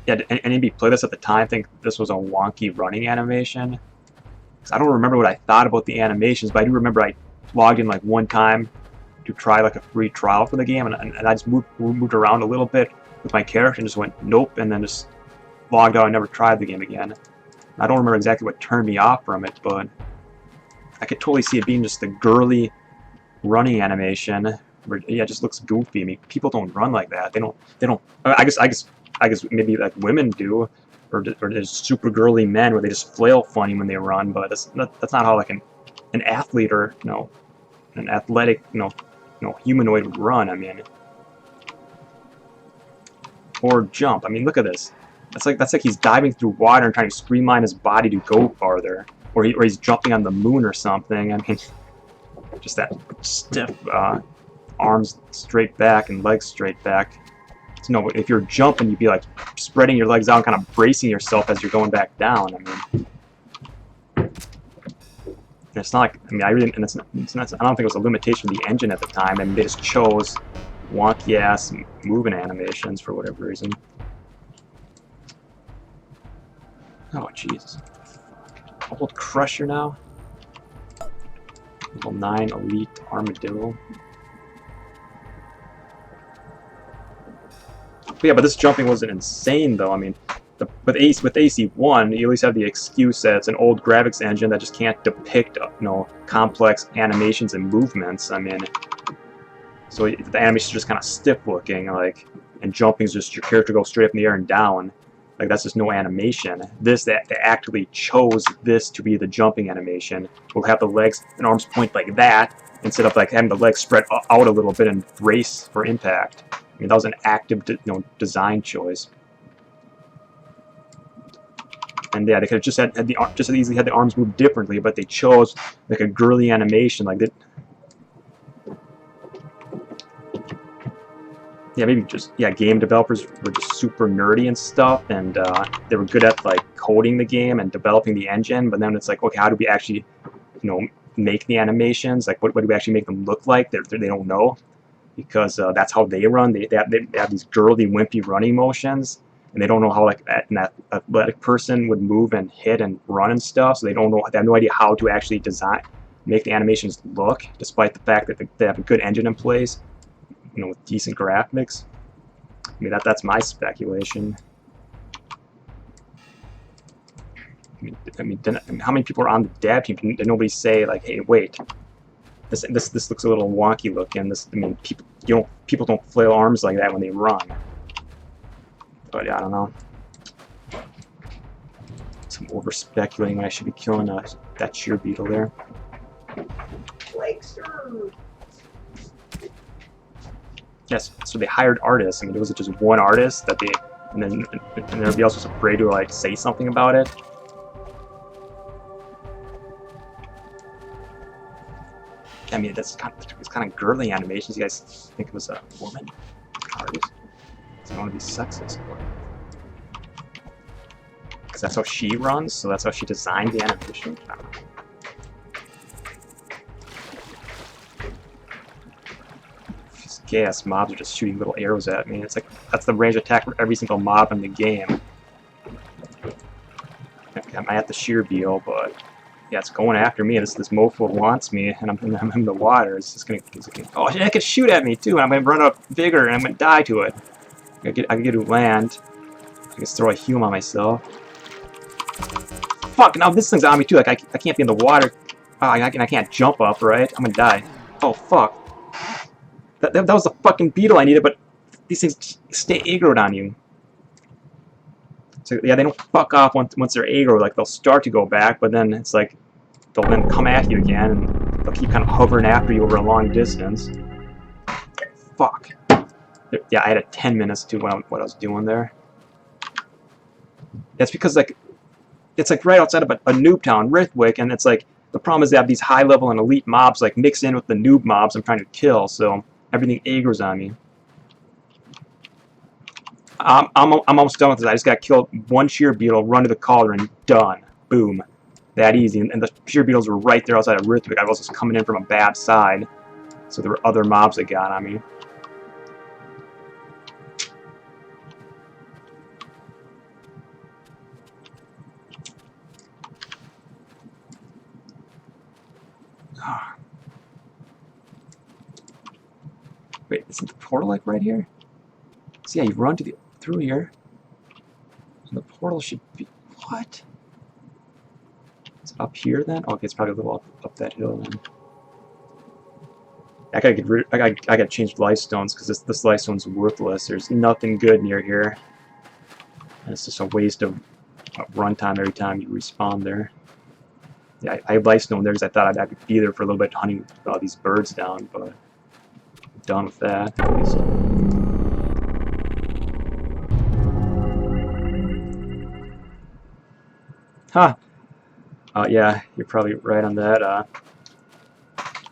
yeah, did anybody play this at the time think this was a wonky running animation? Because I don't remember what I thought about the animations, but I do remember I logged in like one time to try like a free trial for the game, and I just moved around a little bit with my character and just went nope, and then just logged out and never tried the game again. I don't remember exactly what turned me off from it, but I could totally see it being just the girly running animation where yeah, it just looks goofy. I mean, people don't run like that. They don't. I guess maybe like women do, or there's super girly men where they just flail funny when they run. But that's not how like an athlete or an athletic humanoid would run. I mean, or jump. I mean, look at this. That's like he's diving through water and trying to streamline his body to go farther, or he's jumping on the moon or something. I mean, just that stiff arms straight back and legs straight back. So no, if you're jumping, you'd be like spreading your legs out and kind of bracing yourself as you're going back down. I mean, it's not like, I mean, I really, and it's not, I don't think it was a limitation of the engine at the time. I mean, they just chose wonky ass moving animations for whatever reason. Oh Jesus! Old Crusher now. Level 9 Elite Armadillo. But yeah, but this jumping wasn't insane though. I mean, with AC1, you at least have the excuse that it's an old graphics engine that just can't depict, you know, complex animations and movements. I mean, so the animation's just kind of stiff looking, like, and jumping is just your character goes straight up in the air and down. Like, that's just no animation. This, they actively chose this to be the jumping animation. We'll have the legs and arms point like that, instead of like having the legs spread out a little bit and brace for impact. I mean, that was an active, you know, design choice. And yeah, they could have just had the just as easily had the arms move differently, but they chose like a girly animation, like that. Yeah, maybe just, yeah, game developers were just super nerdy and stuff, and they were good at like coding the game and developing the engine. But then it's like, okay, how do we actually, you know, make the animations? Like, what do we actually make them look like? They don't know, because that's how they run. They have these girly, wimpy running motions, and they don't know how like an athletic person would move and hit and run and stuff. So they don't know. They have no idea how to actually make the animations look, despite the fact that they have a good engine in place, you know, with decent graphics. I mean, that's my speculation. I mean, how many people are on the dev team? Did nobody say like, "Hey, wait, this looks a little wonky looking"? This, I mean, people don't flail arms like that when they run. But yeah, I don't know. Some over speculating when I should be killing that sheer beetle there. Yes, so they hired artists. I mean, it was just one artist that they, and then everybody else was afraid to like say something about it. I mean, it's kind of girly animations. You guys think it was a woman artist? I don't want to be sexist, because that's how she runs. So that's how she designed the animation. I don't know. Gas mobs are just shooting little arrows at me. It's like that's the range attack for every single mob in the game. I'm at the sheer beetle, but yeah, it's going after me. This mofo wants me, and I'm in the water. It's gonna oh, it could shoot at me too. I'm gonna run up bigger, and I'm gonna die to it. I can get to land. I can throw a heal on myself. Fuck! Now this thing's on me too. Like I can't be in the water. Oh, I can't jump up, right? I'm gonna die. Oh fuck! That was the fucking beetle I needed, but these things stay aggroed on you. So yeah, they don't fuck off once they're aggroed. Like they'll start to go back, but then it's like they'll then come at you again, and they'll keep kind of hovering after you over a long distance. Fuck. Yeah, I had a 10 minutes to what I was doing there. That's because like it's like right outside of a noob town, Rithwick, and it's like the problem is they have these high level and elite mobs like mixed in with the noob mobs I'm trying to kill, so everything aggroes on me. I'm almost done with this. I just got killed one sheer beetle, run to the cauldron, done. Boom. That easy. And the sheer beetles were right there outside of Rithwick. I was just coming in from a bad side, so there were other mobs that got on me. Wait, isn't the portal like right here? So yeah, you run through here, and the portal should be what? It's up here then. Oh, okay, it's probably a little up that hill then. I gotta change life stones because this life stone's worthless. There's nothing good near here, and it's just a waste of runtime every time you respawn there. Yeah, I have life stone there because I thought I'd be there for a little bit hunting these birds down, but I'm done with that at least. Huh. Yeah, you're probably right on that.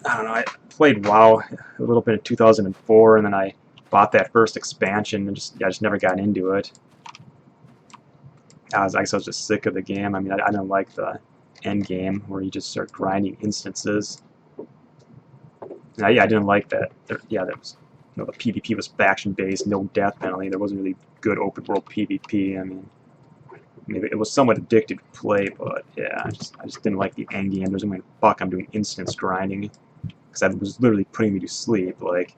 I don't know. I played WoW a little bit in 2004, and then I bought that first expansion and just never got into it. I guess I was just sick of the game. I mean, I don't like the end game where you just start grinding instances. And I didn't like that. Yeah, that was, the PvP was faction based, no death penalty. There wasn't really good open world PvP. I mean, maybe it was somewhat addictive to play, but yeah, I just didn't like the end game. There's no way, fuck, I'm doing instance grinding because that was literally putting me to sleep. Like,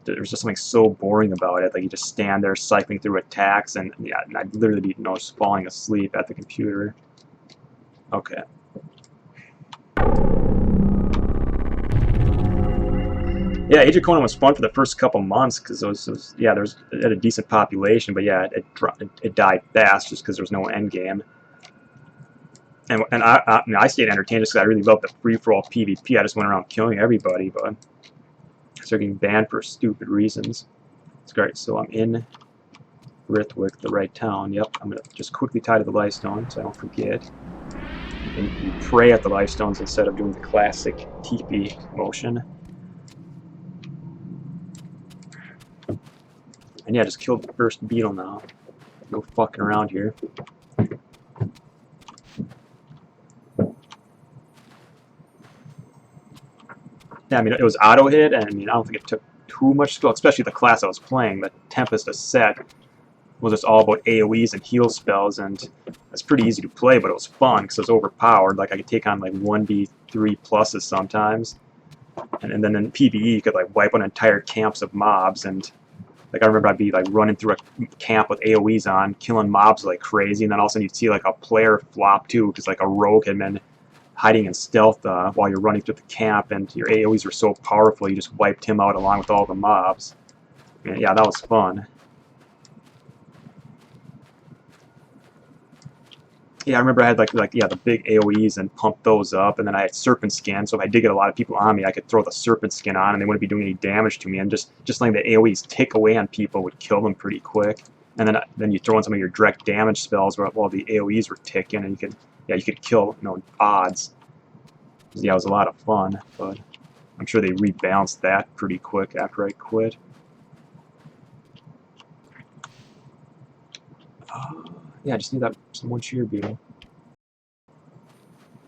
there's just something so boring about it. Like, you just stand there cycling through attacks, and yeah, and I'd literally be just falling asleep at the computer. Okay. Yeah, Age of Conan was fun for the first couple months because yeah, it had a decent population, but yeah, it died fast just because there was no end game. And I stayed entertained just because I really loved the free for all PvP. I just went around killing everybody, but I started getting banned for stupid reasons. It's great. So I'm in Rithwick, the right town. Yep, I'm gonna just quickly tie to the lifestone so I don't forget. And you pray at the lifestones instead of doing the classic TP motion. And yeah, just killed the first beetle now. No fucking around here. Yeah, I mean, it was auto hit, and I mean, I don't think it took too much skill, especially the class I was playing. The Tempest set was just all about AoEs and heal spells, and it's pretty easy to play, but it was fun because it was overpowered. Like, I could take on like 1v3 pluses sometimes, and then in PvE you could like wipe out entire camps of mobs. And like, I remember I'd be like running through a camp with AoEs on, killing mobs like crazy, and then all of a sudden you'd see like a player flop too, because like a rogue had been hiding in stealth while you're running through the camp, and your AoEs were so powerful you just wiped him out along with all the mobs. And yeah, that was fun. Yeah, I remember I had like yeah, the big AoEs and pumped those up, and then I had serpent skin, so if I did get a lot of people on me, I could throw the serpent skin on and they wouldn't be doing any damage to me, and just letting the AoEs tick away on people would kill them pretty quick. And then you throw in some of your direct damage spells while the AoEs were ticking, and you could kill odds. Yeah, it was a lot of fun, but I'm sure they rebalanced that pretty quick after I quit. Yeah, I just need that one shear beetle.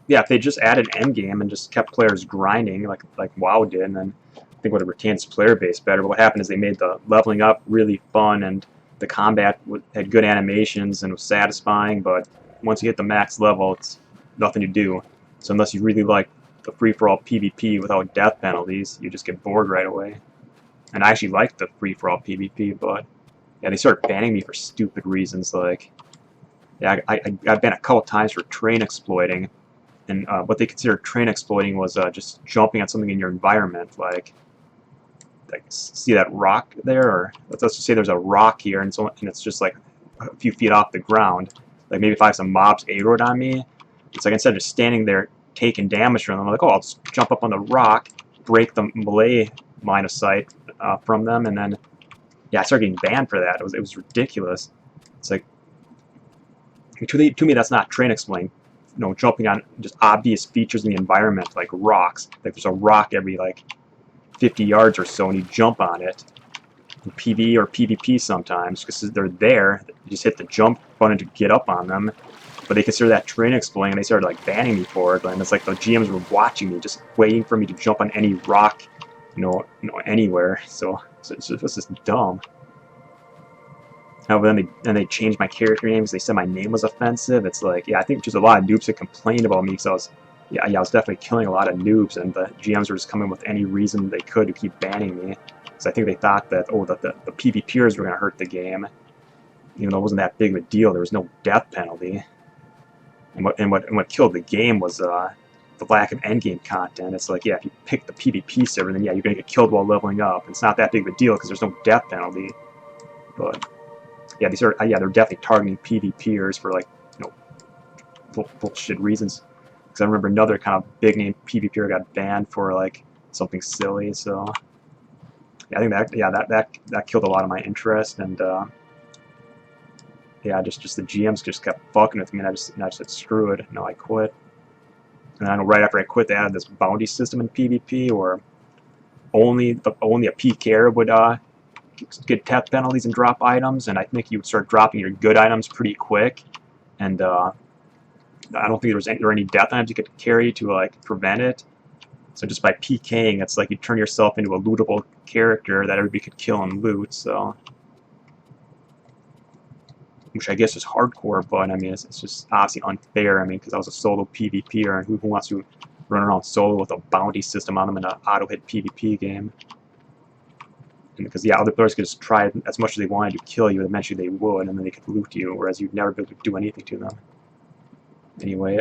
Yeah, if they just added endgame and just kept players grinding like WoW did, then I think it would have retained its player base better. But what happened is they made the leveling up really fun, and the combat had good animations and was satisfying. But once you hit the max level, it's nothing to do. So unless you really like the free-for-all PvP without death penalties, you just get bored right away. And I actually liked the free-for-all PvP, but yeah, they started banning me for stupid reasons. Like, yeah, I got banned a couple times for train exploiting, and what they considered train exploiting was just jumping on something in your environment. Like see that rock there, or let's just say there's a rock here, and it's just like a few feet off the ground. Like, maybe if I have some mobs agroed on me, it's like instead of just standing there taking damage from them, I'm like, oh, I'll just jump up on the rock, break the melee line of sight from them, and then yeah, I started getting banned for that. It was ridiculous. It's like, to me that's not train exploiting. Jumping on just obvious features in the environment like rocks. Like, there's a rock every like 50 yards or so, and you jump on it. In PvE or PvP sometimes, because they're there, you just hit the jump button to get up on them. But they consider that train exploiting, and they started like banning me for it. And it's like the GMs were watching me, just waiting for me to jump on any rock, anywhere. So it's just dumb. But then they changed my character name because they said my name was offensive. It's like, yeah, I think just a lot of noobs had complained about me because I was definitely killing a lot of noobs, and the GMs were just coming with any reason they could to keep banning me. Because I think they thought that, the PvPers were going to hurt the game, even though it wasn't that big of a deal. There was no death penalty. And what killed the game was the lack of endgame content. It's like, yeah, if you pick the PvP server, then yeah, you're going to get killed while leveling up. It's not that big of a deal because there's no death penalty. But yeah, they're definitely targeting PvPers for like, bullshit reasons. Because I remember another kind of big name PvPer got banned for like something silly. So yeah, I think that killed a lot of my interest, and yeah, just the GMs just kept fucking with me, and I just said screw it. No, I quit. And I know right after I quit, they added this bounty system in PvP, where only a PKer would get death penalties and drop items, and I think you would start dropping your good items pretty quick. And I don't think there were any death items you could carry to like prevent it. So just by PKing, it's like you turn yourself into a lootable character that everybody could kill and loot. So, which I guess is hardcore, but I mean it's just obviously unfair. I mean, because I was a solo PvPer, and who wants to run around solo with a bounty system on them in an auto hit PvP game? And because yeah, other players could just try as much as they wanted to kill you, and eventually they would, and then they could loot you, whereas you'd never be able to do anything to them. Anyway,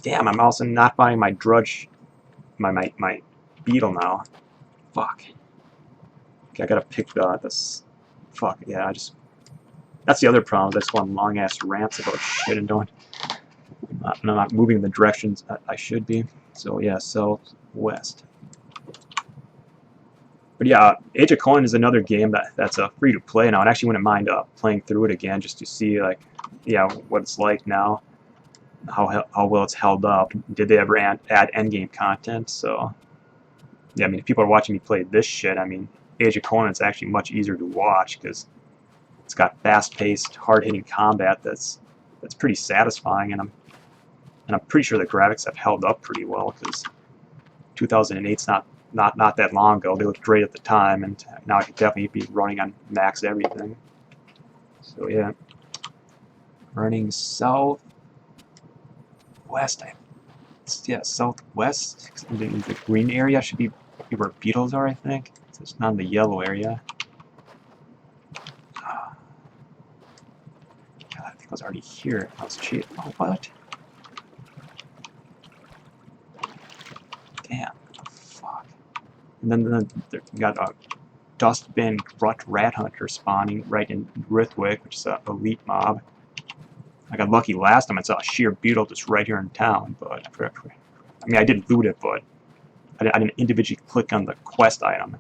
damn, I'm also not finding my drudge, my beetle now. Fuck. Okay, I gotta pick this. Fuck, yeah, that's the other problem. I just want long ass rants about shit and don't. I'm not moving in the directions I should be. So yeah, southwest. But yeah, Age of Conan is another game that's free to play now. I actually wouldn't mind playing through it again just to see like, yeah, what it's like now, how well it's held up. Did they ever add endgame content? So yeah, I mean, if people are watching me play this shit, I mean, Age of Conan is actually much easier to watch because it's got fast-paced, hard-hitting combat that's pretty satisfying, and I'm pretty sure the graphics have held up pretty well because 2008's not that long ago. They looked great at the time, and now I could definitely be running on max everything. So yeah, running southwest. Yeah, southwest. The green area should be where beetles are, I think. So it's not in the yellow area. God, I think I was already here. I was cheating. Oh, what? Damn. Fuck. And then we got a dustbin grut rat hunter spawning right in Rithwick, which is an elite mob. I got lucky last time I saw a sheer beetle just right here in town, but I mean I did loot it, but I didn't individually click on the quest item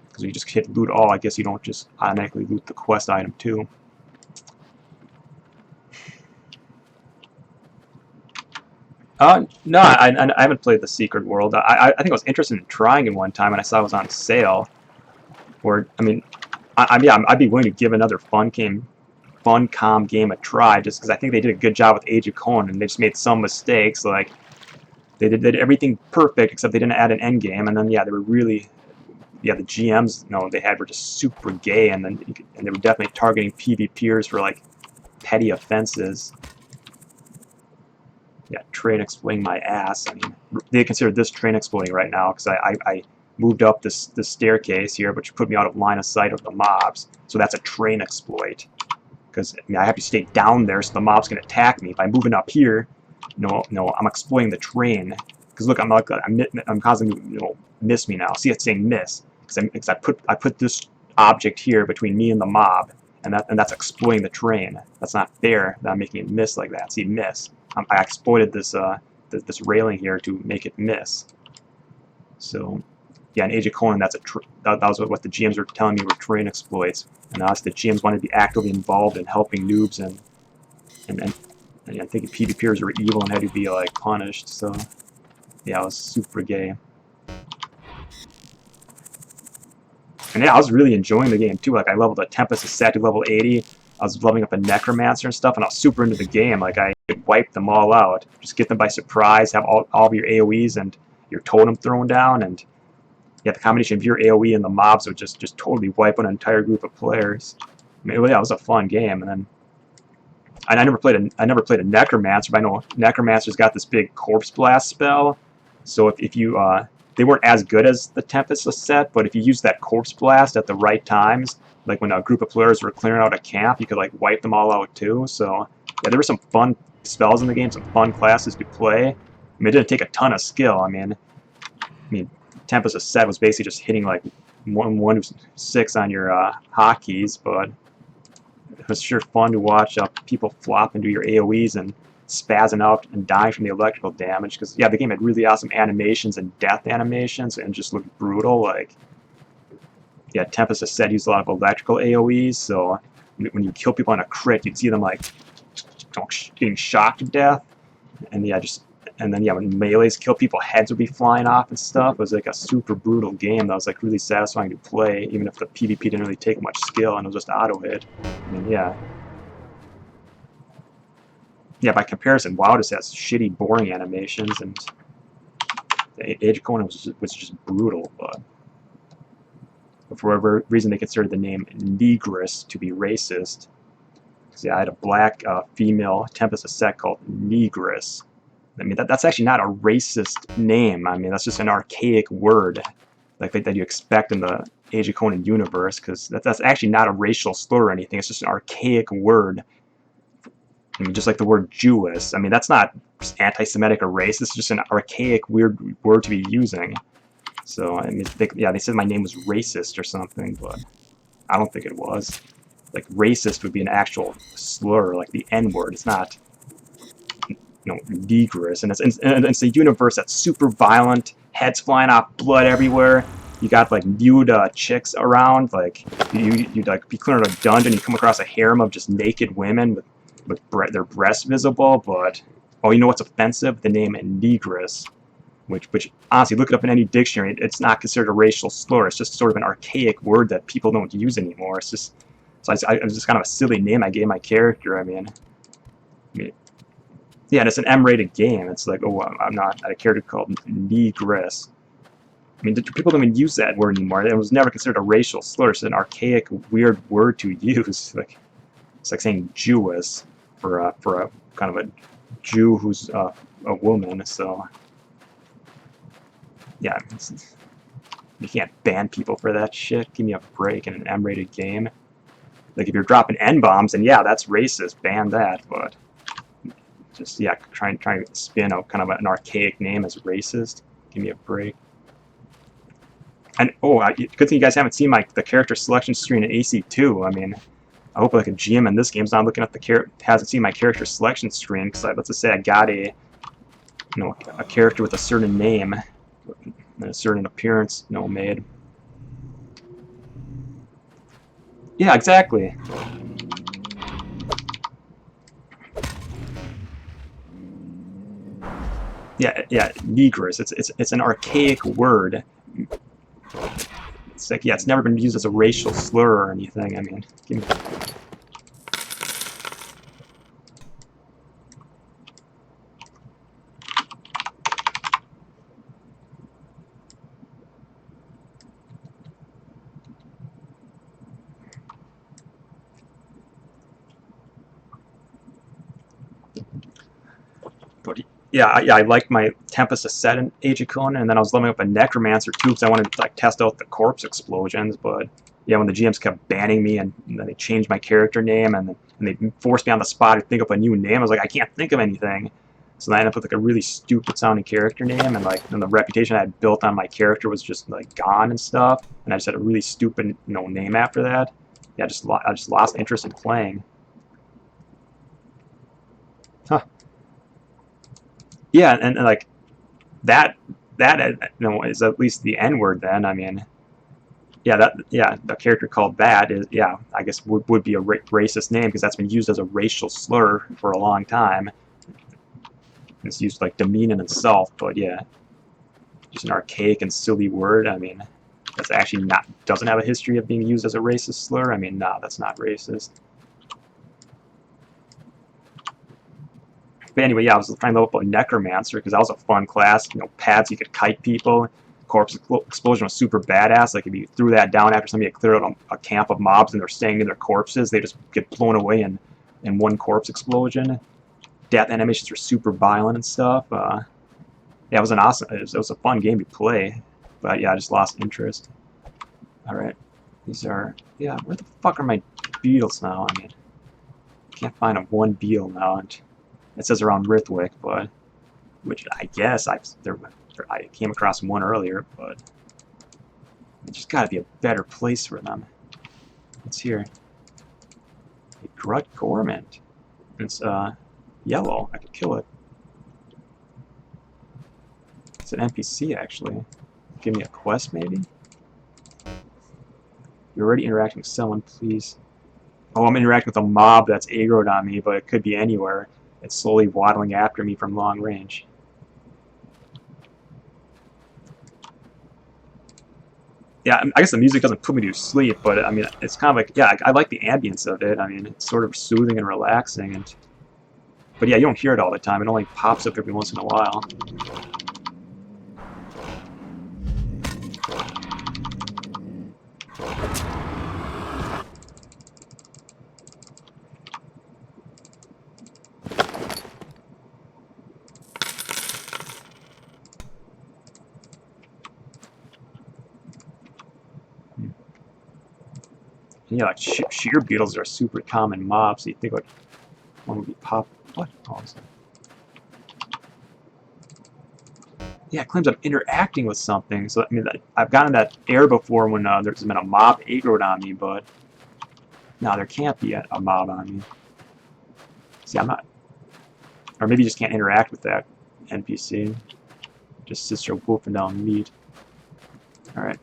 because you just hit loot all. I guess you don't just automatically loot the quest item too. No, I haven't played the Secret World. I think I was interested in trying it one time, and I saw it was on sale. Or I mean, I'd be willing to give another Funcom game a try, just because I think they did a good job with Age of Conan. They just made some mistakes, like they did everything perfect except they didn't add an end game, and then yeah, they were really, yeah, the GMs they had were just super gay, and they were definitely targeting PvPers for like petty offenses. Yeah, train exploding my ass. I mean, they consider this train exploding right now because I moved up this staircase here, which put me out of line of sight of the mobs. So that's a train exploit. Because I mean, I have to stay down there so the mobs can attack me. By moving up here, no, I'm exploiting the train. Because look, I'm causing miss me now. See, it's saying miss because I put this object here between me and the mob, and that's exploiting the train. That's not fair that I'm making it miss like that. See, miss. I exploited this this railing here to make it miss. So yeah, in Age of Conan, that was what the GMs were telling me were train exploits, and us the GMs wanted to be actively involved in helping noobs and I think PvPers were evil and had to be like punished. So yeah, it was super gay. And yeah, I was really enjoying the game too. Like I leveled a Tempest set to level 80. I was leveling up a Necromancer and stuff, and I was super into the game. Like I could wipe them all out, just get them by surprise, have all of your AoEs and your totem thrown down, and yeah, the combination of your AoE and the mobs would just totally wipe an entire group of players. I mean, yeah, it was a fun game, and I never played a Necromancer, but I know Necromancer's got this big Corpse Blast spell. So if you they weren't as good as the Tempest set, but if you use that Corpse Blast at the right times, like when a group of players were clearing out a camp, you could like wipe them all out too. So yeah, there were some fun spells in the game, some fun classes to play. I mean, it didn't take a ton of skill. I mean, Tempest set was basically just hitting like 1-6 on your hotkeys, but it was sure fun to watch people flop into your AoEs and spazzing out and dying from the electrical damage. Because yeah, the game had really awesome animations and death animations and just looked brutal. Like yeah, Tempest set used a lot of electrical AoEs, so when you kill people on a crit, you'd see them like getting shocked to death, and yeah, And then yeah, when melees kill people, heads would be flying off and stuff. It was like a super brutal game that was like really satisfying to play, even if the PvP didn't really take much skill and it was just auto hit. I mean, yeah. Yeah, by comparison, WoW just has shitty, boring animations, and Age of Conan was just brutal. But for whatever reason, they considered the name Negress to be racist. Because yeah, I had a black female Tempest Asset called Negress. I mean, that's actually not a racist name. I mean, that's just an archaic word, like that you expect in the Age of Conan universe. Because that's actually not a racial slur or anything. It's just an archaic word. I mean, just like the word Jewess. I mean, that's not anti-Semitic or racist. It's just an archaic, weird word to be using. So, I mean, they said my name was racist or something, but I don't think it was. Like, racist would be an actual slur, like the N-word. It's not, you know, negress. And it's a universe that's super violent, heads flying off, blood everywhere. You got, like, nude chicks around. Like, you'd like, be clearing a dungeon, you come across a harem of just naked women with their breasts visible, but oh, you know what's offensive? The name Negress, which honestly, look it up in any dictionary. It's not considered a racial slur. It's just sort of an archaic word that people don't use anymore. It's just, so it was just kind of a silly name I gave my character. I mean, yeah, and it's an M-rated game. It's like, oh, I'm not a character called Negress. I mean, people don't even use that word anymore. It was never considered a racial slur. It's an archaic, weird word to use. Like, it's like saying Jewess for a kind of a Jew who's a woman. So yeah, you can't ban people for that shit. Give me a break in an M-rated game. Like if you're dropping N-bombs, then yeah, that's racist. Ban that. But just yeah, trying to spin out kind of an archaic name as racist. Give me a break. And oh, good thing you guys haven't seen the character selection screen in AC2. I mean, I hope like a GM in this game's not looking at hasn't seen my character selection screen, because let's just say I got a character with a certain name and a certain appearance, made. Yeah, exactly. Yeah, negress. It's an archaic word. It's like, yeah, it's never been used as a racial slur or anything. I mean, give me... But yeah, I liked my Tempest Asset in Age of Conan, and then I was leveling up a Necromancer too because I wanted to like test out the corpse explosions. But yeah, when the GMs kept banning me, and then they changed my character name, and they forced me on the spot to think up a new name, I was like, I can't think of anything. So then I ended up with like a really stupid sounding character name, and like then the reputation I had built on my character was just like gone and stuff. And I just had a really stupid name after that. Yeah, I just lost interest in playing. Huh. Yeah, and like that is at least the N word then. I mean, yeah, the character called that is, yeah, I guess would be a racist name because that's been used as a racial slur for a long time. It's used like demean and insult, but yeah, just an archaic and silly word. I mean, that's actually doesn't have a history of being used as a racist slur. I mean, no, that's not racist. But anyway, yeah, I was trying to level up a Necromancer because that was a fun class. Pads, you could kite people. Corpse Explosion was super badass. Like if you threw that down after somebody had cleared out a camp of mobs and they're staying in their corpses, they just get blown away in one corpse explosion. Death animations were super violent and stuff. Yeah, it was it was a fun game to play. But yeah, I just lost interest. All right, these are, yeah. Where the fuck are my beetles now? I mean, I can't find one beetle now. It says around Rithwick, but which I guess I came across one earlier, but there's just got to be a better place for them. What's here? A Grut Gormant. It's yellow. I could kill it. It's an NPC actually. Give me a quest maybe. You're already interacting with someone, please. Oh, I'm interacting with a mob that's aggroed on me, but it could be anywhere. It's slowly waddling after me from long range. Yeah, I guess the music doesn't put me to sleep, but I mean, it's kind of like, yeah, I like the ambience of it. I mean, it's sort of soothing and relaxing, and but yeah, you don't hear it all the time. It only pops up every once in a while. And yeah, like sheer beetles are super common mobs. So you think like one would be pop? What? Oh, yeah, it claims I'm interacting with something. So I mean, I've gotten that error before when there's been a mob aggroed on me, but no, there can't be a mob on me. See, I'm not, or maybe you just can't interact with that NPC. Just sits there wolfing down meat. All right,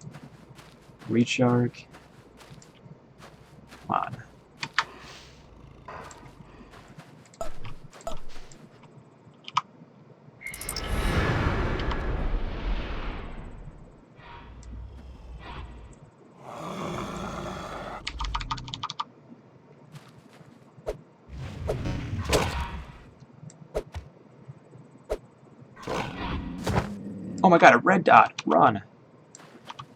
reach arc. Come on. Oh my god, a red dot! Run!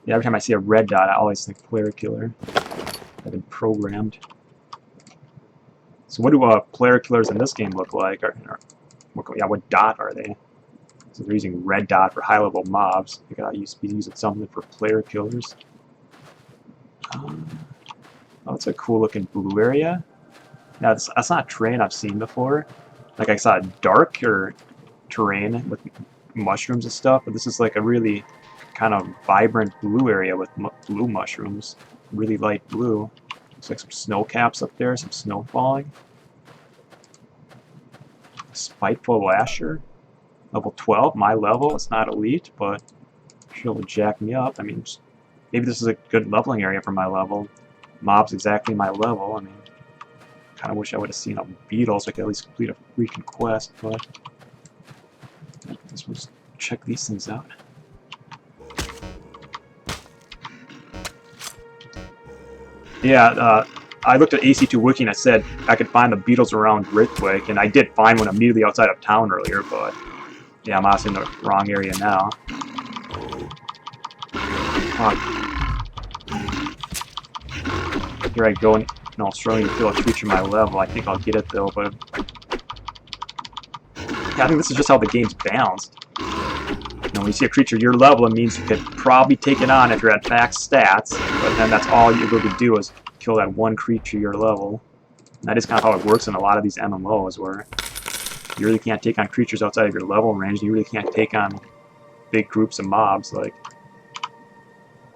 Yeah, every time I see a red dot, I always think player killer. I've been programmed. So what do player killers in this game look like? What dot are they? So they're using red dot for high-level mobs. They gotta be using something for player killers. Oh, it's a cool-looking blue area. Now, that's not terrain I've seen before. Like, I saw darker terrain with mushrooms and stuff, but this is like a really kind of vibrant blue area with blue mushrooms. Really light blue. Looks like some snow caps up there, some snow falling. Spiteful Lasher. Level 12, my level. It's not elite, but sure will jack me up. I mean, maybe this is a good leveling area for my level. Mob's exactly my level. I mean, kind of wish I would have seen a beetle so I could at least complete a freaking quest, but let's just check these things out. Yeah, I looked at AC2 Wiki and I said I could find the beetles around Ritwick, and I did find one immediately outside of town earlier, but yeah, I'm obviously in the wrong area now. Fuck. Here I go, and no, struggling to kill a creature my level. I think I'll get it though, but yeah, I think this is just how the game's balanced. You know, when you see a creature your level, it means you could probably take it on if you're at max stats, but then that's all you're going to do is kill that one creature your level. And that is kind of how it works in a lot of these MMOs, where you really can't take on creatures outside of your level range, and you really can't take on big groups of mobs. Like,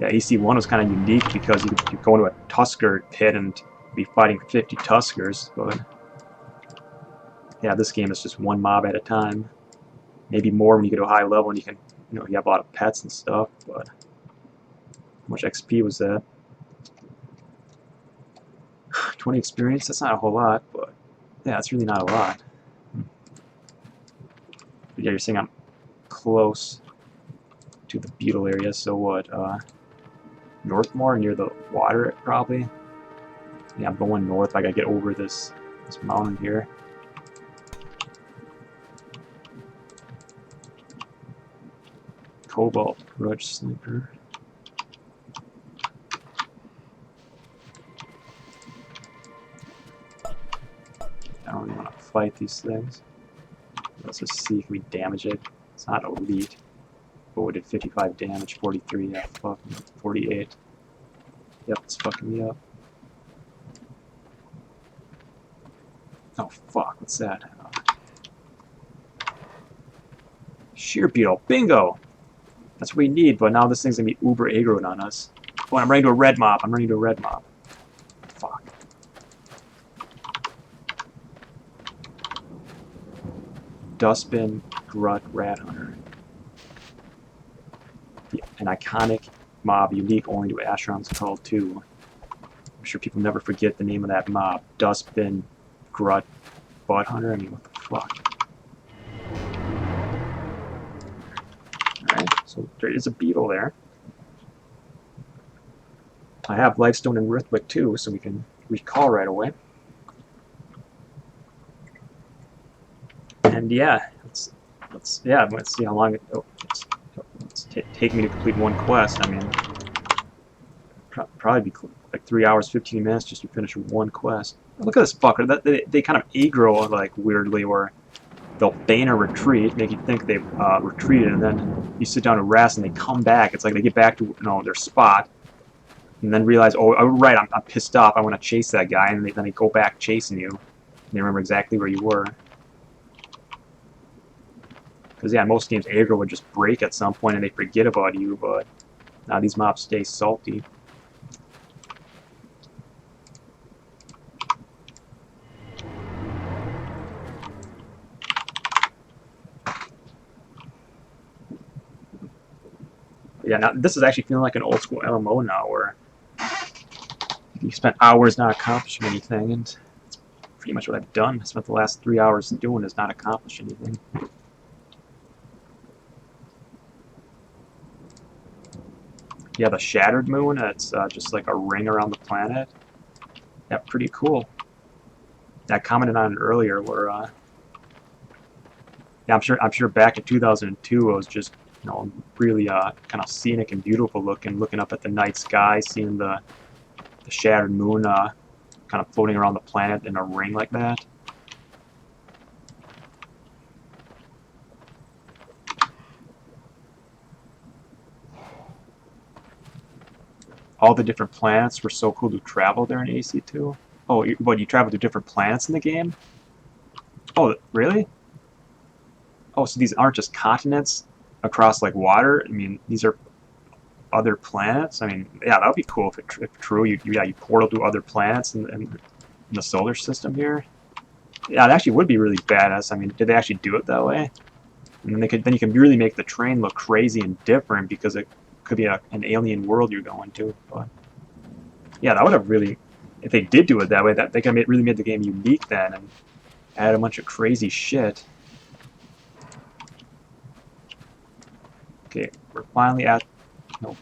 yeah, AC1 was kind of unique because you could go into a Tusker pit and be fighting 50 Tuskers, but yeah, this game is just one mob at a time. Maybe more when you get to a high level and you can, you know, you have a lot of pets and stuff, but how much XP was that? 20 experience? That's not a whole lot, but yeah, it's really not a lot. But yeah, you're saying I'm close to the beetle area, so what, Northmore, near the water, probably? Yeah, I'm going north. I gotta get over this mountain here. Cobalt Grudge Sniper. I don't really want to fight these things. Let's just see if we damage it. It's not elite. But we did 55 damage, 43, yeah, fuck, 48. Yep, it's fucking me up. Oh fuck, what's that? Sheer beetle, bingo! That's what we need, but now this thing's gonna be uber aggroed on us. Oh, I'm running to a red mob. I'm running to a red mob. Fuck. Dustbin Grut Rat Hunter. An iconic mob, unique only to Asheron's Call 2. I'm sure people never forget the name of that mob. Dustbin Grut Butt Hunter. I mean, what the fuck? Alright, so there is a beetle there. I have Lifestone and Rithwick too, so we can recall right away. And yeah, let's see how long it's take me to complete one quest. I mean, probably be like 3 hours 15 minutes just to finish one quest. Look at this fucker. They kind of aggro like weirdly, where they'll feign a retreat, make you think they've retreated, and then you sit down to rest, and they come back. It's like they get back to their spot, and then realize, oh right, I'm pissed off. I want to chase that guy, and then they go back chasing you. And they remember exactly where you were. Because yeah, most games aggro would just break at some point and they forget about you, but now these mobs stay salty. Yeah, now this is actually feeling like an old school MMO now, where you spent hours not accomplishing anything, and that's pretty much what I've done. I spent the last 3 hours doing is not accomplish anything. Yeah, the Shattered Moon, it's just like a ring around the planet. Yeah, pretty cool. I commented on it earlier, where yeah, I'm sure back in 2002 it was just really kind of scenic and beautiful looking up at the night sky, seeing the Shattered Moon kind of floating around the planet in a ring like that. All the different planets were so cool to travel there in AC2. Oh, you travel to different planets in the game? Oh, really? Oh, so these aren't just continents across like water? I mean, these are other planets? I mean, yeah, that would be cool if true. You portal to other planets in the solar system here. Yeah, it actually would be really badass. I mean, did they actually do it that way? And then you can really make the train look crazy and different because it could be an alien world you're going to. But yeah, that would have really, if they did do it that way, that they could have really made the game unique then and add a bunch of crazy shit. Okay, we're finally at, nope,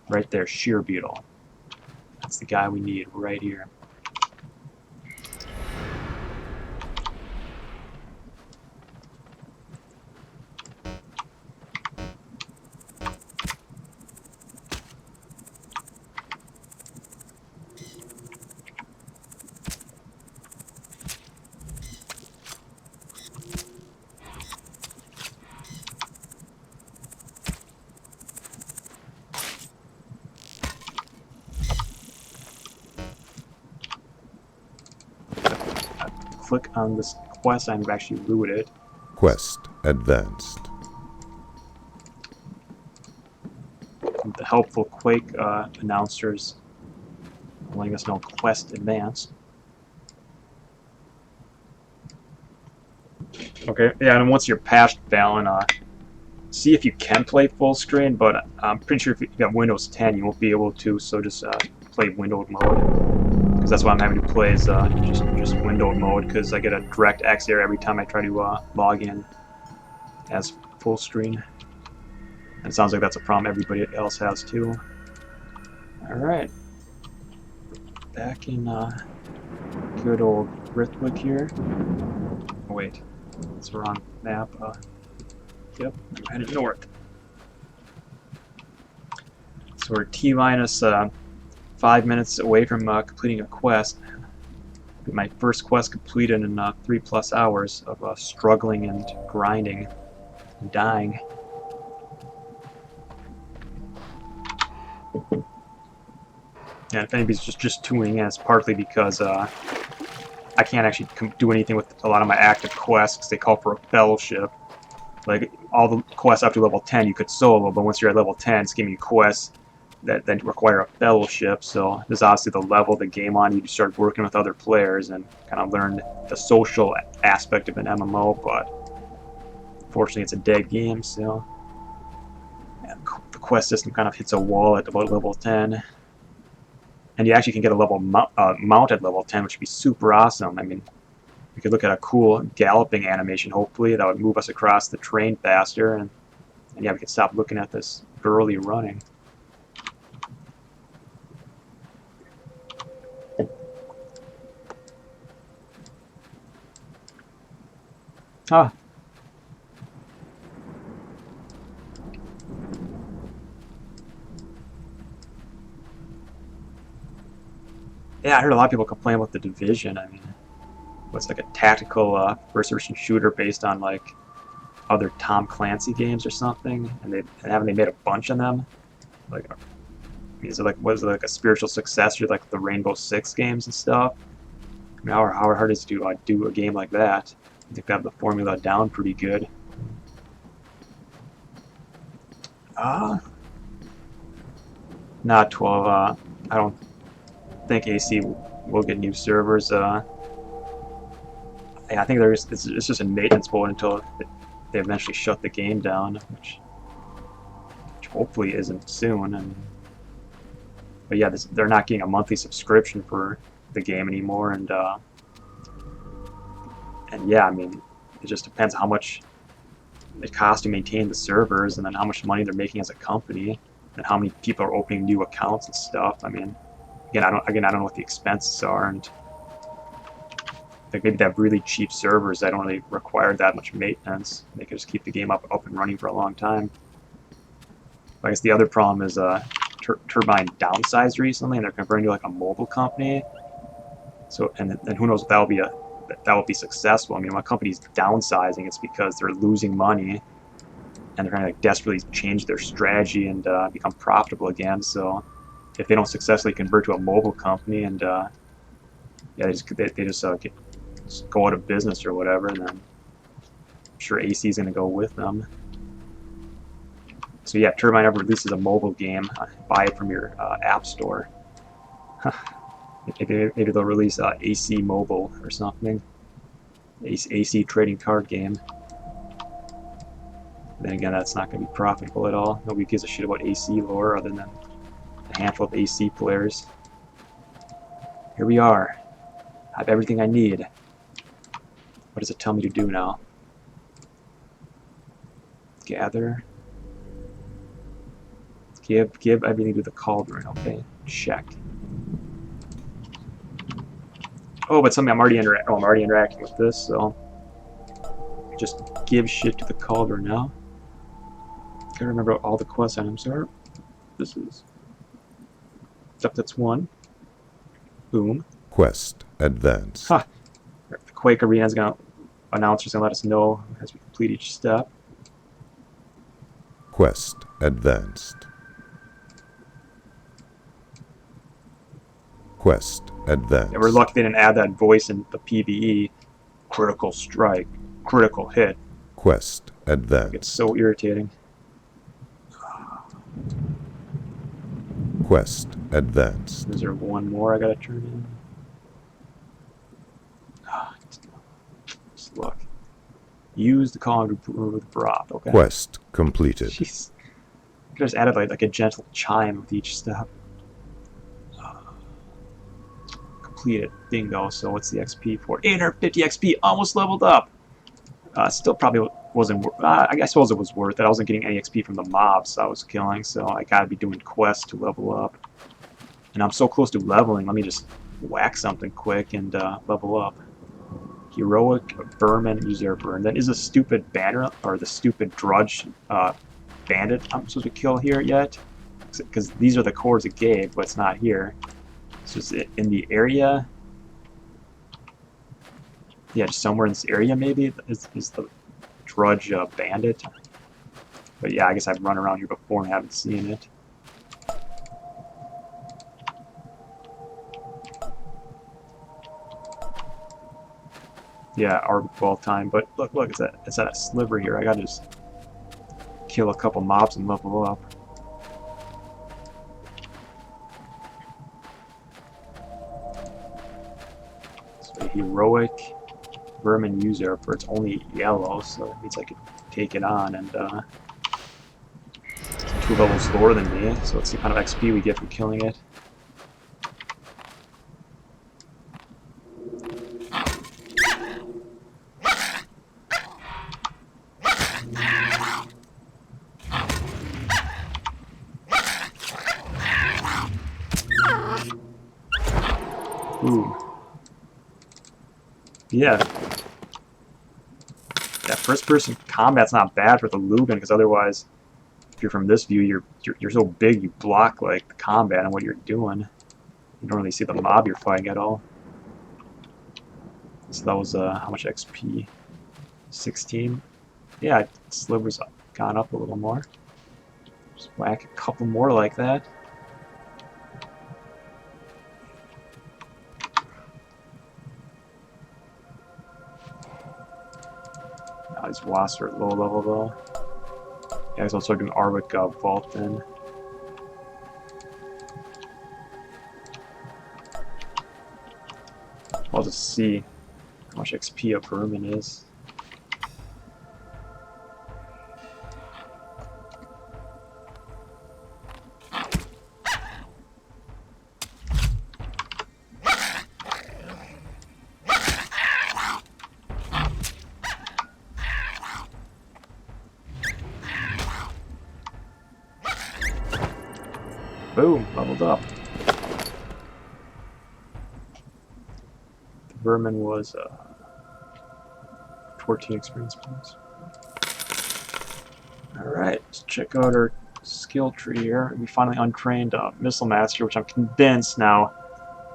right there, Sheer Beetle. That's the guy we need right here. Click on this quest I'm actually looted. Quest advanced. The helpful Quake announcers letting us know quest advanced. Okay, yeah, and once you're past Valen, see if you can play full screen, but I'm pretty sure if you got Windows 10 you won't be able to, so just play windowed mode. Because that's what I'm having to play is just windowed mode, because I get a direct X error every time I try to log in as full screen. And it sounds like that's a problem everybody else has too. Alright. Back in good old Rithwick here. Oh wait, it's the wrong map. Yep, I'm headed north. So we're T-minus 5 minutes away from completing a quest. My first quest completed in 3+ hours of struggling and grinding and dying. And if anybody's just tuning in, it's partly because I can't actually do anything with a lot of my active quests because they call for a fellowship. Like, all the quests up to level 10 you could solo, but once you're at level 10, it's giving you quests that then require a fellowship. So this is obviously the level of the game on. You start working with other players and kind of learn the social aspect of an MMO, but unfortunately it's a dead game, so yeah, the quest system kind of hits a wall at about level 10. And you actually can get a level mount at level 10, which would be super awesome. I mean, we could look at a cool galloping animation, hopefully, that would move us across the train faster, and yeah, we could stop looking at this girly running. Huh. Yeah, I heard a lot of people complain about the Division. I mean, what's like a tactical first-person shooter based on like other Tom Clancy games or something, and haven't they made a bunch of them? Like, is it like was it like a spiritual successor, like the Rainbow Six games and stuff? I mean, how hard is it to do a game like that? I think they have the formula down pretty good. Uh, Not 12. I don't think AC will get new servers. Yeah, I think it's just in maintenance mode until they eventually shut the game down, which hopefully isn't soon. But yeah, they're not getting a monthly subscription for the game anymore, and yeah, I mean, it just depends how much it costs to maintain the servers, and then how much money they're making as a company, and how many people are opening new accounts and stuff. I mean, again, I don't know what the expenses are, and like maybe they have really cheap servers that don't really require that much maintenance. They can just keep the game up and running for a long time. But I guess the other problem is Turbine downsized recently, and they're converting to like a mobile company. So and who knows if that will be successful. I mean, when a company's downsizing, it's because they're losing money, and they're trying to like desperately change their strategy and become profitable again. So if they don't successfully convert to a mobile company, and yeah, they just go out of business or whatever, and then I'm sure AC is going to go with them. So yeah, Turbine ever releases a mobile game, buy it from your app store. Maybe they'll release AC Mobile or something. AC trading card game. Then again, that's not going to be profitable at all. Nobody gives a shit about AC lore other than a handful of AC players. Here we are. I have everything I need. What does it tell me to do now? Gather. Give everything to the cauldron. Okay, check. Oh, but something I'm already interacting with this, so just give shit to the cauldron now. Gotta remember what all the quest items are. This is stuff that's one. Boom. Quest advanced. Ha! The Quake Arena is gonna announcer's gonna let us know as we complete each step. Quest advanced. Quest advanced. Yeah, we're lucky they didn't add that voice in the PvE. Critical strike, critical hit. Quest advanced. It's so irritating. Quest advanced. Is there one more I gotta turn in? Just look. Use the column to brew the broth. Okay. Quest completed. Jeez. I just added like a gentle chime with each step. Completed. Bingo. So what's the XP for? 850 XP. Almost leveled up. Still probably wasn't. I suppose it was worth it. I wasn't getting any XP from the mobs I was killing, so I gotta be doing quests to level up. And I'm so close to leveling. Let me just whack something quick and level up. Heroic Vermin Usurper. And then is a stupid banner or the stupid Drudge bandit I'm supposed to kill here yet? Because these are the cores it gave, but it's not here. So it's in the area. Yeah, just somewhere in this area maybe is the Drudge bandit. But yeah, I guess I've run around here before and haven't seen it. Yeah, Arbol time, but look, it's at a sliver here. I gotta just kill a couple mobs and level up. So Heroic Vermin Usurper, it's only yellow, so it means I could take it on, and 2 levels lower than me, so let's see what kind of XP we get from killing it. Boom. Yeah, first-person combat's not bad for the Lugan, because otherwise, if you're from this view, you're so big you block like the combat and what you're doing. You don't really see the mob you're fighting at all. So that was how much XP? 16. Yeah, Sliver's gone up a little more. Just whack a couple more like that. Now these wasps are at low level though. Yeah, I was also doing Arwick Vault then. I'll just see how much XP a vermin is. Boom, leveled up. The vermin was 14 experience points. Alright, let's check out our skill tree here. We finally untrained Missile Master, which I'm convinced now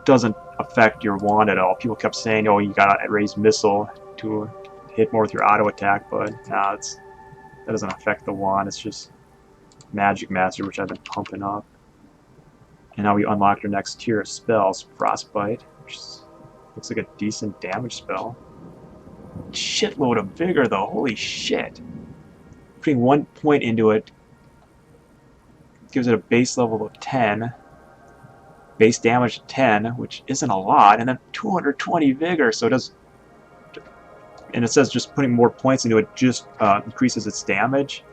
doesn't affect your wand at all. People kept saying, oh, you gotta raise Missile to hit more with your auto attack, but nah, that doesn't affect the wand. It's just Magic Master, which I've been pumping up. And now we unlocked our next tier of spells, Frostbite, which looks like a decent damage spell. Shitload of vigor though, holy shit. Putting 1 point into it gives it a base level of 10, base damage 10, which isn't a lot, and then 220 vigor, so it does, and it says just putting more points into it just increases its damage.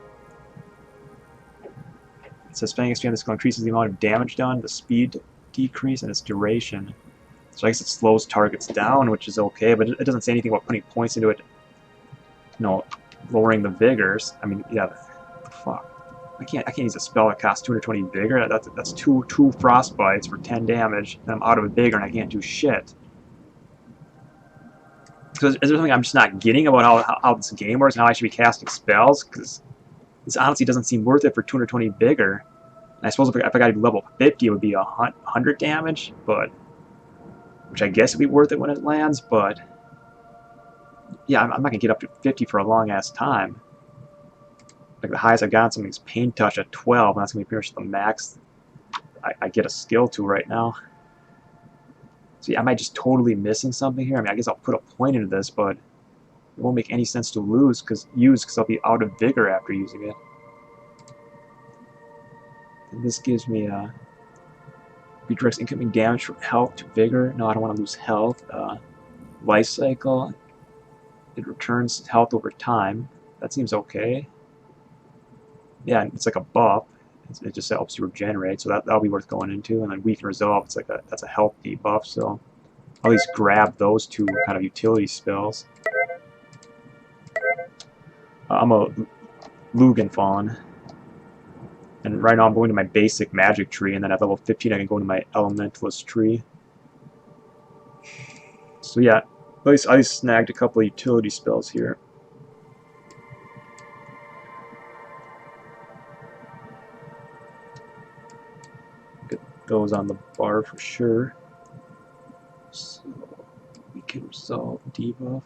It says spending XP on this skill increases the amount of damage done, the speed decrease, and its duration. So I guess it slows targets down, which is okay, but it doesn't say anything about putting points into it, you know, lowering the vigors. I mean, yeah, what the fuck? I can't use a spell that costs 220 vigor. That's two frostbites for 10 damage, and I'm out of vigor and I can't do shit. So is there something I'm just not getting about how this game works and how I should be casting spells? Because this honestly doesn't seem worth it for 220 vigor. And I suppose if I got to level 50, it would be 100 damage, but which I guess would be worth it when it lands. But yeah, I'm not gonna get up to 50 for a long ass time. Like the highest I've gotten something is Pain Touch at 12, and that's gonna be pretty much the max I get a skill to right now. So yeah, am I just totally missing something here? I mean, I guess I'll put a point into this, but it won't make any sense to use because I'll be out of vigor after using it. And this gives me redirects incoming damage from health to vigor. No, I don't want to lose health. Life cycle. It returns health over time. That seems okay. Yeah, it's like a buff. It just helps you regenerate, so that'll be worth going into. And then Weaken Resolve, it's like that's a health debuff, so I'll at least grab those two kind of utility spells. I'm a Lugan Fawn, and right now I'm going to my basic magic tree, and then at level 15 I can go into my elementalist tree. So yeah, at least I snagged a couple of utility spells here. Get those on the bar for sure. So we can resolve debuff.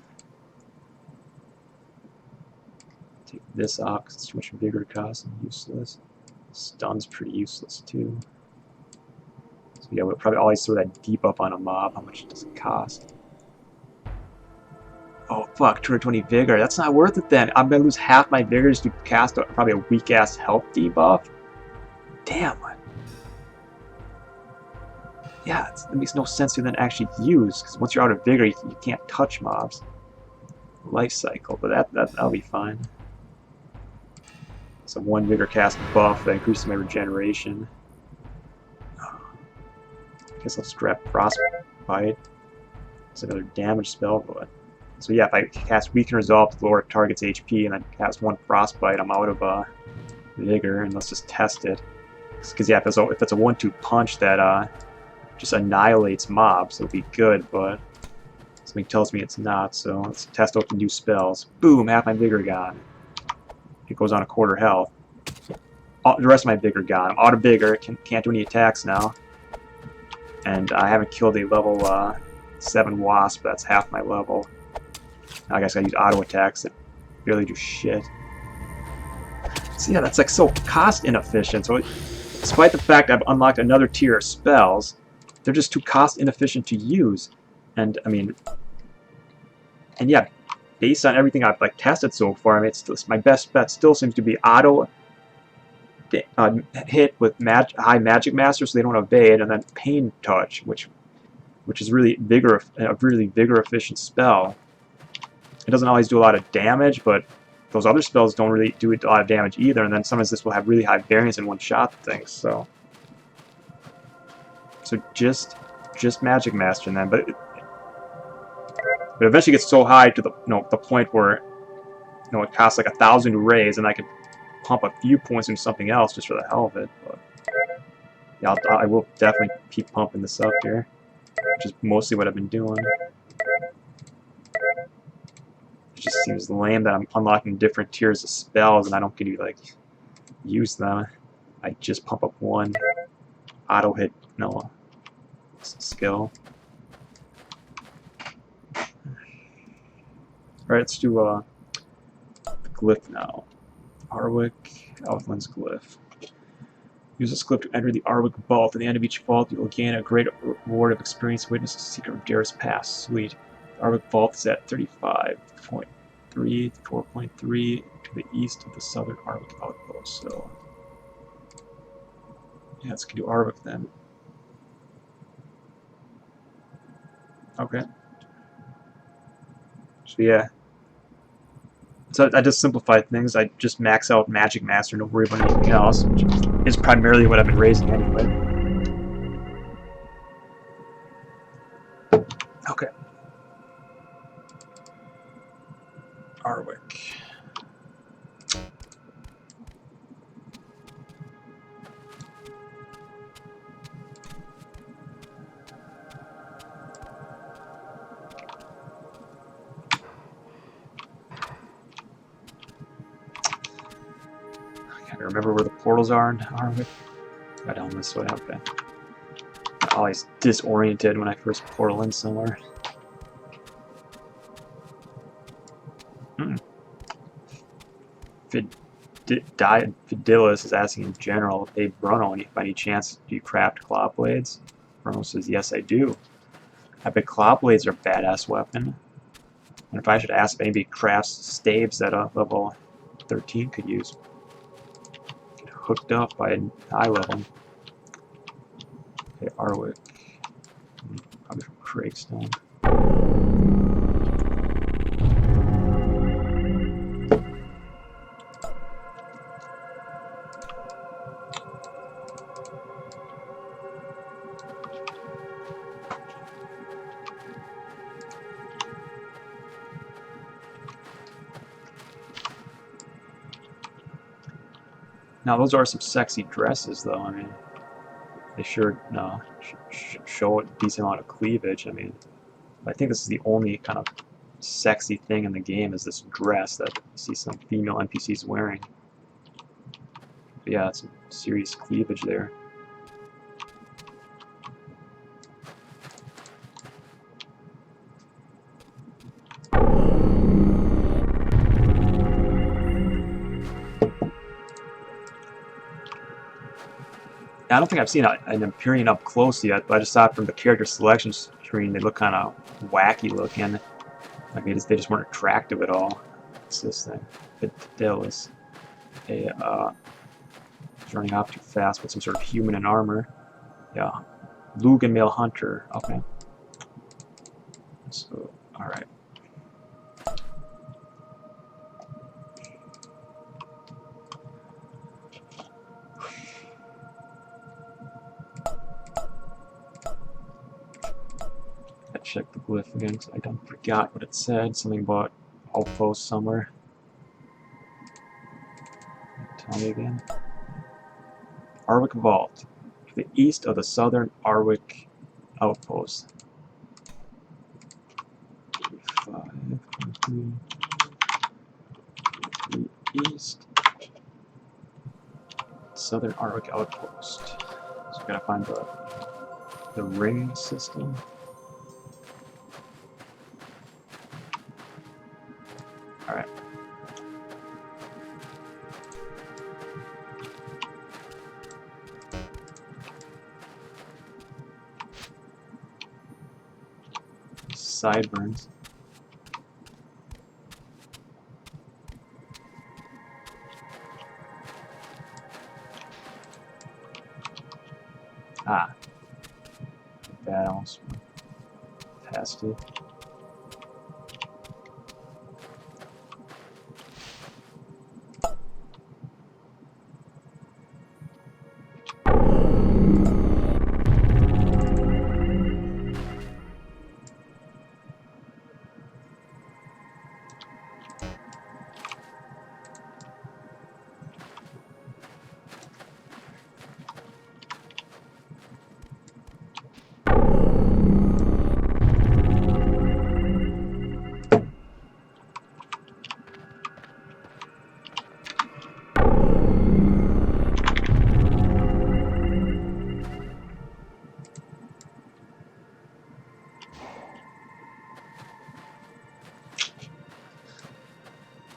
Take this off because it's too much vigor cost and useless. Stun's pretty useless too. So yeah, we'll probably always throw that debuff on a mob. How much does it cost? Oh fuck, 220 vigor. That's not worth it then. I'm gonna lose half my vigors to cast probably a weak ass health debuff. Damn. Yeah, it makes no sense to then actually use, because once you're out of vigor, you can't touch mobs. Life cycle, but that'll be fine. So 1 vigor cast buff that increases my regeneration. I guess I'll strap Frostbite. It's another damage spell, but so yeah, if I cast Weaken Resolve to lower target's HP and then cast 1 Frostbite, I'm out of vigor, and let's just test it. Because yeah, if it's a 1-2 punch that just annihilates mobs, it'll be good, but Something tells me it's not, so let's test out the new spells. Boom, half my vigor gone. It goes on a quarter health. The rest of my vigor gone. I'm out of vigor, can't do any attacks now. And I haven't killed a level 7 wasp, that's half my level. Now I guess I use auto attacks that barely do shit. So yeah, that's like so cost inefficient. So despite the fact I've unlocked another tier of spells, they're just too cost inefficient to use. And I mean, and yeah, based on everything I've like tested so far, I mean, my best bet still seems to be auto hit with high magic master, so they don't evade, and then pain touch, which is really a really vigor efficient spell. It doesn't always do a lot of damage, but those other spells don't really do a lot of damage either. And then sometimes this will have really high variance and one-shot things. So just magic master then, but it eventually gets so high to the the point where it costs like 1,000 to raise, and I could pump a few points into something else just for the hell of it. But yeah, I will definitely keep pumping this up here, which is mostly what I've been doing. It just seems lame that I'm unlocking different tiers of spells and I don't get to like use them. I just pump up one auto hit skill. Alright, let's do the glyph now. Arwick, Elfland's glyph. Use this glyph to enter the Arwick vault. At the end of each vault, you will gain a great reward of experience. Witness the secret of Dara's past. Sweet. The Arwick vault is at 35.3, 4.3 to the east of the southern Arwick outpost. So, yeah, let's do Arwick then. Okay. So yeah. So I just simplified things. I just max out Magic Master, don't worry about anything else, which is primarily what I've been raising anyway. Okay. Arwick. I remember where the portals are in Arwick. Right down this way, okay. I'm always disoriented when I first portal in somewhere. Fidelis is asking in general, hey Bruno, by any chance do you craft claw blades? Bruno says, yes I do. I bet claw blades are a badass weapon. And if I should ask, maybe crafts staves that a level 13 could use. Get hooked up by a high level. Okay, Arwick. Probably from Craigstone. Now those are some sexy dresses, though. I mean, they sure show a decent amount of cleavage. I mean, I think this is the only kind of sexy thing in the game is this dress that you see some female NPCs wearing. But yeah, it's some serious cleavage there. I don't think I've seen an Empyrean up close yet, but I just saw it from the character selection screen. They look kind of wacky looking. Like they just weren't attractive at all. What's this thing? Fidelis. It's running off too fast with some sort of human in armor. Yeah. Lugan male hunter. Okay. So, alright. Check the glyph again because I don't forgot what it said. Something about outpost somewhere. Tell me again. Arwick Vault, to the east of the southern Arwick outpost. 5, 3 east. Southern Arctic outpost. So we gotta find the ring system. Alright. Sideburns. Ah. That almost passed it.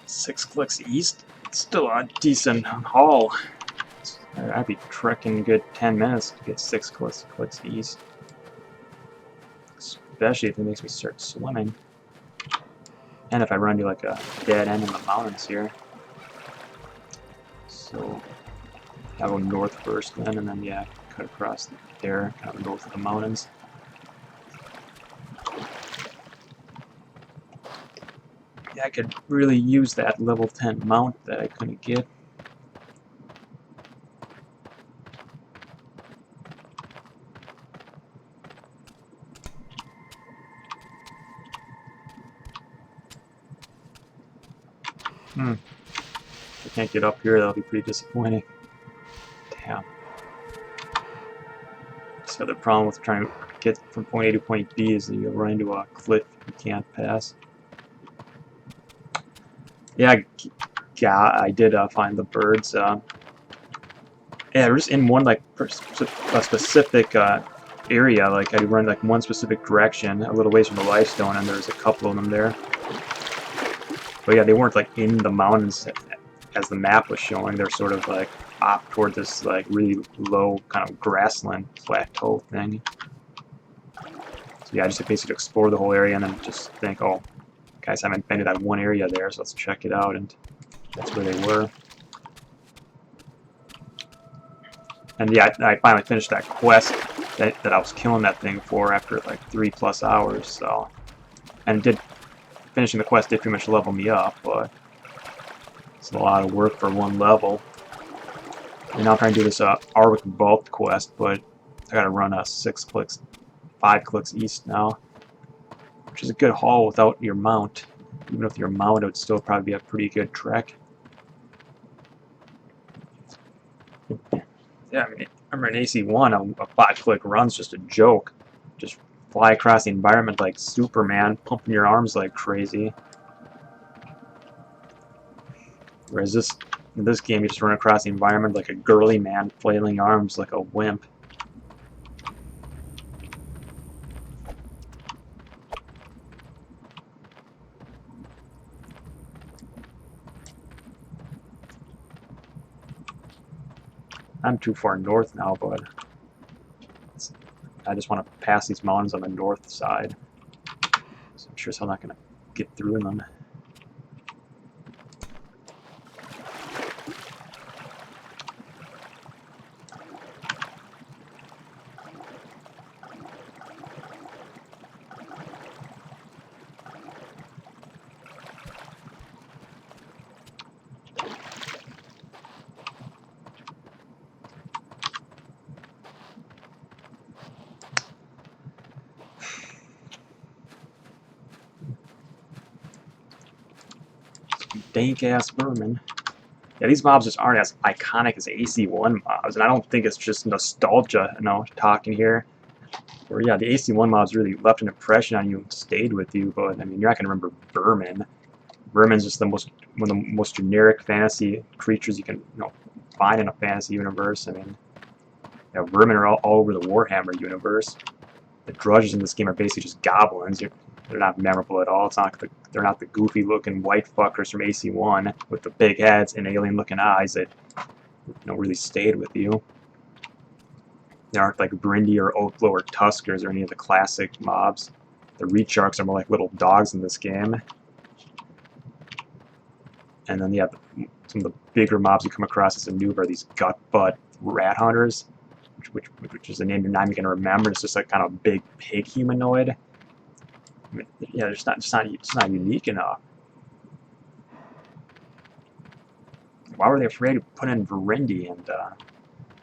Six clicks east. It's still a decent haul. I'd be trekking a good 10 minutes to get 6 clicks east. Especially if it makes me start swimming. And if I run to like a dead end in the mountains here. So I'll go north first then, and then yeah, cut across there, kind of north of the mountains. Yeah, I could really use that level 10 mount that I couldn't get. If I can't get up here, that'll be pretty disappointing. Damn. So the problem with trying to get from point A to point B is that you run into a cliff you can't pass. Yeah, I did find the birds. Yeah, they're just in one like a specific area. Like I run like one specific direction, a little ways from the lifestone, and there's a couple of them there. But yeah, they weren't like in the mountains as the map was showing. They're sort of like off toward this like really low kind of grassland plateau thing. So yeah, I just basically explore the whole area and then just think, oh, guys, I haven't been to that one area there, so let's check it out, and that's where they were. And yeah, I finally finished that quest that I was killing that thing for after like 3+ hours. So, and finishing the quest did pretty much level me up, but it's a lot of work for one level. And now I'm trying to do this Arctic Vault quest, but I gotta run a 5 clicks east now, which is a good haul without your mount. Even with your mount, it would still probably be a pretty good trek. Yeah, I mean, I remember in AC1, a 5-click run's just a joke. Just fly across the environment like Superman, pumping your arms like crazy. Whereas in this game, you just run across the environment like a girly man, flailing arms like a wimp. I'm too far north now, but I just want to pass these mountains on the north side. So I'm sure I'm not going to get through them. Dank-ass vermin. Yeah, these mobs just aren't as iconic as AC1 mobs, and I don't think it's just nostalgia, talking here. Or yeah, the AC1 mobs really left an impression on you and stayed with you, but I mean, you're not gonna remember Vermin. Vermin's just one of the most generic fantasy creatures you can find in a fantasy universe. I mean, Vermin are all over the Warhammer universe. The Drudges in this game are basically just goblins. They're not memorable at all. It's not they're not the goofy-looking white fuckers from AC1 with the big heads and alien-looking eyes that really stayed with you. They aren't like Brindy or Oathblow or Tuskers or any of the classic mobs. The Reed Sharks are more like little dogs in this game. And then some of the bigger mobs you come across as a noob are these gut butt rat hunters, which is a name you're not even gonna remember. It's just like kind of a big pig humanoid. I mean, yeah, it's not unique enough. Why were they afraid to put in Verendi and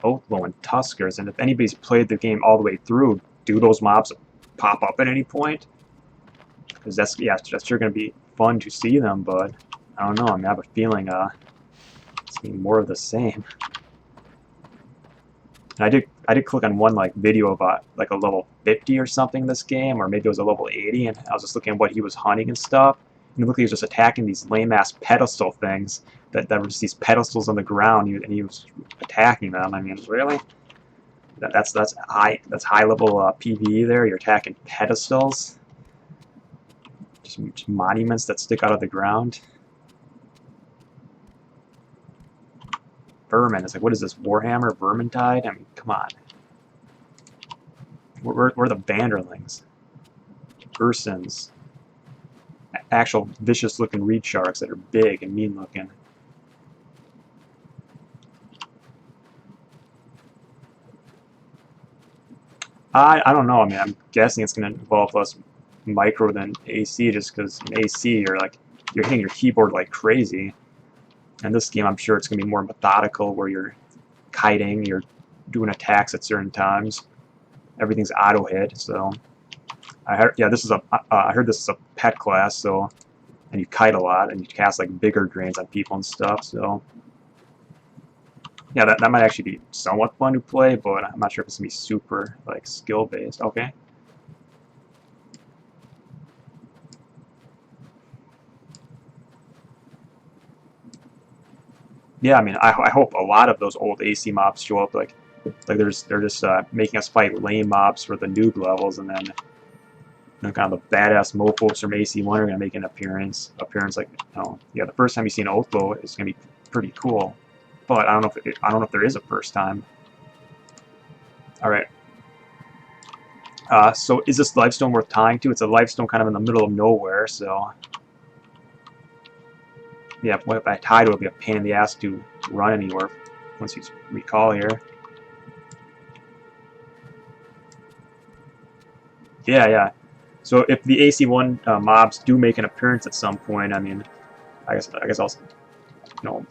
Oathblow and Tuskers? And if anybody's played the game all the way through, do those mobs pop up at any point? Because that's sure gonna be fun to see them, but I don't know. I mean, I have a feeling it's gonna be more of the same. And I did click on one like video about like a level 50 or something in this game, or maybe it was a level 80, and I was just looking at what he was hunting and stuff. And it looked like he was just attacking these lame ass pedestal things that were just these pedestals on the ground, and he was attacking them. I mean, really? That's high level PvE there. You're attacking pedestals, just monuments that stick out of the ground. Vermin. It's like, what is this, Warhammer? Vermintide? I mean, come on. We're the Vanderlings. Ursins. Actual vicious-looking reed sharks that are big and mean-looking. I don't know. I mean, I'm guessing it's going to involve less micro than AC, just because in AC you're hitting your keyboard like crazy. In this game, I'm sure it's going to be more methodical, where you're kiting, you're doing attacks at certain times. Everything's auto hit. So I heard, yeah, I heard this is a pet class. So, and you kite a lot, and you cast like bigger drains on people and stuff. So yeah, that might actually be somewhat fun to play, but I'm not sure if it's gonna be super like skill based. Okay. Yeah, I mean, I hope a lot of those old AC mobs show up. Like they're just making us fight lame mobs for the noob levels, and then kind of the badass mofos from AC1 are gonna make an appearance. Like, yeah, the first time you see an Oathblow is gonna be pretty cool, but I don't know if there is a first time. All right. So is this lifestone worth tying to? It's a lifestone kind of in the middle of nowhere, so. Yeah, if I tied, it would be a pain in the ass to run anywhere once you recall here. Yeah. So if the AC1 mobs do make an appearance at some point, I mean, I guess I'll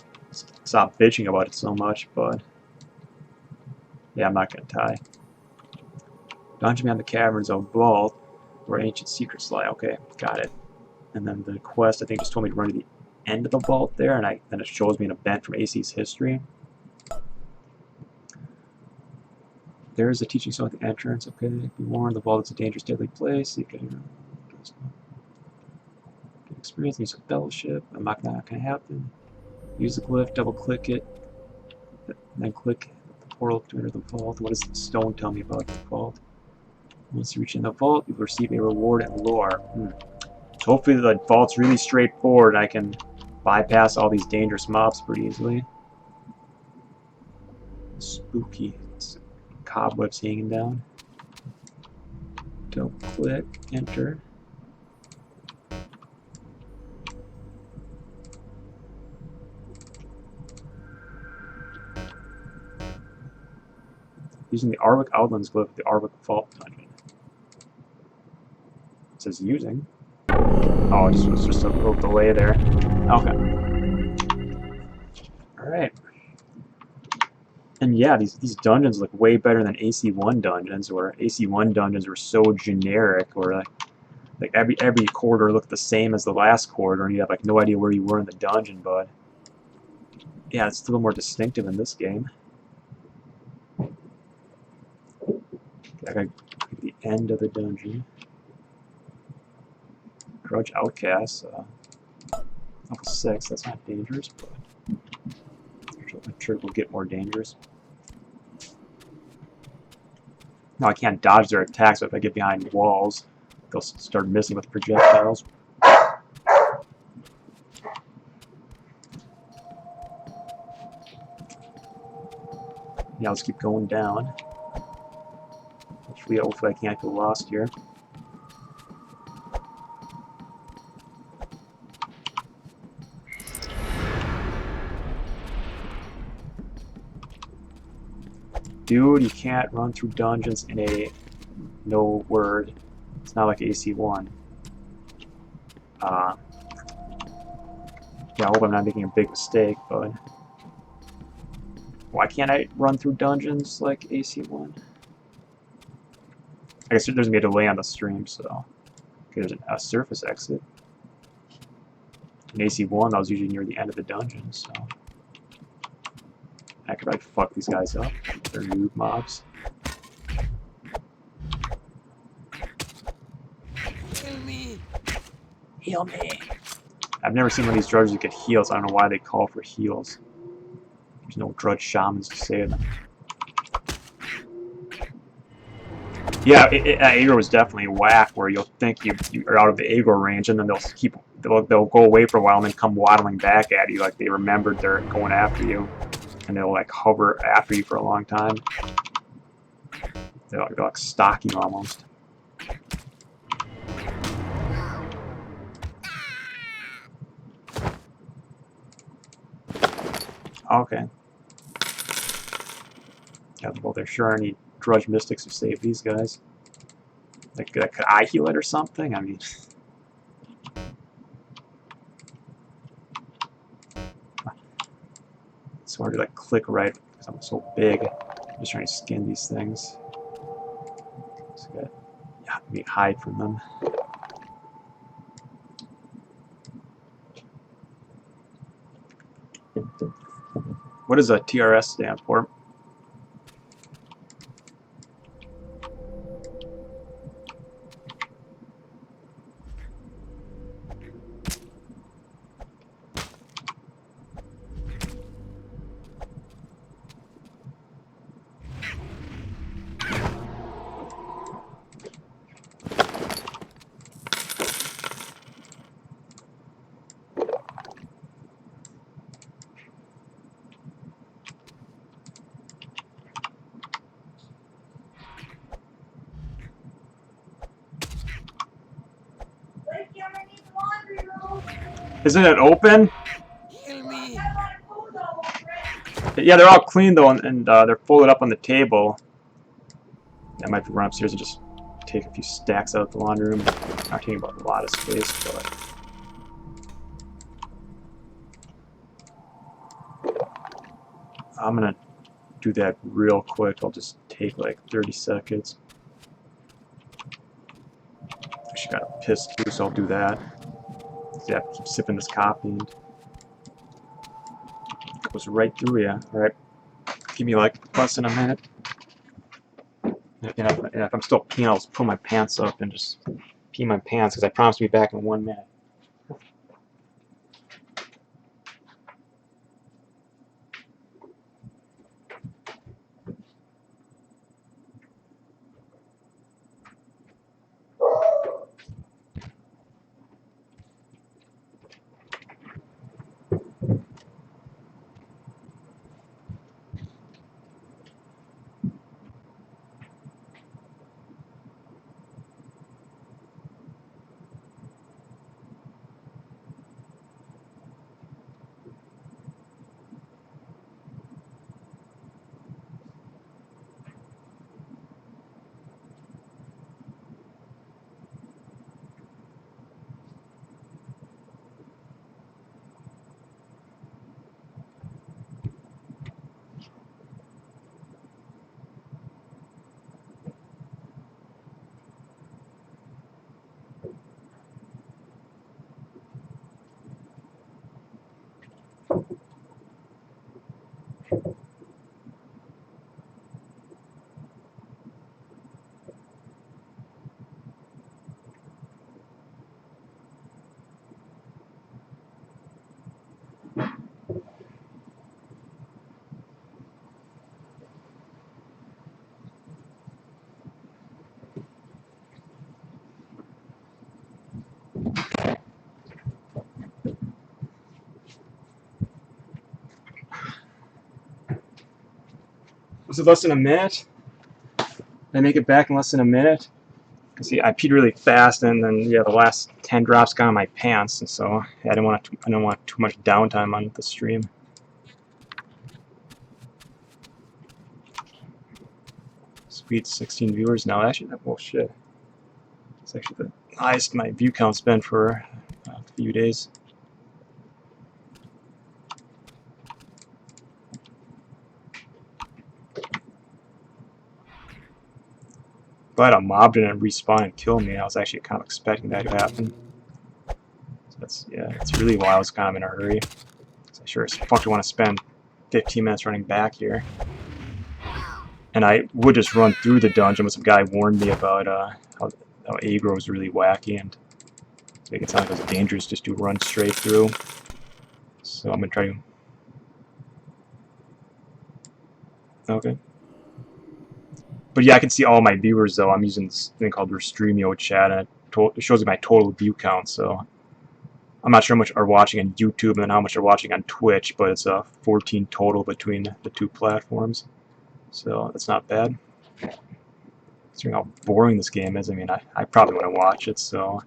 stop bitching about it so much. But yeah, I'm not gonna tie. Dungeon beyond the caverns of vault, where ancient secrets lie. Okay, got it. And then the quest, I think, just told me to run to the end of the vault there, and then it shows me an event from AC's history. There is a teaching stone at the entrance. Okay, be warned, the vault is a dangerous, deadly place. You can experience use of fellowship. I'm not gonna happen. Use the glyph, double click it, and then click the portal to enter the vault. What does the stone tell me about the vault? Once you reach in the vault, you will receive a reward and lore. So hopefully the vault's really straightforward. I can bypass all these dangerous mobs pretty easily. Spooky. It's cobwebs hanging down. Double click, enter. Using the Arwick Outlands glyph, the Arwick Vault Dungeon. It says using. Oh, it was just a little delay there. Okay. Alright. And yeah, these dungeons look way better than AC1 dungeons, where AC1 dungeons were so generic, or like every corridor looked the same as the last corridor, and you have like no idea where you were in the dungeon. But yeah, it's a little more distinctive in this game. I gotta get the end of the dungeon. Grudge Outcast. Level 6, that's not dangerous, but I'm sure it will get more dangerous. No, I can't dodge their attacks, so if I get behind walls, they'll start missing with projectiles. Yeah, let's keep going down. Hopefully I can't get lost here. Dude, you can't run through dungeons in a no word. It's not like AC1. Yeah, I hope I'm not making a big mistake, but why can't I run through dungeons like AC1? I guess there's gonna be a delay on the stream, so okay, there's a surface exit. In AC1, I was usually near the end of the dungeon, so I could like fuck these guys up. They're noob mobs. Kill me! Heal me! I've never seen one of these drudges that get heals. I don't know why they call for heals. There's no drudge shamans to save them. Yeah, aggro was definitely whack, where you'll think you are out of the aggro range, and then they'll go away for a while and then come waddling back at you like they remembered they're going after you, and they'll like hover after you for a long time. They're like stalking you almost. Okay. Yeah, well, there sure are any drudge mystics who save these guys. Like, could I heal it or something? I mean, it's hard to like click right because I'm so big. I'm just trying to skin these things. So I gotta hide from them. What does a TRS stand for? Isn't it open? Kill me! Yeah, they're all clean though, and they're folded up on the table. I might run upstairs and just take a few stacks out of the laundry room. Not taking up a lot of space, but I'm gonna do that real quick. I'll just take like 30 seconds. She got a piss too, so I'll do that. Yeah, keep sipping this coffee. Goes right through you. Alright. Give me like less than a minute. And if I'm still peeing, I'll just pull my pants up and just pee my pants because I promised to be back in 1 minute. Was it less than a minute? Did I make it back in less than a minute? See, I peed really fast, and then yeah, the last 10 drops got on my pants, and so yeah, I didn't want too much downtime on the stream. Sweet, 16 viewers now. Actually, well, shit. It's actually the highest my view count's been for a few days. Glad a mob didn't respawn and kill me. I was actually kind of expecting that to happen. So that's, yeah, it's really why I was kind of in a hurry. So I sure as fuck want to spend 15 minutes running back here. And I would just run through the dungeon, but some guy warned me about how aggro was really wacky and to make it sound like it was dangerous just to run straight through. So I'm gonna try to. Okay. But yeah, I can see all my viewers though. I'm using this thing called Restreamio chat, and it shows me my total view count. So I'm not sure how much are watching on YouTube and then how much are watching on Twitch, but it's 14 total between the two platforms. So that's not bad. Considering how boring this game is, I mean, I probably want to watch it. So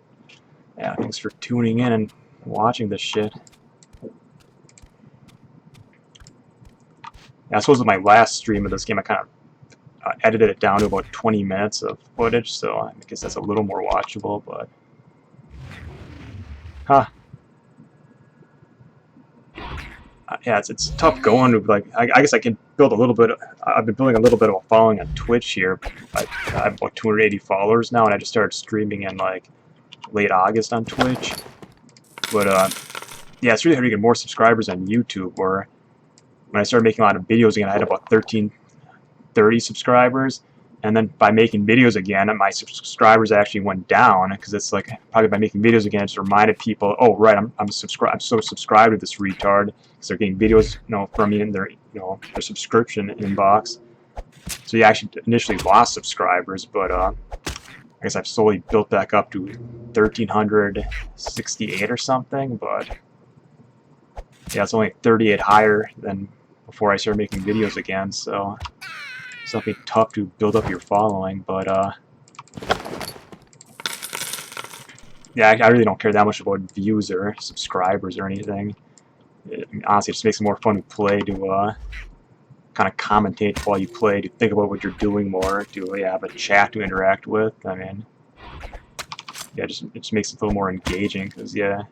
yeah, thanks for tuning in and watching this shit. Yeah, I suppose with my last stream of this game, I kind of edited it down to about 20 minutes of footage, so I guess that's a little more watchable, but... Huh. Yeah, it's tough going to, like, I guess I can build a little bit, I've been building a little bit of a following on Twitch here. I have about 280 followers now, and I just started streaming in, like, late August on Twitch. But, yeah, it's really hard to get more subscribers on YouTube, where when I started making a lot of videos again, I had about 30 subscribers, and then by making videos again, my subscribers actually went down, because it's like probably by making videos again, it just reminded people, oh right, I'm so subscribed to this retard, because they're getting videos, from me in their their subscription inbox. So you actually initially lost subscribers, but I guess I've slowly built back up to 1,368 or something. But yeah, it's only 38 higher than before I started making videos again, so it's definitely tough to build up your following, but yeah, I really don't care that much about views or subscribers or anything. I mean, honestly, it just makes it more fun to play, to kind of commentate while you play, to think about what you're doing more, to have a chat to interact with. I mean, yeah, it just makes it a little more engaging, because yeah,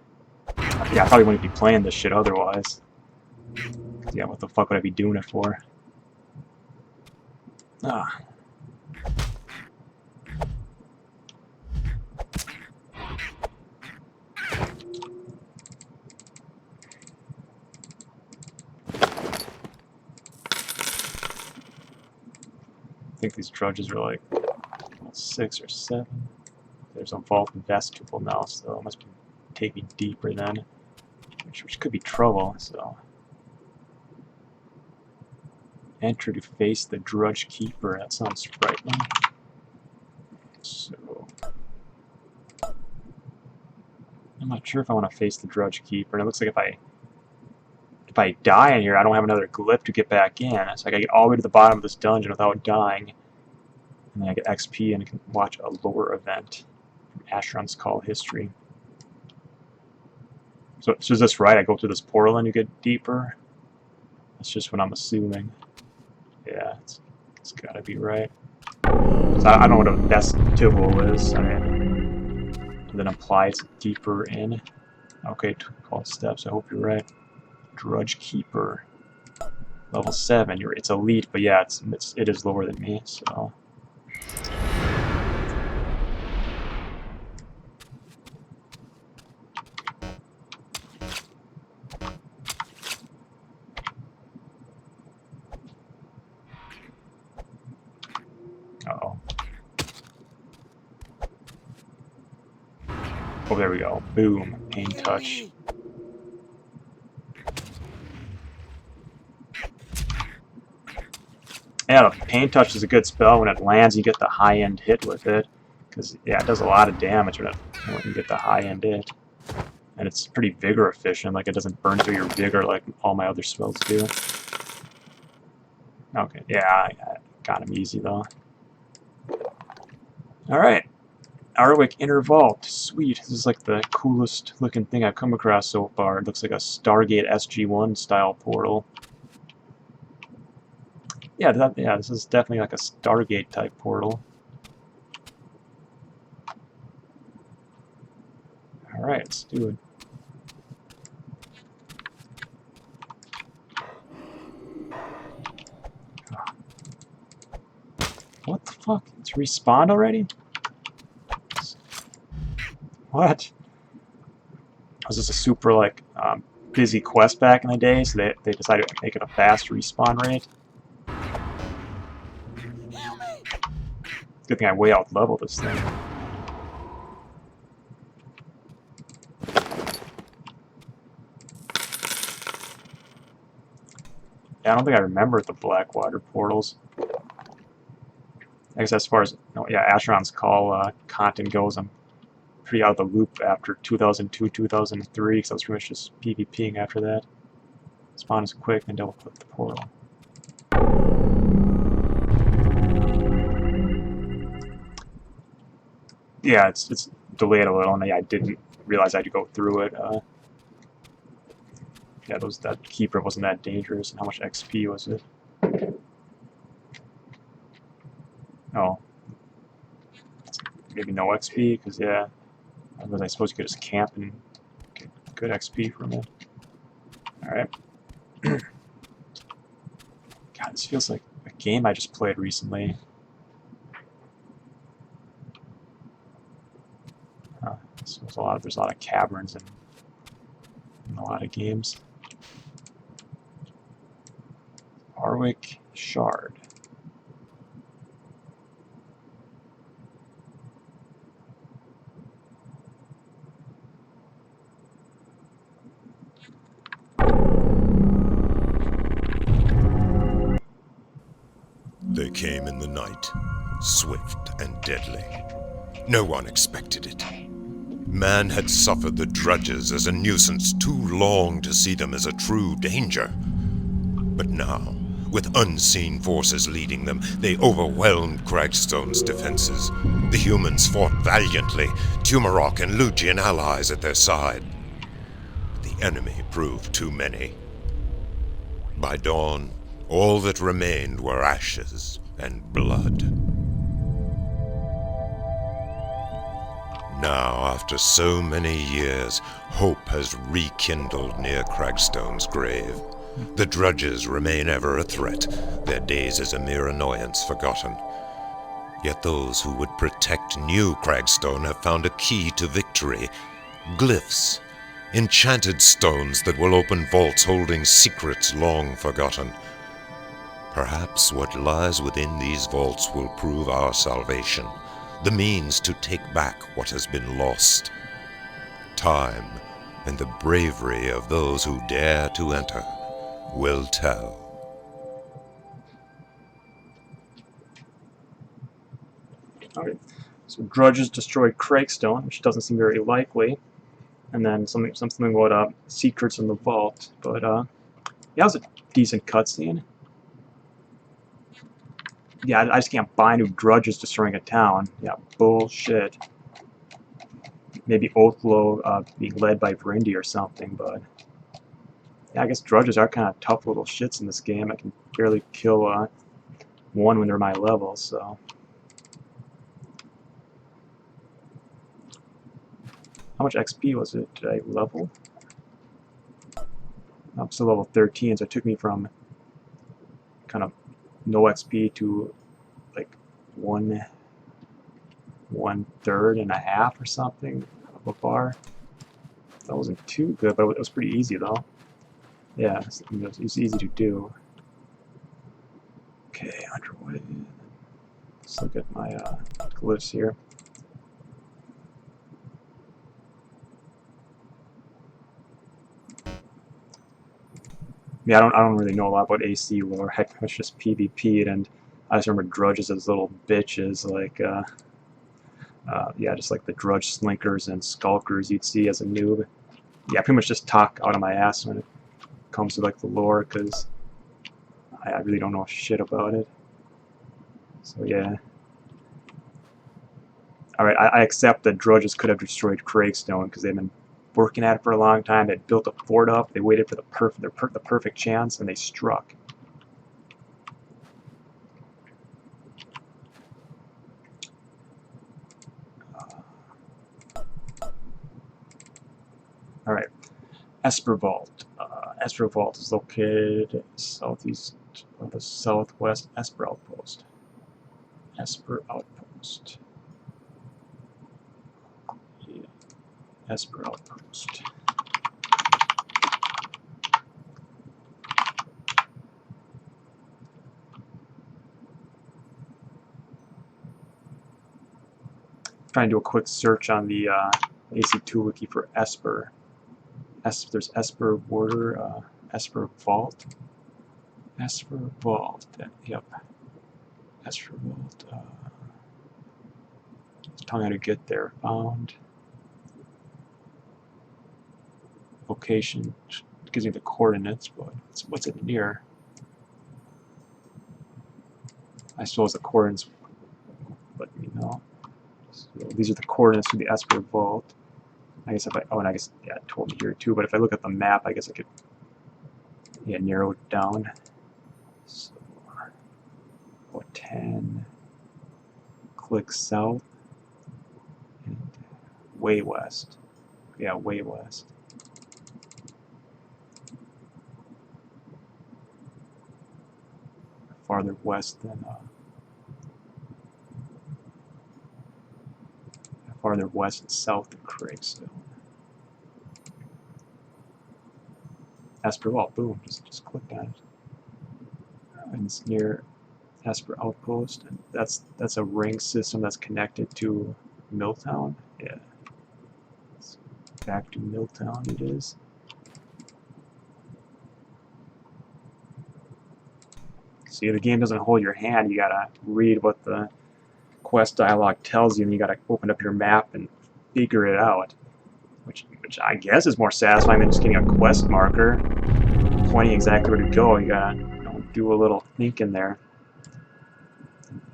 I probably wouldn't be playing this shit otherwise. Yeah, what the fuck would I be doing it for? Ah. I think these drudges are like 6 or 7. There's a vault vestibule now, so it must be taking deeper then, which could be trouble. So enter to face the Drudge Keeper. That sounds frightening. So I'm not sure if I want to face the Drudge Keeper. And it looks like if I die in here, I don't have another glyph to get back in. So I gotta get all the way to the bottom of this dungeon without dying. And then I get XP and I can watch a lore event from Asheron's Call History. So is this right? I go through this portal and you get deeper? That's just what I'm assuming. Yeah, it's gotta be right. So I don't know what a vestibule is. I mean, and then implies deeper in. Okay, 12 steps. I hope you're right. Drudge Keeper, level 7. It's elite, but yeah, it is lower than me. So. Uh-oh. Oh, there we go. Boom. Pain touch. Yeah, the pain touch is a good spell. When it lands, you get the high-end hit with it. Because, yeah, it does a lot of damage when you get the high-end hit. And it's pretty vigor efficient. Like, it doesn't burn through your vigor like all my other spells do. Okay, yeah, I got him easy though. Alright, Arwick Inner Vault. Sweet. This is like the coolest looking thing I've come across so far. It looks like a Stargate SG-1 style portal. Yeah, yeah, this is definitely like a Stargate type portal. Alright, let's do it. What the fuck? It's respawned already? What? Was this a super, like, busy quest back in the day, so they decided to make it a fast respawn rate? Good thing I way out leveled this thing. Yeah, I don't think I remember the Blackwater portals. I guess as far as, yeah, Asheron's Call content goes, I'm pretty out of the loop after 2002, 2003, because I was pretty much just PvPing after that. Spawn is quick and double click the portal. Yeah, it's delayed a little, and yeah, I didn't realize I had to go through it. Yeah, that keeper wasn't that dangerous. And how much XP was it? Oh, maybe no XP, because yeah, I suppose you could just camp and get good XP from it. All right. God, this feels like a game I just played recently. So there's a lot of caverns in a lot of games. Arwick Shard. They came in the night, swift and deadly. No one expected it. Man had suffered the drudges as a nuisance too long to see them as a true danger. But now, with unseen forces leading them, they overwhelmed Cragstone's defenses. The humans fought valiantly, Tumarok and Lugian allies at their side. The enemy proved too many. By dawn, all that remained were ashes and blood. Now, after so many years, hope has rekindled near Cragstone's grave. The drudges remain ever a threat, their days as a mere annoyance forgotten. Yet those who would protect New Cragstone have found a key to victory. Glyphs, enchanted stones that will open vaults holding secrets long forgotten. Perhaps what lies within these vaults will prove our salvation, the means to take back what has been lost. Time and the bravery of those who dare to enter will tell. Alright, so drudges destroyed Craigstone, which doesn't seem very likely, and then something about secrets in the vault. But yeah, that was a decent cutscene. Yeah, I just can't buy new drudges destroying a town. Yeah, bullshit. Maybe Oathlow being led by Vrindy or something, but yeah, I guess drudges are kind of tough little shits in this game. I can barely kill one when they're my level, so. How much XP was it? Did I level? I'm still level 13, so it took me from kind of no XP to like 1/3 and a half or something of a bar. That wasn't too good, but it was pretty easy though. Yeah, it was easy to do. Okay, underway. Let's look at my glyphs here. Yeah, I don't really know a lot about AC lore. Heck, it's just PvP'd, and I just remember drudges as little bitches, like yeah, just like the drudge slinkers and skulkers you'd see as a noob. Yeah, I pretty much just talk out of my ass when it comes to like the lore, because I really don't know shit about it. So yeah. Alright, I accept that Drudges could have destroyed Craigstone because they've been working at it for a long time. They built a fort up. They waited for the perfect chance, and they struck. Alright, Esper Vault. Esper Vault is located southeast of the southwest Esper Outpost. Esper Outpost. Yeah. Esper Outpost. Trying to do a quick search on the AC2 wiki for Esper. There's Esper Border, Esper Vault. Esper Vault. Yep. Esper Vault. It's telling me how to get there. Found. Location. It gives me the coordinates, but what's it near? I suppose the coordinates let me know. So these are the coordinates for the Esper Vault. I guess if I, and I guess, yeah, it told me here too, but if I look at the map, I guess I could, yeah, narrow it down. So, 10, click south, and way west. Yeah, way west. Farther west than, farther west and south of Craigstone. Esper Vault, boom, just click on it. And it's near Esper Outpost, and that's a ring system that's connected to Milltown. Yeah. So back to Milltown it is. See, the game doesn't hold your hand. You gotta read what the quest dialogue tells you, and you gotta open up your map and figure it out. Which I guess is more satisfying than just getting a quest marker pointing exactly where to go. You gotta, you know, do a little thinking there.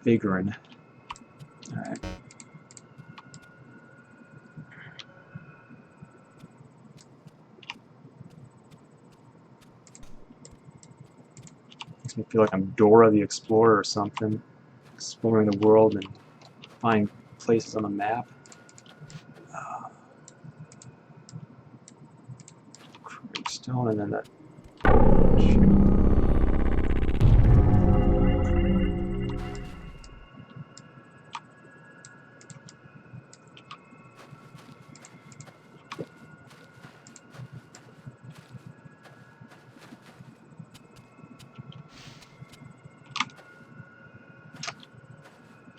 Figuring. Alright. Makes me feel like I'm Dora the Explorer or something. Exploring the world and finding places on the map. Craigstone, and then that.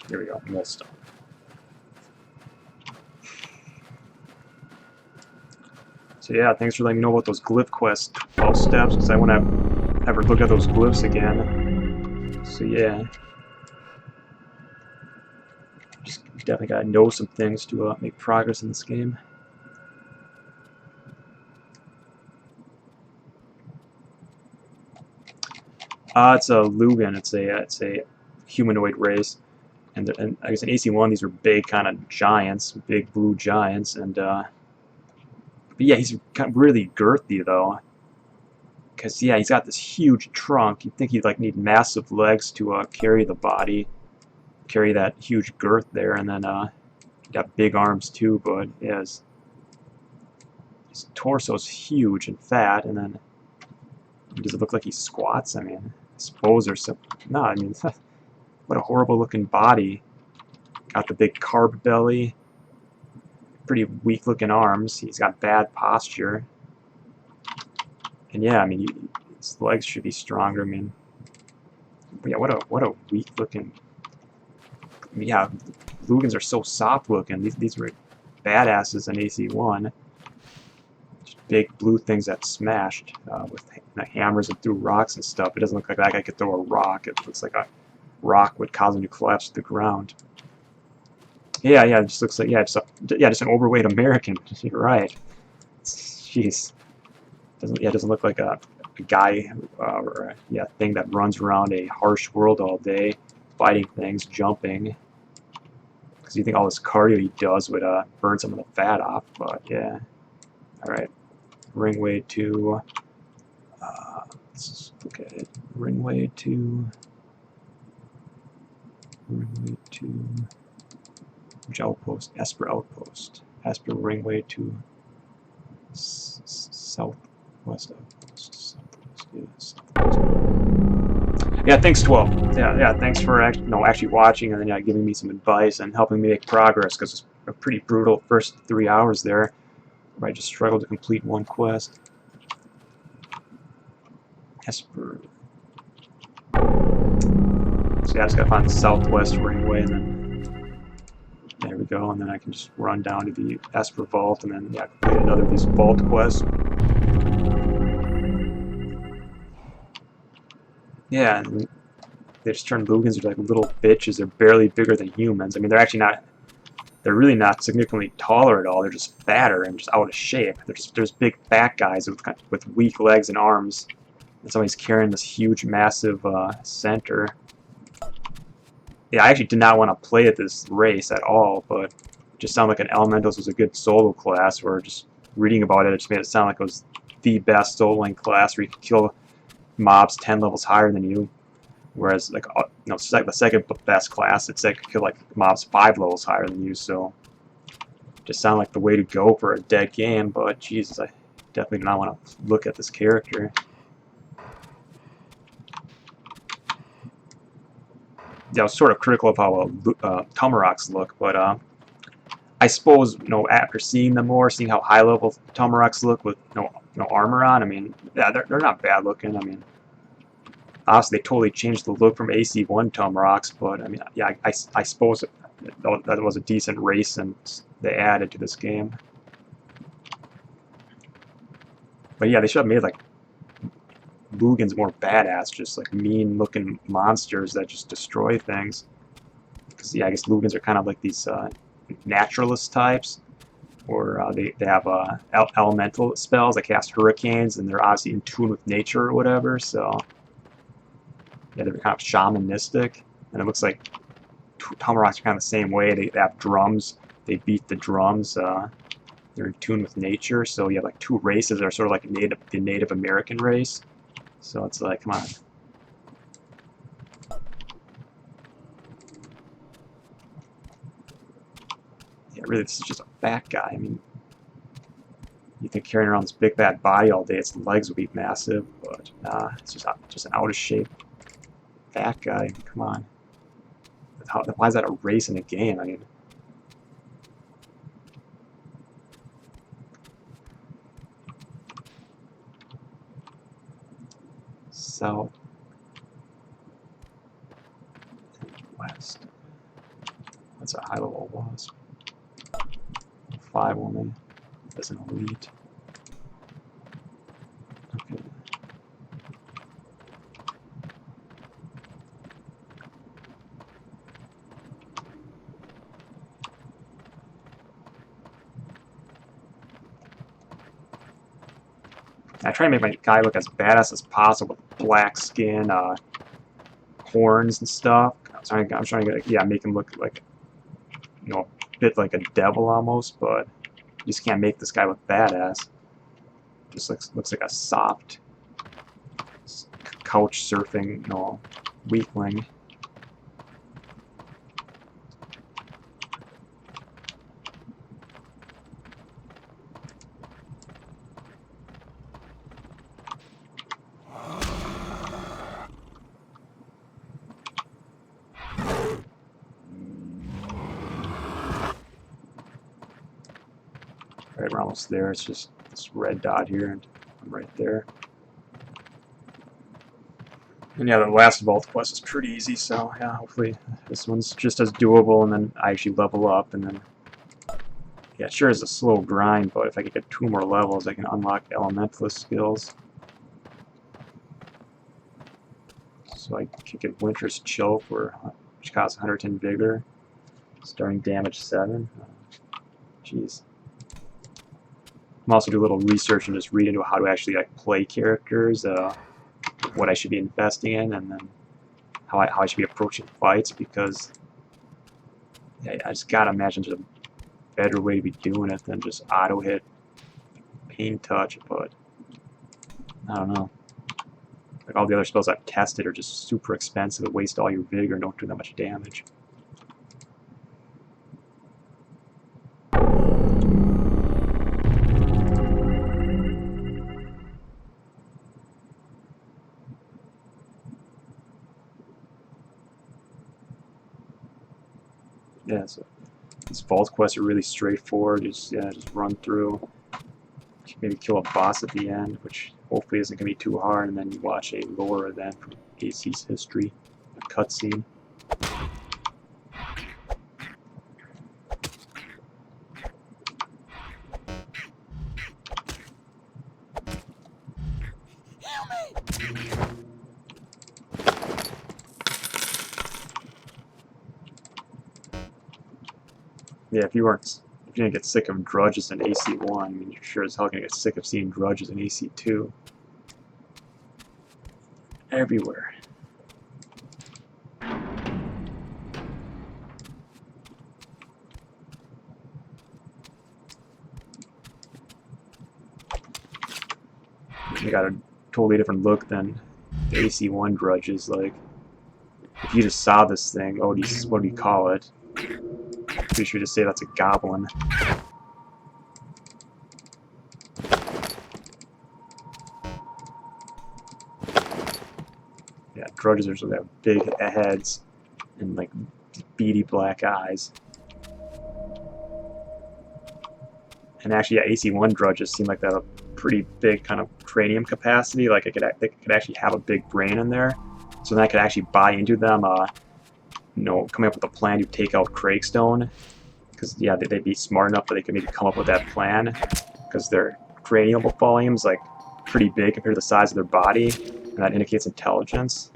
Here we go, Millstone. So yeah, thanks for letting me know about those glyph quest 12 steps, because I want to ever look at those glyphs again. So yeah, just definitely gotta know some things to make progress in this game. It's a Lugan. It's a humanoid race, and I guess in AC1 these are big kind of giants, big blue giants, and but yeah, he's kind of really girthy though, because yeah, he's got this huge trunk. You'd think he'd like need massive legs to carry the body, carry that huge girth there, and then got big arms too. But yeah, his torso's huge and fat, and then does it look like he squats? I mean, I suppose there's some. No, I mean, what a horrible looking body. Got the big carb belly. Pretty weak looking arms. He's got bad posture. And yeah, I mean, his legs should be stronger. I mean, but yeah, what a weak looking. Yeah, Lugans are so soft looking. These were badasses in AC1. Just big blue things that smashed with hammers and threw rocks and stuff. It doesn't look like that guy could throw a rock. It looks like a rock would cause him to collapse to the ground. Yeah, it just looks like just an overweight American. You're right. Jeez, doesn't look like a a guy or a thing that runs around a harsh world all day, fighting things, jumping. Because you think all this cardio he does would burn some of the fat off, but yeah. All right, ring weight 2. Let's look at it. Ring weight 2. Ring weight 2. Which outpost? Esper outpost. Esper ring weight 2. Southwest outpost. Southwest. Yeah, southwest. Yeah, thanks 12. Yeah, thanks for actually watching and then giving me some advice and helping me make progress, because it's a pretty brutal first 3 hours there where I just struggled to complete one quest. Esper. So yeah, I just gotta find the southwest ringway, and then there we go, and then I can just run down to the Esper Vault, and then complete another of these vault quests. Yeah, and they just turn Lugans into like little bitches. They're barely bigger than humans. I mean, they're actually not. They're really not significantly taller at all. They're just fatter and just out of shape. There's big fat guys with weak legs and arms. And somebody's carrying this huge, massive center. Yeah, I actually did not want to play at this race at all, but it just sounded like an Elementals was a good solo class, where just reading about it, it just made it sound like it was the best soloing class where you could kill mobs 10 levels higher than you. Whereas, like, it's like the second best class, it's like kill like mobs 5 levels higher than you, so it just sounded like the way to go for a dead game, but Jesus, I definitely do not want to look at this character. Yeah, I was sort of critical of how Tumoroks look, but I suppose, after seeing them more, seeing how high level Tumoroks look with no armor on, I mean, yeah, they're not bad looking. I mean, obviously they totally changed the look from AC1 Tumoroks, but I mean, yeah, I suppose that was a decent race and they added to this game. But yeah, they should have made like Lugans more badass, just like mean looking monsters that just destroy things. Because yeah, I guess Lugans are kind of like these naturalist types, or they have elemental spells that cast hurricanes, and they're obviously in tune with nature or whatever, so yeah, they're kind of shamanistic. And it looks like Tumoroks are kind of the same way. They have drums, they beat the drums, they're in tune with nature, so you have like two races that are sort of like the Native American race. So it's like, come on. Yeah, really, this is just a fat guy. I mean, you think carrying around this big fat body all day, its legs would be massive, but nah, it's just an out of shape fat guy. Come on. Why is that a race in a game? I mean, south, west. That's a high level wasp. 5 only. As an elite. Okay. I try to make my guy look as badass as possible with black skin, horns and stuff. I'm trying to make him look like, a bit like a devil almost, but you just can't make this guy look badass. Just looks like a soft couch surfing, weakling. Right, we're almost there. It's just this red dot here, and I'm right there. And yeah, the last vault quest is pretty easy, so yeah, hopefully this one's just as doable, and then I actually level up, and then yeah, sure is a slow grind, but if I could get 2 more levels, I can unlock elementalist skills. So I could get Winter's Chill which costs 110 vigor, starting damage 7. Jeez. I'm also do a little research and just read into how to actually like play characters, what I should be investing in, and then how I should be approaching fights, because I just gotta imagine there's a better way to be doing it than just auto hit, pain touch. But I don't know. Like all the other spells I've tested are just super expensive. It wastes all your vigor and don't do that much damage. Yeah, so these vault quests are really straightforward. Just run through. Maybe kill a boss at the end, which hopefully isn't going to be too hard, and then you watch a lore event from AC's history, a cutscene. Yeah, if you're gonna get sick of drudges in AC1, I mean, you're sure as hell gonna get sick of seeing drudges in AC2. Everywhere. They got a totally different look than the AC1 drudges. Like, if you just saw this thing, what do you call it? Pretty sure to say that's a goblin. Yeah, drudges are have big heads and like beady black eyes. And actually, yeah, AC1 drudges seem like they have a pretty big kind of cranium capacity. Like they could actually have a big brain in there, so then I could actually buy into them. Coming up with a plan to take out Craigstone, because yeah, they'd be smart enough that they could maybe come up with that plan, because their cranial volume's like pretty big compared to the size of their body, and that indicates intelligence.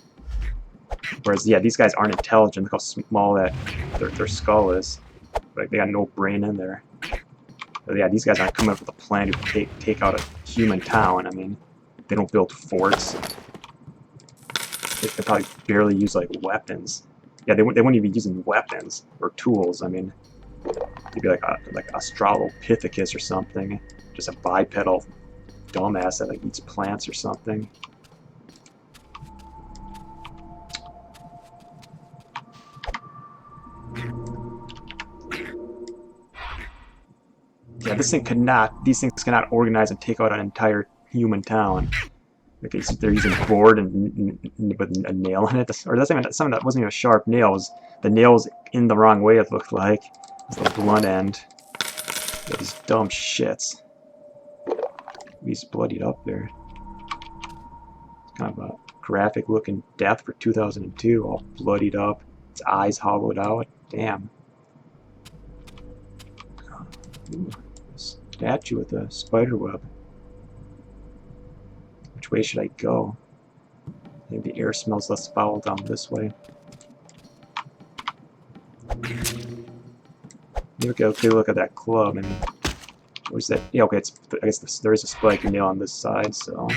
Whereas yeah, these guys aren't intelligent. Look how small that their skull is. Like they got no brain in there. But yeah, these guys aren't coming up with a plan to take out a human town. I mean, they don't build forts. They could probably barely use like weapons. Yeah, they wouldn't even be using weapons or tools. I mean, they'd be like Australopithecus or something, just a bipedal dumbass that like eats plants or something. Yeah, these things cannot organize and take out an entire human town. Like they're using board and with a nail in it, or that's even something that wasn't even a sharp nail. It was the nails in the wrong way. It looked like it's the blunt end. Yeah, these dumb shits. He's bloodied up there. It's kind of a graphic-looking death for 2002, all bloodied up, its eyes hollowed out. Damn. Ooh, a statue with a spider web. Which way should I go? I think the air smells less foul down this way. Okay, look at that club. And where's that? Yeah, okay. I guess there is a spiky nail on this side, so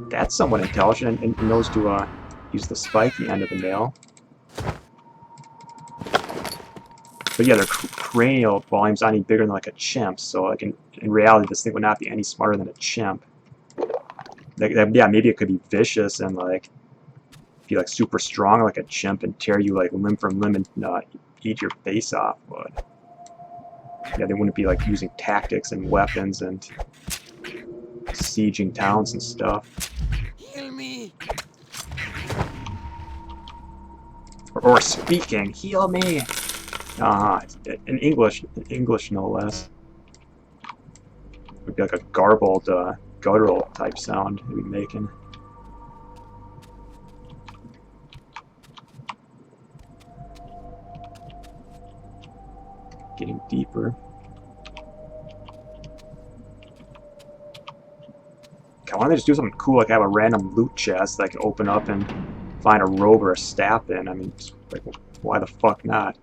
that's somewhat intelligent and knows to use the spiky end of the nail. But yeah, their cranial volume's not any bigger than like a chimp, so like in reality, this thing would not be any smarter than a chimp. Yeah, maybe it could be vicious and like be like super strong like a chimp and tear you like limb from limb and eat your face off, but yeah, they wouldn't be like using tactics and weapons and sieging towns and stuff. Heal me! Or speaking, heal me! In English no less. It would be like a garbled, guttural type sound they'd be making. Getting deeper. Why don't they just do something cool, like have a random loot chest that I can open up and find a robe or a staff in? I mean, like, why the fuck not?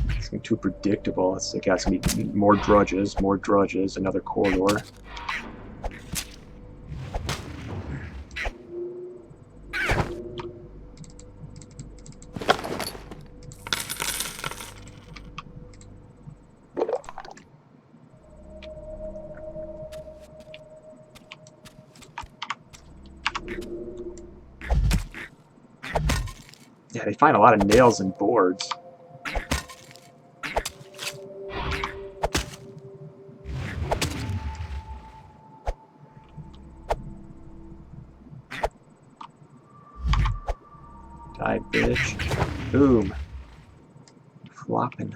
It's getting too predictable. It's like, yeah, it's gonna be more drudges, another corridor. Yeah, they find a lot of nails and boards. Die, bitch. Boom. Flopping.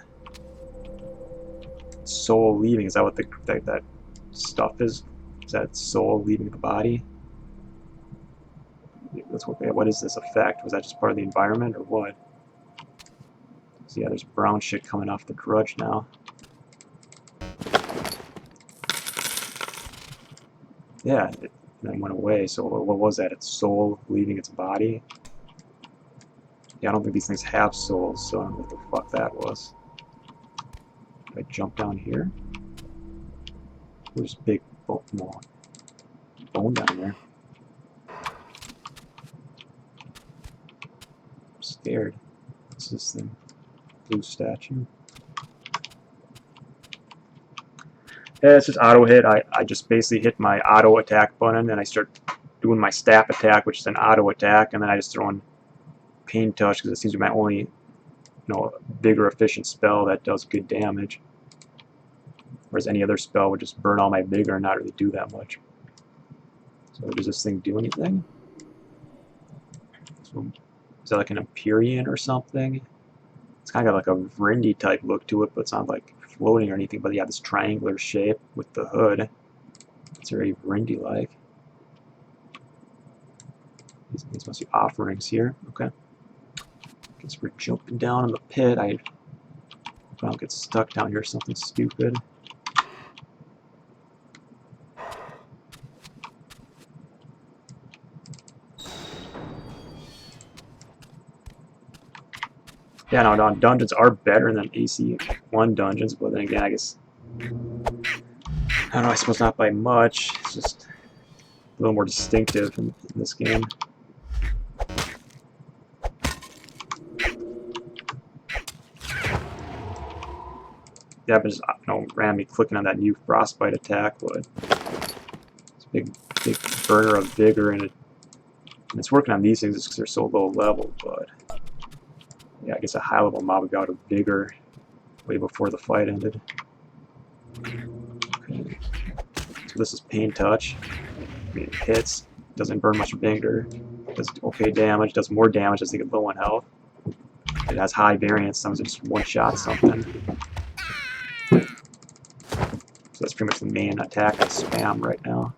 Soul leaving. Is that what that stuff is? Is that soul leaving the body? Let's look at what is this effect? Was that just part of the environment or what? So yeah, there's brown shit coming off the grudge now. Yeah, it then went away. So what was that? Its soul leaving its body? Yeah, I don't think these things have souls, so I don't know what the fuck that was. Did I jump down here? There's a big bone down there. I'm scared. What's this thing? Blue statue. Yeah, it's just auto hit. I just basically hit my auto attack button and I start doing my staff attack, which is an auto attack, and then I just throw in pain touch because it seems to be my only, bigger efficient spell that does good damage. Whereas any other spell would just burn all my vigor and not really do that much. So does this thing do anything? So, is that like an Empyrean or something? It's kind of got like a Vrindy type look to it, but it's not like floating or anything. But yeah, this triangular shape with the hood. It's very Vrindy like. These must be offerings here. Okay. Guess we're jumping down in the pit. I don't get stuck down here or something stupid. Yeah, no, dungeons are better than AC1 dungeons, but then again, I guess, I don't know, I suppose not by much. It's just a little more distinctive in this game. Yeah, but just, randomly clicking on that new frostbite attack would. It's a big burner of vigor, and it's working on these things because they're so low level, but yeah, I guess a high level mob got a vigor way before the fight ended. Okay. So this is pain touch. I mean, it hits, doesn't burn much vigor, does okay damage, does more damage as they get low on health. It has high variance, sometimes it just one-shot something. So that's pretty much the main attack I spam right now.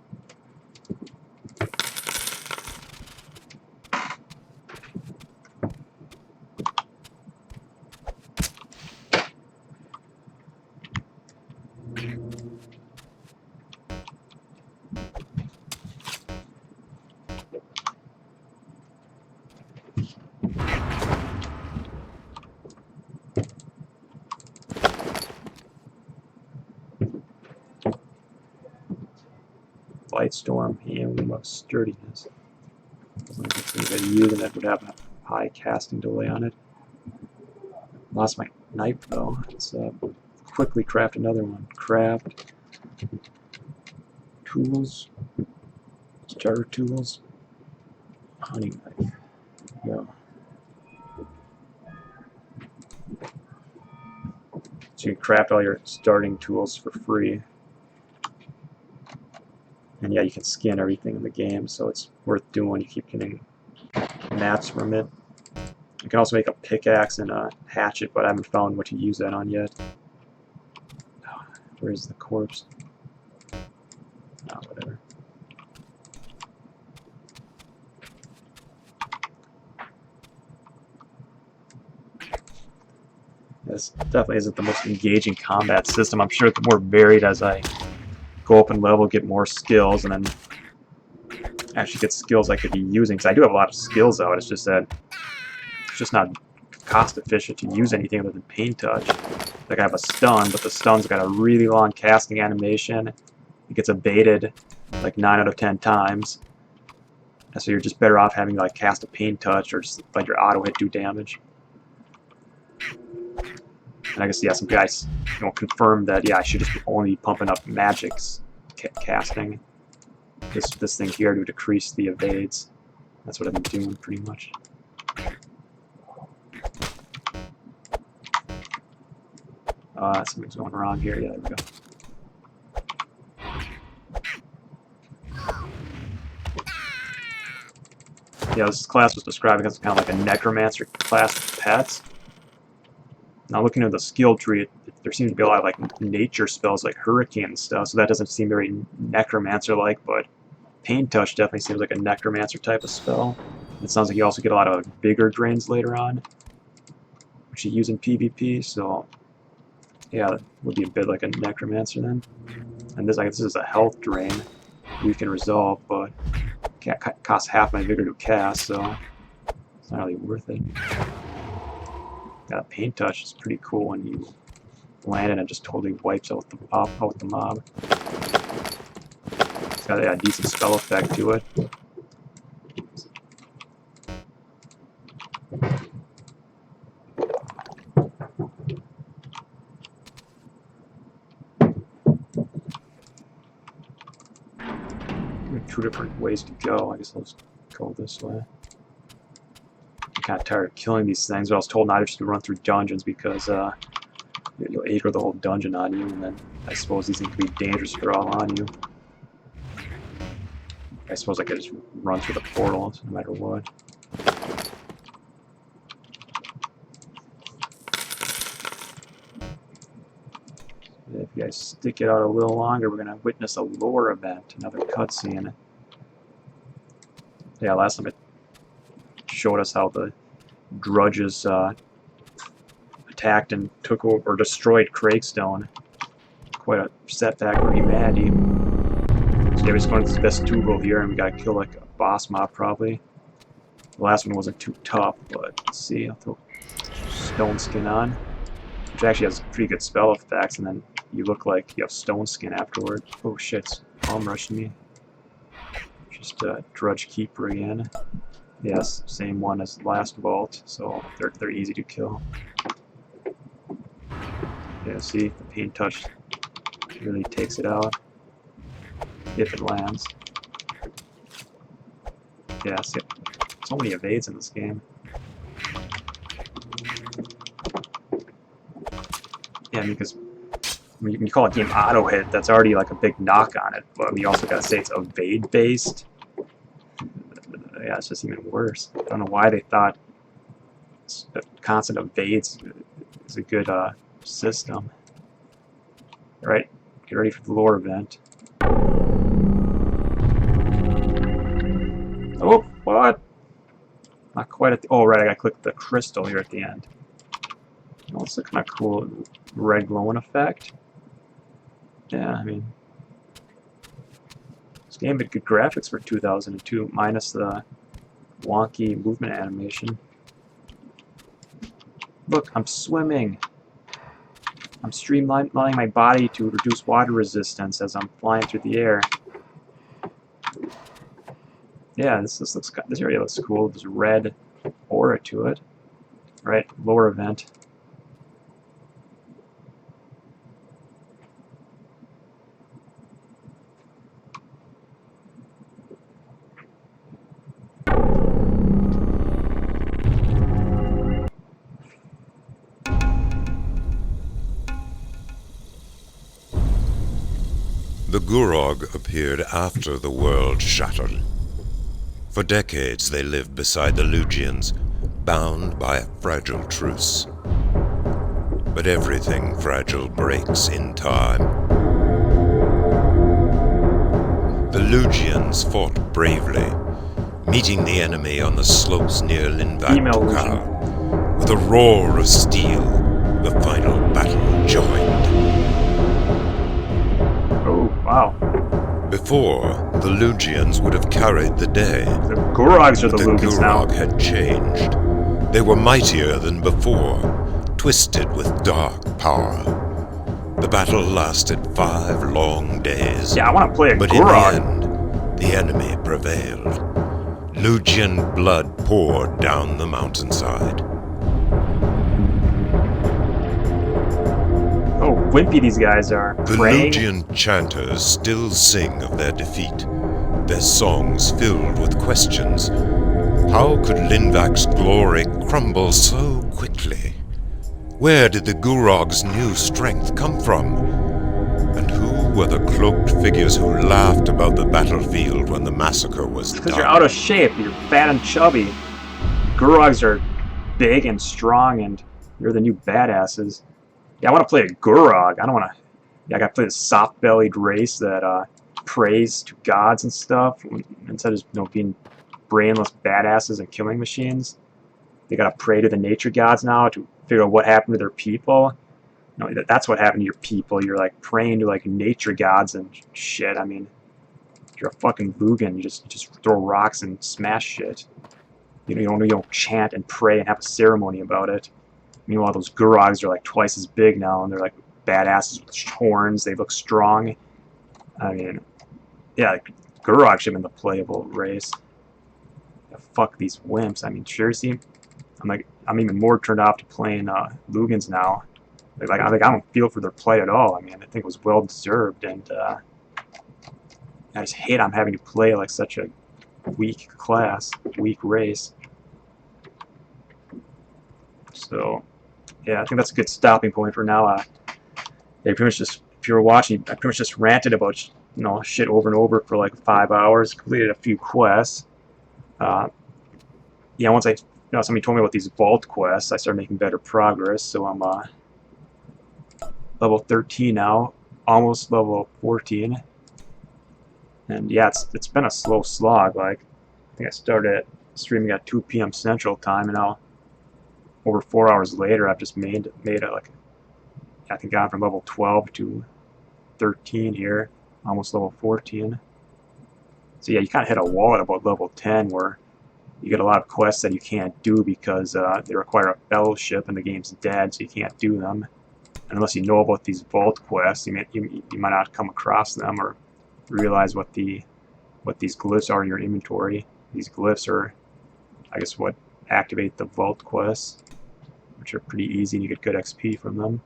Light storm, healing of sturdiness. Doesn't look like something that you that would have a high casting delay on it. Lost my knife though. Let's quickly craft another one. Craft tools, starter tools, hunting knife. Yeah. So you can craft all your starting tools for free. And yeah, you can skin everything in the game, so it's worth doing. You keep getting mats from it. You can also make a pickaxe and a hatchet, but I haven't found what to use that on yet. Where's the corpse? Oh, whatever. This definitely isn't the most engaging combat system. I'm sure it's more varied as I go up in level, get more skills, and then actually get skills I could be using. Because I do have a lot of skills out. It's just that it's just not cost efficient to use anything other than pain touch. like I have a stun, but the stun's got a really long casting animation. It gets evaded like 9 out of 10 times. And so you're just better off having like cast a pain touch or just let your auto hit do damage. And I guess yeah, some guys confirmed that yeah, I should just only be pumping up magics casting. This thing here to decrease the evades. That's what I've been doing pretty much. Something's going wrong here. Yeah, there we go. Yeah, this class was described as kind of like a necromancer class of pets. Now looking at the skill tree, there seems to be a lot of like nature spells like hurricane and stuff, so that doesn't seem very necromancer-like, but pain touch definitely seems like a necromancer type of spell. It sounds like you also get a lot of vigor drains later on, which you use in PvP, so yeah, that would be a bit like a necromancer then. And this, I guess this is a health drain we can resolve, but it costs half my vigor to cast, so it's not really worth it. Yeah, pain touch is pretty cool when you land it and it just totally wipes out the mob. It's got a decent spell effect to it. Two different ways to go. I guess I'll just go this way. I'm kind of tired of killing these things, but I was told not just to run through dungeons because you'll aggro the whole dungeon on you, and then I suppose these things can be dangerous if they're all on you. I suppose I could just run through the portals no matter what. If you guys stick it out a little longer, we're going to witness a lore event, another cutscene. Yeah, last time it showed us how the Drudges attacked and took over, or destroyed Craigstone. Quite a setback for humanity. So yeah, we're just going to this vestibule here, and we gotta kill like a boss mob probably. The last one wasn't too tough, but let's see. I'll throw Stone Skin on, which actually has pretty good spell effects, and then you look like you have Stone Skin afterward. Oh shit, it's palm rushing me. Just Drudge Keeper again. Yes, same one as the last vault, so they're easy to kill. Yeah, see, the pain touch really takes it out if it lands. Yeah, see, so many evades in this game. Yeah, because when you call a game auto hit, that's already like a big knock on it. But you also gotta say it's evade based. Yeah, it's just even worse. I don't know why they thought constant evades is a good system. Alright, get ready for the lore event. Oh, what? Not quite at the... Oh, right, I gotta click the crystal here at the end. Oh, it's a kind of cool red glowing effect. Yeah, I mean... This game had good graphics for 2002, minus the wonky movement animation. Look, I'm swimming. I'm streamlining my body to reduce water resistance as I'm flying through the air. Yeah, this area looks cool. There's a red aura to it. Right, lore event. The Gurog appeared after the world shattered. For decades they lived beside the Lugians, bound by a fragile truce. But everything fragile breaks in time. The Lugians fought bravely, meeting the enemy on the slopes near Linvad. With a roar of steel, the final battle joined. Wow. Before, the Lugians would have carried the day. The Gurogs are the Lugians now. Gurog had changed. They were mightier than before, twisted with dark power. The battle lasted 5 long days. Yeah, I want to play a But in the Gurog. end, the enemy prevailed. Lugian blood poured down the mountainside. Oh, wimpy these guys are. The Praying. Lugian chanters still sing of their defeat, their songs filled with questions. How could Linvak's glory crumble so quickly? Where did the Gurog's new strength come from? And who were the cloaked figures who laughed about the battlefield when the massacre was done? Because you're out of shape. You're fat and chubby. Gurogs are big and strong, and you're the new badasses. Yeah, I want to play a Gurog. I don't want to... Yeah, I got to play the soft-bellied race that prays to gods and stuff, instead of being brainless badasses and killing machines. They got to pray to the nature gods now to figure out what happened to their people. No, that's what happened to your people. You're like praying to like nature gods and shit. I mean, you're a fucking Lugan. You just throw rocks and smash shit. You don't chant and pray and have a ceremony about it. Meanwhile, those Gurogs are like twice as big now, and they're like badasses with horns. They look strong. I mean, yeah, Gurog should have been the playable race. Yeah, fuck these wimps. I mean, seriously, I'm even more turned off to playing Lugans now. I don't feel for their play at all. I mean, I think it was well deserved, and I just hate I'm having to play like such a weak class, weak race. So, yeah, I think that's a good stopping point for now. They pretty much just, if you were watching, I pretty much just ranted about shit over and over for like 5 hours. Completed a few quests. Yeah, once somebody told me about these vault quests, I started making better progress. So I'm level 13 now, almost level 14. And yeah, it's been a slow slog. Like, I think I started streaming at 2 p.m. Central Time, and now over 4 hours later, I've just made it like, I think gone from level 12 to 13 here, almost level 14. So yeah, you kind of hit a wall at about level 10 where you get a lot of quests that you can't do because they require a fellowship and the game's dead, so you can't do them. And unless you know about these vault quests, you might not come across them or realize what these glyphs are in your inventory. These glyphs are, I guess, what activate the vault quests, which are pretty easy and you get good XP from them.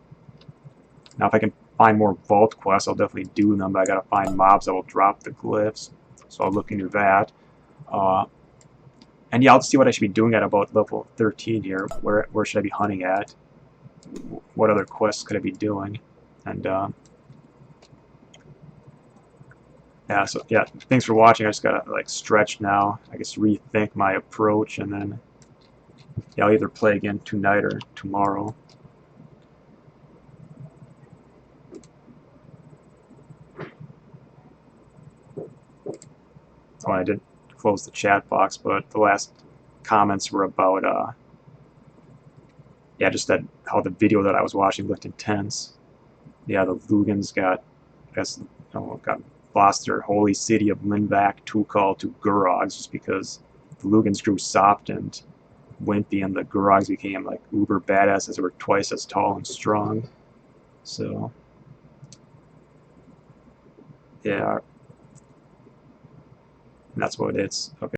Now, if I can find more vault quests, I'll definitely do them, but I gotta find mobs that will drop the glyphs, so I'll look into that. And yeah, I'll see what I should be doing at about level 13 here. Where should I be hunting at? What other quests could I be doing? And yeah, so yeah, thanks for watching. I just gotta like stretch now. I guess rethink my approach, and then yeah, I'll either play again tonight or tomorrow. Oh, I did close the chat box, but the last comments were about yeah, just that how the video that I was watching looked intense. Yeah, the Lugans got lost their holy city of Linvac Tukal to Gurogs just because the Lugans grew soft and wimpy, and the Gurogs became like uber badasses who were twice as tall and strong. So yeah, that's what it's okay.